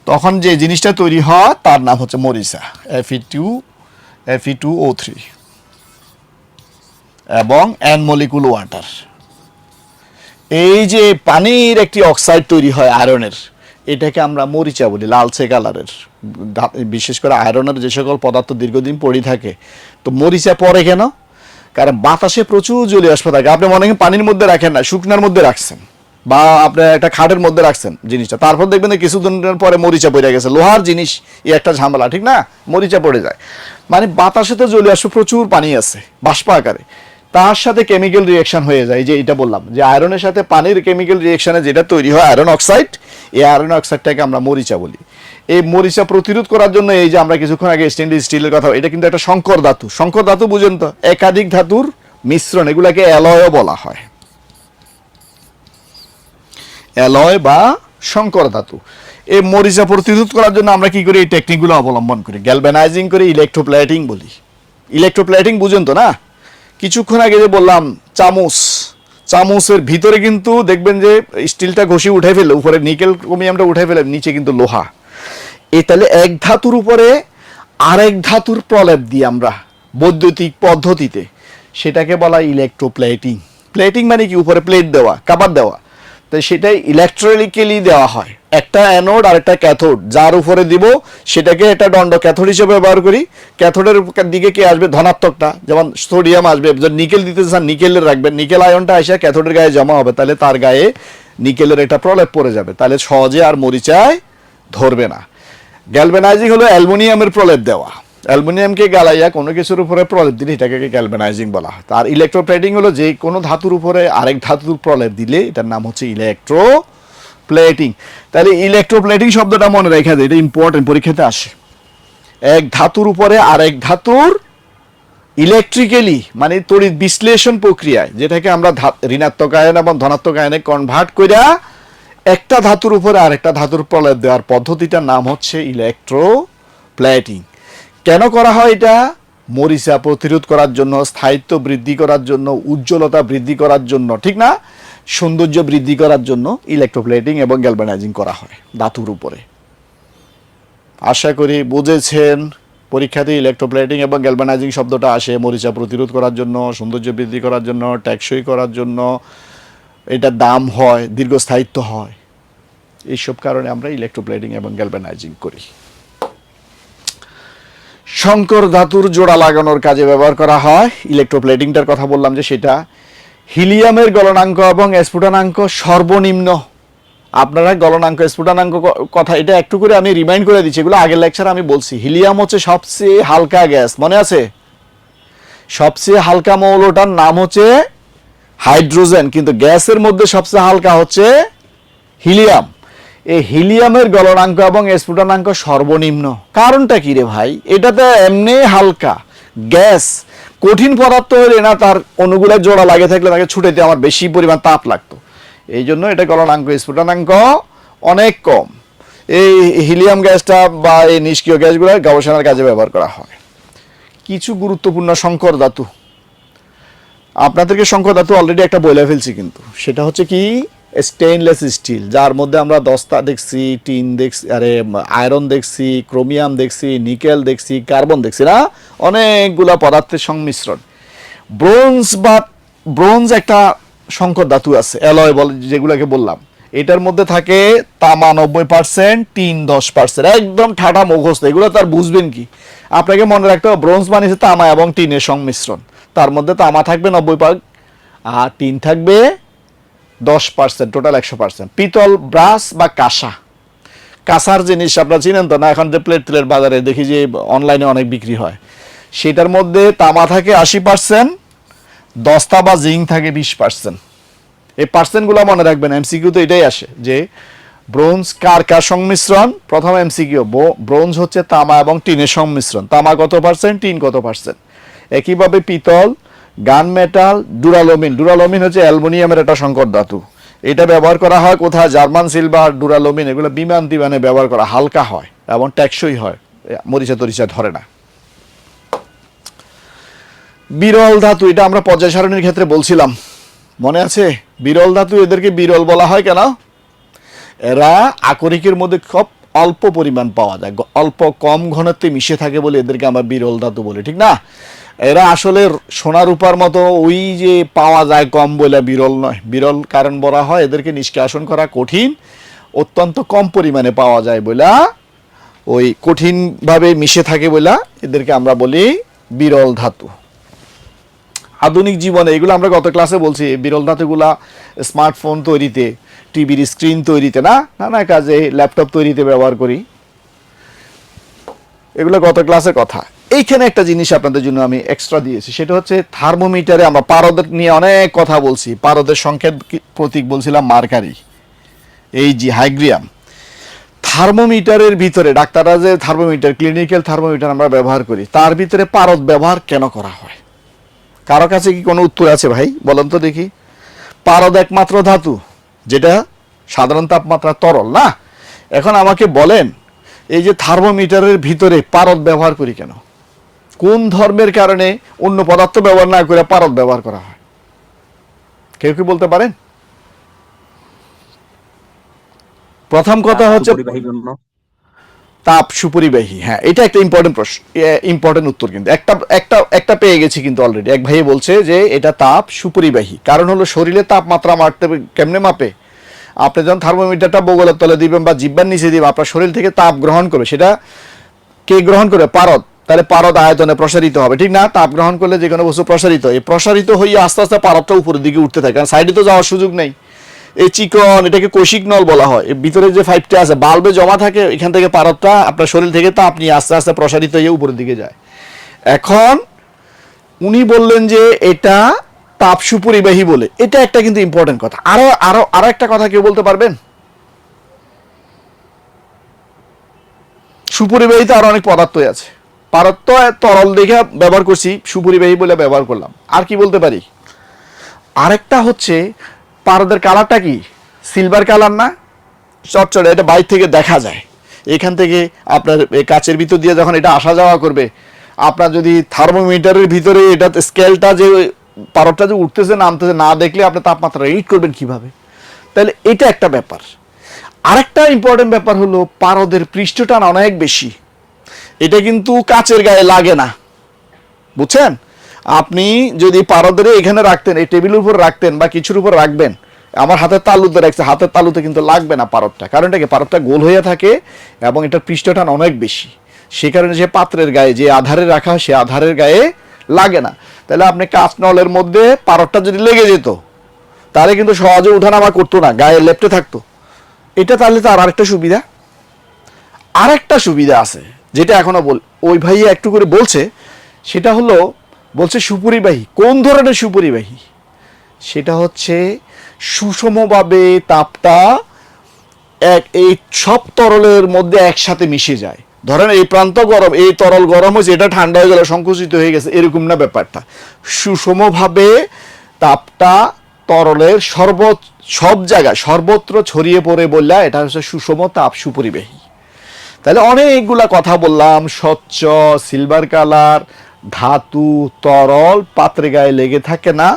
তখন যে জিনিসটা তৈরি হয় তার নাম হচ্ছে মরিচা, Fe2O3 এবং N মলিকুল ওয়াটার। এই যে পানির একটি অক্সাইড তৈরি হয় আয়রনের, এটাকে আমরা মরিচা বলি, লালচে কালারের। বিশেষ করে আয়রনের যে সকল পদার্থ দীর্ঘদিন পড়ে থাকে, তো মরিচা পড়ে কেন? কারণ বাতাসে প্রচুর জলীয় বাষ্প থাকে। আপনি মনে করেন পানির মধ্যে রাখেন না, শুকনার মধ্যে রাখছেন বা আপনি একটা খাটের মধ্যে রাখছেন জিনিসটা, তারপর দেখবেন যে কিছুদিনের পরে মরিচা পড়ে গেছে। লোহার জিনিস এই একটা ঝামেলা, ঠিক না? মরিচা পড়ে যায় মানে বাতাসে তো জলীয় বাষ্প প্রচুর পানি আছে বাষ্প আকারে, তার সাথে কেমিক্যাল রিঅ্যাকশন হয়ে যায়। যে এটা বললাম যে আয়রনের সাথে পানির কেমিক্যাল রিঅ্যাকশনে যেটা তৈরি হয় আয়রন অক্সাইড, এই আয়রন অক্সাইডটাকে আমরা মরিচা বলি। এই মরিচা প্রতিরোধ করার জন্য এই যে আমরা কিছুক্ষণ আগে স্টেনলেস স্টিলের কথা, এটা কিন্তু একটা সংকর ধাতু। সংকর ধাতু বুঝেন তো, একাধিক ধাতুর মিশ্রণ, এগুলাকে অ্যালয়ও বলা হয়, অ্যালয় বা সংকর ধাতু। এই মরিচা প্রতিরোধ করার জন্য আমরা কি করি? এই টেকনিকগুলো অবলম্বন করি, গ্যালভানাইজিং করি, ইলেকট্রোপ্লেটিং বলি। ইলেকট্রোপ্লেটিং বুঝেন তো না? কিছুক্ষণ আগে যে বললাম চামচের ভিতরে কিন্তু দেখবেন যে স্টিলটা ঘষে উঠে ফেলে, উপরে নিকেল ক্রোমিয়ামটা উঠে ফেলে, নিচে কিন্তু লোহা। এই তাহলে এক ধাতুর উপরে আরেক ধাতুর প্রলেপ দিই আমরা বৈদ্যুতিক পদ্ধতিতে, সেটাকে বলা ইলেকট্রোপ্লেটিং। প্লেটিং মানে কি? উপরে প্লেট দেওয়া, কাভার দেওয়া। তো সেটাই ইলেকট্রিক্যালি দেওয়া হয়, একটা অ্যানোড আর একটা ক্যাথোড, যার উপরে দিব সেটাকে একটা দণ্ড ক্যাথোড হিসেবে ব্যবহার করি। ক্যাথোডের দিকে কে আসবে? ধনাত্মকটা, যেমন সোডিয়াম আসবে। যদি নিকেল দিতে চান নিকেলের রাখবেন, নিকেল আয়নটা এসে ক্যাথোডের গায়ে জমা হবে, তাহলে তার গায়ে নিকেলের একটা প্রলেপ পড়ে যাবে, তাহলে সহজে আর মরিচায় ধরবে না। গ্যালভানাইজিং হলো অ্যালুমিনিয়ামের প্রলেপ দেওয়া, অ্যালুমিনিয়ামকে গালাইয়া কোনো কিছুর উপরে প্রলেপ দিলে এটাকে গ্যালভানাইজিং বলা হয়। আর ইলেকট্রোপ্লেটিং হলো যে কোনো ধাতুর উপরে আরেক ধাতুর প্রলেপ দিলে এটার নাম হচ্ছে ইলেকট্রোপ্লেটিং। তাহলে ইলেকট্রোপ্লেটিং শব্দটা মনে রেখে দেয়, এটা ইম্পর্টেন্ট, পরীক্ষাতে আসে। এক ধাতুর উপরে আরেক ধাতুর ইলেকট্রিক্যালি মানে তড়িৎ বিশ্লেষণ প্রক্রিয়ায়, যেটাকে আমরা ঋণাত্মক আয়ন এবং ধনাত্মক আয়নে কনভার্ট কইরা একটা ধাতুর উপরে আরেকটা ধাতুর প্রলেপ দেওয়ার পদ্ধতিটার নাম হচ্ছে ইলেকট্রোপ্লেটিং। কেন করা হয় এটা? মরিচা প্রতিরোধ করার জন্য, স্থায়িত্ব বৃদ্ধি করার জন্য, উজ্জ্বলতা বৃদ্ধি করার জন্য, ঠিক না? সৌন্দর্য বৃদ্ধি করার জন্য ইলেকট্রোপ্লেটিং এবং গ্যালভানাইজিং করা হয় ধাতুর উপরে। আশা করি বুঝেছেন। পরীক্ষাতে ইলেকট্রোপ্লেটিং এবং গ্যালভানাইজিং শব্দটা আসে মরিচা প্রতিরোধ করার জন্য, সৌন্দর্য বৃদ্ধি করার জন্য, টেকসই করার জন্য, এটা দাম হয়, দীর্ঘস্থায়িত্ব হয়, এইসব কারণে আমরা ইলেকট্রোপ্লেটিং এবং গ্যালভানাইজিং করি। সংকর ধাতুর জোড়া লাগানোর কাজে ব্যবহার করা হয়। ইলেকট্রোপ্লেটিংটার কথা বললাম যে সেটা হিলিয়ামের গলনাঙ্ক এবং স্ফুটনাঙ্ক সর্বনিম্ন। আপনারা গলনাঙ্ক স্ফুটনাঙ্ক কথা এটা একটু করে আমি রিমাইন্ড করে দিচ্ছি, এগুলো আগের লেকচারে আমি বলছি। হিলিয়াম হচ্ছে সবচেয়ে হালকা গ্যাস, মনে আছে? সবচেয়ে হালকা মৌলটার নাম হচ্ছে হাইড্রোজেন, কিন্তু গ্যাসের মধ্যে সবচেয়ে হালকা হচ্ছে হিলিয়াম। এই হিলিয়ামের গলনাঙ্ক এবং স্ফুটনাঙ্ক সর্বনিম্ন। কারণটা কি রে ভাই? এটাতে এমনি হালকা গ্যাস, কঠিন পদার্থ হলে না তার অণুগুলো জোড়া লাগে থাকলে তাকে ছুটাইতে আমার বেশি পরিমাণ তাপ লাগতো, এই জন্য এটা গলনাঙ্ক স্ফুটনাঙ্ক অনেক কম। এই হিলিয়াম গ্যাসটা বা এই নিষ্ক্রিয় গ্যাসগুলো গবেষণার কাজে ব্যবহার করা হয়। কিছু গুরুত্বপূর্ণ সংকর ধাতু, আপনাদেরকে সংকর ধাতু অলরেডি একটা বলে ফেলছি, কিন্তু সেটা হচ্ছে কি? স্টেইনলেস স্টিল, যার মধ্যে আমরা দস্তা দেখছি, টিন দেখছি, আরে আয়রন দেখছি, ক্রোমিয়াম দেখছি, নিকেল দেখছি, কার্বন দেখছি, না? অনেকগুলা পদার্থের সংমিশ্রণ। ব্রোঞ্জ একটা সংকর ধাতু আছে, অ্যালয় বলে যেগুলোকে বললাম। এটার মধ্যে থাকে তামা 90%, টিন 10%। একদম ঠাটা মুখস্থ, এগুলো তার বুঝবেন কি? আপনাকে মনে রাখতে হবে ব্রোঞ্জ মানে তামা এবং টিনের সংমিশ্রণ। তার মধ্যে তামা থাকবে 90%, আর টিন থাকবে 10%, টোটাল 100%। পিতল, ব্রাস বা কাঁসার জিনিস আপনারা চিনেন তো না? এখন যে প্লেট বাজারে দেখি যে অনলাইনে অনেক বিক্রি হয়, সেটার মধ্যে তামা থাকে 80%, দস্তা বা জিঙ্ক থাকে 20%। এই পার্সেন্টগুলো মনে রাখবেন, এমসিকিউ তো এটাই আসে যে ব্রোঞ্জ কার সংমিশ্রণ। প্রথম এমসিকিউ, ব্রোঞ্জ হচ্ছে তামা এবং টিনের সংমিশ্রণ। তামা কত পার্সেন্ট, টিন কত পার্সেন্ট। একইভাবে পিতল, গান মেটাল, ডুরালোমিন হচ্ছে অ্যালুমিনিয়ামের একটা সংকর ধাতু। এটা ব্যবহার করা হয় কোথায়? জার্মান সিলভার, ডুরালোমিন, এগুলো বিমান টিমানে ব্যবহার করা, হালকা হয় এবং টেকসই হয়, মরিচা তরিচা ধরে না। বিরল ধাতু, এটা আমরা পর্যায় সারণীর ক্ষেত্রে বলছিলাম, মনে আছে? বিরল ধাতু, এদেরকে বিরল বলা হয় কেন? এরা আকরিকের মধ্যে খুব অল্প পরিমাণ পাওয়া যায়, অল্প কম ঘনত্বে মিশে থাকে বলে এদেরকে আমরা বিরল ধাতু বলি, ঠিক না? এরা আসলে সোনা রূপার মতো ওই যে পাওয়া যায় কম বলে বিরল নয়। বিরল কারণ বলা হয় এদেরকে নিষ্কাশন করা কঠিন, অত্যন্ত কম পরিমাণে পাওয়া যায় বলে, ওই কঠিনভাবে মিশে থাকে বলে এদেরকে আমরা বলি বিরল ধাতু। আধুনিক জীবনে এগুলো আমরা গত ক্লাসে বলছি, বিরল ধাতুগুলা স্মার্টফোন তৈরিতে, টিভির স্ক্রিন তৈরিতে, নানা কাজে, ল্যাপটপ তৈরিতে ব্যবহার করি, এগুলো গত ক্লাসের কথা। এইখানে একটা জিনিস আপনাদের জন্য আমি এক্সট্রা দিয়েছি, সেটা হচ্ছে থার্মোমিটারে আমরা পারদ নিয়ে অনেক কথা বলছি। পারদের সংকেত প্রতীক বলছিলাম মার্কারি, এই যে হাইগ্রিয়াম। থার্মোমিটারের ভিতরে ডাক্তাররা যে থার্মোমিটার, ক্লিনিক্যাল থার্মোমিটার আমরা ব্যবহার করি, তার ভিতরে পারদ ব্যবহার কেন করা হয়? কারো কাছে কি কোনো উত্তর আছে ভাই? বলেন তো দেখি। পারদ একমাত্র ধাতু যেটা সাধারণ তাপমাত্রা তরল, না? এখন আমাকে বলেন, এই যে থার্মোমিটারের ভিতরে পারদ ব্যবহার করি কেন? কোন ধর্মের কারণে অন্য পদার্থ ব্যবহার না করে পারদ ব্যবহার করা হয়? কেউ কি বলতে পারেন? প্রথম কথা হচ্ছে পরিবাহীর জন্য। তাপ সুপরিবাহী। হ্যাঁ, এটা একটা ইম্পর্টেন্ট প্রশ্ন, ইম্পর্টেন্ট উত্তর। কিন্তু একটা একটা একটা পেয়ে গেছি কিন্তু অলরেডি। এক ভাই বলছে যে এটা তাপ সুপরিবাহী। কারণ হলো শরীরে তাপমাত্রা মাপতে কেমনে মাপে? আপনি যখন থার্মোমিটারটা বগলের তলে দিবেন বা জিহ্বার নিচে দিবেন, আপনার শরীর থেকে তাপ গ্রহণ করবে। সেটা কে গ্রহণ করে? পারদ। তাহলে পারদ আয়তনে প্রসারিত হবে, ঠিক না? তাপ গ্রহণ করলে যে কোনো বস্তু প্রসারিত, এই প্রসারিত হয়ে আস্তে আস্তে পারদটা উপরের দিকে উঠতে থাকে, কারণ সাইডে তো যাওয়ার সুযোগ নেই। এই চিকন, এটাকে কৌশিক নল বলা হয়। এর ভিতরে যে পাইপটা আছে, বাল্বে জমা থাকে, এখান থেকে পারদটা আপনার শরীর থেকে তাপ নিয়ে আস্তে আস্তে প্রসারিত হয়ে উপরের দিকে যায়। এখন উনি বললেন যে এটা তাপ সুপরিবাহী বলে, এটা একটা কিন্তু ইম্পর্টেন্ট কথা। আরো আরো আরো একটা কথা কেউ বলতে পারবেন? সুপরিবাহীতে আরো অনেক পদার্থই আছে। পারদ তো তরল দেখে ব্যবহার করছি, সুপরিবাহী বলে ব্যবহার করলাম। আর কি বলতে পারি? আরেকটা হচ্ছে, পারদের কালারটা কি? সিলভার কালার না? চটচটে, এটা বাইরে থেকে দেখা যায়। এখান থেকে আপনার কাচের ভিতর দিয়ে যখন এটা আসা যাওয়া করবে, আপনার যদি থার্মোমিটারের ভিতরে এটা স্কেলটা যে পারদটা যে উঠতেছে নামতেছে না দেখলে আপনি তাপমাত্রা রিড করবেন কিভাবে? তাহলে এটা একটা ব্যাপার। আরেকটা ইম্পর্টেন্ট ব্যাপার হলো, পারদের পৃষ্ঠটান অনেক বেশি। এটা কিন্তু কাচের গায়ে লাগে না, বুঝছেন? আপনি যদি পারদের এখানে রাখতেন, এই টেবিলের উপর রাখতেন বা কিছুর উপর রাখবেন, আমার হাতের তালুতে রাখছে, হাতের তালুতে কিন্তু লাগবে না পারদটা। কারণটা কি? পারদটা গোল হয়ে থাকে এবং এটার পৃষ্ঠটান অনেক বেশি। সে কারণে যে পাত্রের গায়ে যে আধারে রাখা হয়, সে আধারের গায়ে লাগে না। তাহলে আপনি কাঁচ নলের মধ্যে পারদটা যদি লেগে যেত, তাহলে কিন্তু সহজে উঠানামা করতো না, গায়ে লেপটে থাকতো। এটা তাহলে তার আরেকটা সুবিধা। আরেকটা সুবিধা আছে যেটা এখনো ওই ভাই একটু করে বলছে, সেটা হলো, বলছে সুপরিবাহী। কোন ধরনের সুপরিবাহী? সেটা হচ্ছে সুষমভাবে তাপটা এই সব তরলের মধ্যে একসাথে মিশে যায়। ধরেন এই প্রান্ত গরম, এই তরল গরম হয়েছে, এটা ঠান্ডা হয়ে গেল, সংকুচিত হয়ে গেছে, এরকম না ব্যাপারটা। সুষমভাবে তাপটা তরলের সব জায়গায় সর্বত্র ছড়িয়ে পড়ে বললে এটা হচ্ছে সুষম তাপ সুপরিবাহী। তাহলে অনেকগুলা কথা বললাম, স্বচ্ছ, সিলভার কালার, ধাতু, তরল, পাত্রে গায়ে লেগে থাকে না,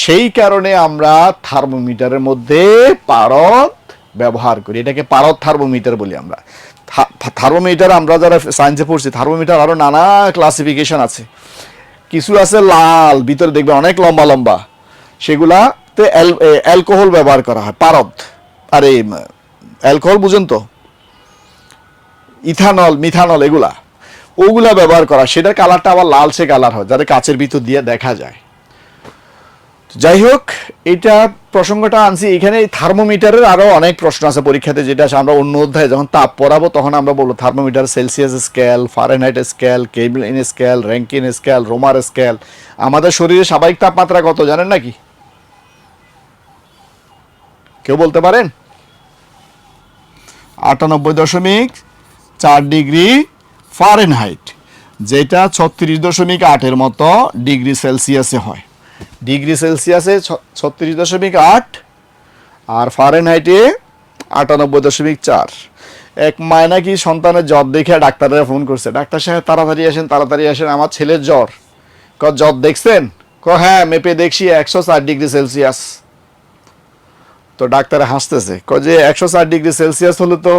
সেই কারণে আমরা থার্মোমিটারের মধ্যে পারদ ব্যবহার করি। এটাকে পারদ থার্মোমিটার বলি আমরা। থার্মোমিটার আমরা যারা সায়েন্সে পড়ছি, থার্মোমিটার আরো নানা ক্লাসিফিকেশন আছে। কিছু আছে লাল, ভিতরে দেখবেন অনেক লম্বা লম্বা, সেগুলাতে অ্যালকোহল ব্যবহার করা হয়, পারদ। আর এই অ্যালকোহল বুঝেন তো, ইথানল, মিথানল, ওগুলা ব্যবহার করা, সেটার কালারটা আবার লালচে কালার হয়, যাতে কাচের ভিতর দিয়ে দেখা যায়। যাই হোক, এটা প্রসঙ্গটা আনছি এখানে। থার্মোমিটারের আরো অনেক প্রশ্ন আছে পরীক্ষাতে, যেটা আমরা অন্য অধ্যায়ে যখন তাপ পড়াবো তখন আমরা বলবো thermometer Celsius scale, Fahrenheit scale, Kelvin scale, Rankine scale, Romer scale. আমাদের শরীরে স্বাভাবিক তাপমাত্রা কত জানেন নাকি? কেউ বলতে পারেন? 98.4 ডিগ্রি ফারেনহাইট, যেটা 36.8 মতো ডিগ্রি সেলসিয়াসে হয়। ডিগ্রি সেলসিয়াসে 36.8 আর ফারেনহাইটে 98.4। এক মায় নাকি সন্তানের জ্বর দেখে ডাক্তাররা ফোন করছে, ডাক্তার সাহেব তাড়াতাড়ি আসেন, তাড়াতাড়ি আসেন, আমার ছেলের জ্বর। জ্বর দেখছেন? হ্যাঁ মেপে দেখছি 104°C। তো ডাক্তার হাসতেছে, যে 104°C হলে তো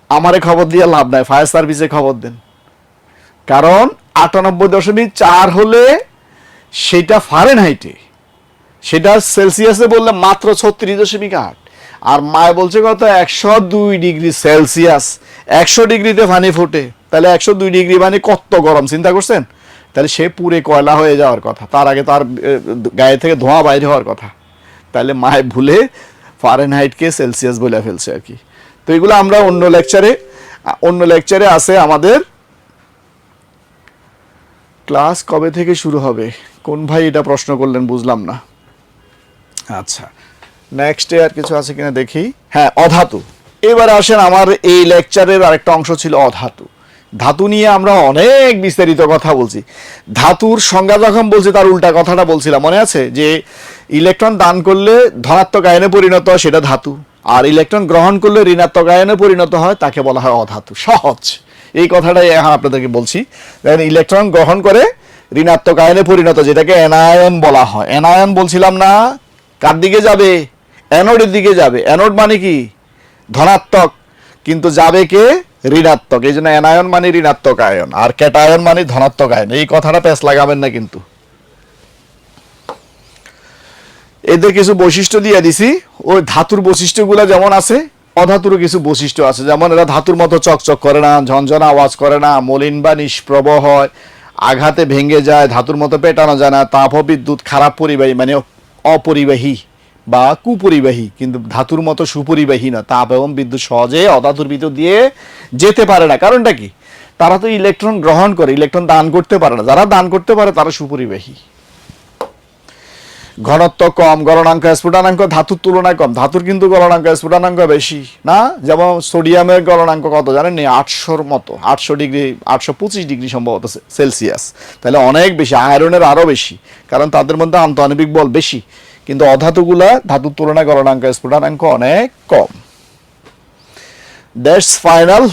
আমারে খবর দিয়ে লাভ নাই, ফায়ার সার্ভিসে খবর দেন। কারণ 98.4 হলে সেটা ফারেনহাইটে, সেটা সেলসিয়াসে বললে মাত্র 36.8। আর মায় বলছে কত, 102°C। 100°তে পানি ফোটে, তাহলে 102° মানে কত গরম চিন্তা করছেন? তাহলে সে পুরে কয়লা হয়ে যাওয়ার কথা, তার আগে তার গায়ে থেকে ধোঁয়া বাইরে হওয়ার কথা। তাহলে মায় ভুলে ফারেনহাইটকে সেলসিয়াস বলে ফেলছে আর কি। তো এগুলো আমরা অন্য লেকচারে আছে আমাদের। ক্লাস কবে থেকে শুরু হবে? কোন ভাই এটা প্রশ্ন করলেন বুঝলাম না। আচ্ছা, নেক্সটে আর কিছু আছে কিনা দেখি। হ্যাঁ, অধাতু। এবার আসেন, আমার এই লেকচারের আরেকটা অংশ ছিল অধাতু। ধাতু নিয়ে আমরা অনেক বিস্তারিত কথা বলছি। ধাতুর সংজ্ঞা যখন বলছি তার উল্টা কথাটা বলছিলাম, মনে আছে? যে ইলেকট্রন দান করলে ধনাত্মক আয়নে পরিণত হয় সেটা ধাতু, আর ইলেকট্রন গ্রহণ করলে ঋণাত্মক আয়নে পরিণত হয় তাকে বলা হয় অধাতু। সহজ, এই কথাটাই এখন আপনাদেরকে বলছি। দেখেন, ইলেকট্রন গ্রহণ করে ঋণাত্মক আয়নে পরিণত, যেটাকে অ্যানায়ন বলা হয়। অ্যানায়ন বলছিলাম না? কার দিকে যাবে? অ্যানোডের দিকে যাবে। অ্যানোড মানে কি? ধনাত্মক, কিন্তু যাবে কে? ঋণাত্মক। এই জন্য অ্যানায়ন মানে ঋণাত্মক আয়ন, আর ক্যাটায়ন মানে ধনাত্মক আয়ন। এই কথাটা পেছ লাগাবেন না কিন্তু। এদের কিছু বৈশিষ্ট্য দিয়ে দিছি। ওই ধাতুর বৈশিষ্ট্যগুলো যেমন আছে, অধাতুরও কিছু বৈশিষ্ট্য আছে। যেমন এরা ধাতুর মতো চকচক করে না, ঝনঝনা আওয়াজ করে না, মলিন বা নিষ্প্রভ হয়, আঘাতে ভেঙে যায়, ধাতুর মতো পেটানো যায় না, তাপ ও বিদ্যুৎ খারাপ পরিবাহী মানে অপরিবাহী বা কুপরিবাহী, কিন্তু ধাতুর মতো সুপরিবাহী না। তাপ এবং বিদ্যুৎ সহজে অধাতুর ভিতর দিয়ে যেতে পারে না। কারণটা কি? তারা তো ইলেকট্রন গ্রহণ করে, ইলেকট্রন দান করতে পারে না। যারা দান করতে পারে তারা সুপরিবাহী। ঘনত্ব কম, গলনাঙ্ক স্ফুটনাঙ্ক ধাতুর তুলনায় কম। ধাতুর কিন্তু গলনাঙ্ক স্ফুটনাঙ্ক বেশি না? যেমন সোডিয়ামের গলনাঙ্ক কত জানেন? 800-র মতো, 800°, 825° সম্ভবত সেলসিয়াস। তাহলে অনেক বেশি। আয়রনের আরও বেশি, কারণ তাদের মধ্যে আন্তঃআণবিক বল বেশি। কিন্তু অধাতুগুলা ধাতুর তুলনায় গলনাঙ্ক স্ফুটনাঙ্ক অনেক কম। That's final.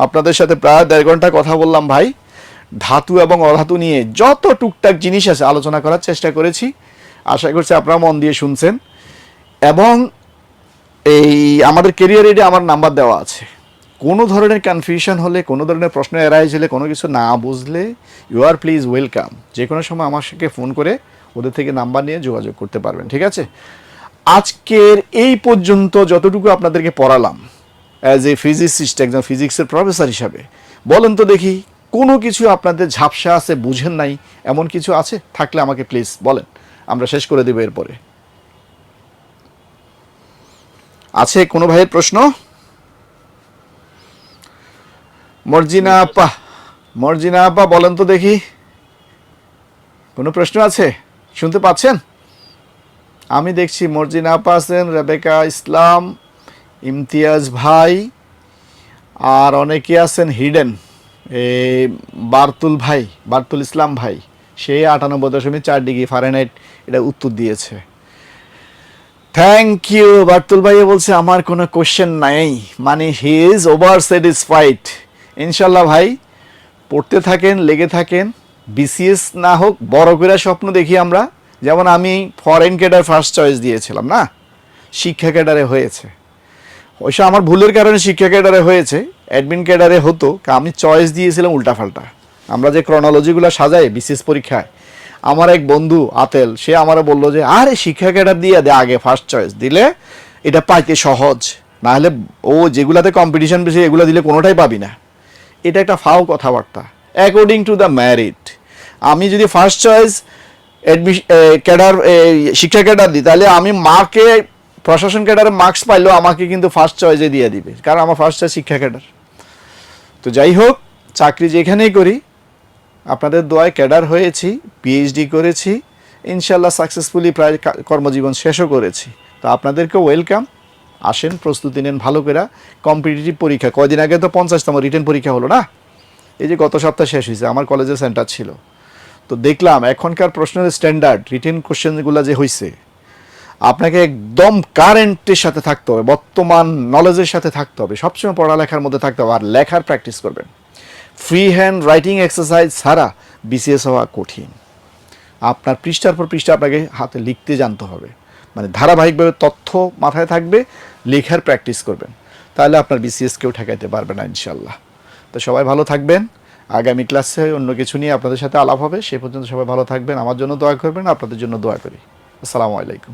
আপনাদের সাথে প্রায় 1.5 ঘন্টা কথা বললাম ভাই। ধাতু এবং অধাতু নিয়ে যত টুকটাক জিনিস আছে আলোচনা করার চেষ্টা করেছি। আশা করছি আপনারা মন দিয়ে শুনছেন। এবং এই আমাদের ক্যারিয়ার এডে আমার নাম্বার দেওয়া আছে। কোনো ধরনের কনফিউশন হলে, কোনো ধরনের প্রশ্ন এড়াই হলে, কোনো কিছু না বুঝলে ইউ আর প্লিজ ওয়েলকাম। যে কোনো সময় আমার সাথে ফোন করে ওদের থেকে নাম্বার নিয়ে যোগাযোগ করতে পারবেন, ঠিক আছে? আজকের এই পর্যন্ত যতটুকু আপনাদেরকে পড়ালাম অ্যাজ এ ফিজিসিস্ট, একজন ফিজিক্সের প্রফেসর হিসাবে, বলেন তো দেখি কোনো কিছু আপনাদের ঝাপসা আছে, বুঝেন নাই, এমন কিছু আছে? থাকলে আমাকে প্লিজ বলেন, আমরা শেষ করে দেব এরপরে। আছে কোনো ভাইয়ের প্রশ্ন? মর্জিনা আপা বলেন তো দেখি, কোনো প্রশ্ন আছে? শুনতে পাচ্ছেন? আমি দেখছি মর্জিনা আপা আছেন, রেবেকা ইসলাম, ইমতিয়াজ ভাই, আর অনেকে আছেন হিডেন। বার্তুল ইসলাম ভাই, সে 98.4 ফারেনহাইট এটা উত্তর দিয়েছে। Thank you. বার্তুল ভাই বলছে আমার কোনো কোশ্চেন নাই, মানে হি ইজ ওভার স্যাটিসফাইড। ইনশাল্লাহ ভাই, পড়তে থাকেন, লেগে থাকেন। বিসিএস না হোক, বড় করে স্বপ্ন দেখি আমরা। যেমন আমি ফরেন ক্যাডার ফার্স্ট চয়েস দিয়েছিলাম না, শিক্ষা ক্যাডারে হয়েছে। অবশ্য আমার ভুলের কারণে শিক্ষা ক্যাডারে হয়েছে, অ্যাডমিন ক্যাডারে হতো। আমি চয়েস দিয়েছিলাম উল্টাপাল্টা। আমরা যে ক্রনোলজিগুলো সাজাই বিসিএস পরীক্ষায়, আমার এক বন্ধু আতেল, সে আমারও বললো যে আরে শিক্ষা ক্যাডার দিয়ে দে আগে, ফার্স্ট চয়েস দিলে এটা পাইতে সহজ, না হলে ও যেগুলাতে কম্পিটিশন বেশি এগুলো দিলে কোনোটাই পাবি না। এটা একটা ফাও কথাবার্তা। অ্যাকর্ডিং টু দ্য ম্যারিট, আমি যদি ফার্স্ট চয়েস ক্যাডার শিক্ষা ক্যাডার দিই, তাহলে আমি মার্কে প্রশাসন ক্যাডারে মার্কস পাইলেও আমাকে কিন্তু ফার্স্ট চয়েসে দিয়ে দিবে, কারণ আমার ফার্স্ট চয়েস শিক্ষা ক্যাডার। তো যাই হোক, চাকরি যেখানেই করি আপনাদের দোয়ায় ক্যাডার হয়েছি, পিএইচডি করেছি, ইনশাল্লাহ সাকসেসফুলি প্রায় কর্মজীবন শেষও করেছি। তো আপনাদেরকে ওয়েলকাম। আসেন, প্রস্তুতি নেন ভালো করে। কম্পিটিটিভ পরীক্ষা কয়দিন আগে তো 50তম রিটেন পরীক্ষা হলো না, এই যে গত সপ্তাহে শেষ হয়েছে, আমার কলেজে সেন্টার ছিল। তো দেখলাম এখনকার প্রশ্নের স্ট্যান্ডার্ড, রিটেন কোশ্চেনগুলো যে হয়েছে, আপনাকে একদম কারেন্টের সাথে থাকতে হবে, বর্তমান নলেজের সাথে থাকতে হবে, সবসময় পড়ালেখার মধ্যে থাকতে হবে, আর লেখার প্র্যাকটিস করবেন। ফ্রি হ্যান্ড রাইটিং এক্সারসাইজ ছাড়া বিসিএস হওয়া কঠিন। আপনার পৃষ্ঠার পর পৃষ্ঠা আপনাকে হাতে লিখতে জানতে হবে, মানে ধারাবাহিকভাবে তথ্য মাথায় থাকবে, লেখার প্র্যাকটিস করবেন, তাহলে আপনার বিসিএস কেউ ঠেকাইতে পারবে না ইনশাল্লাহ। তো সবাই ভালো থাকবেন, আগামী ক্লাসে অন্য কিছু নিয়ে আপনাদের সাথে আলাপ হবে, সে পর্যন্ত সবাই ভালো থাকবেন, আমার জন্য দোয়া করবেন, আপনাদের জন্য দোয়া করি। আসসালামু আলাইকুম।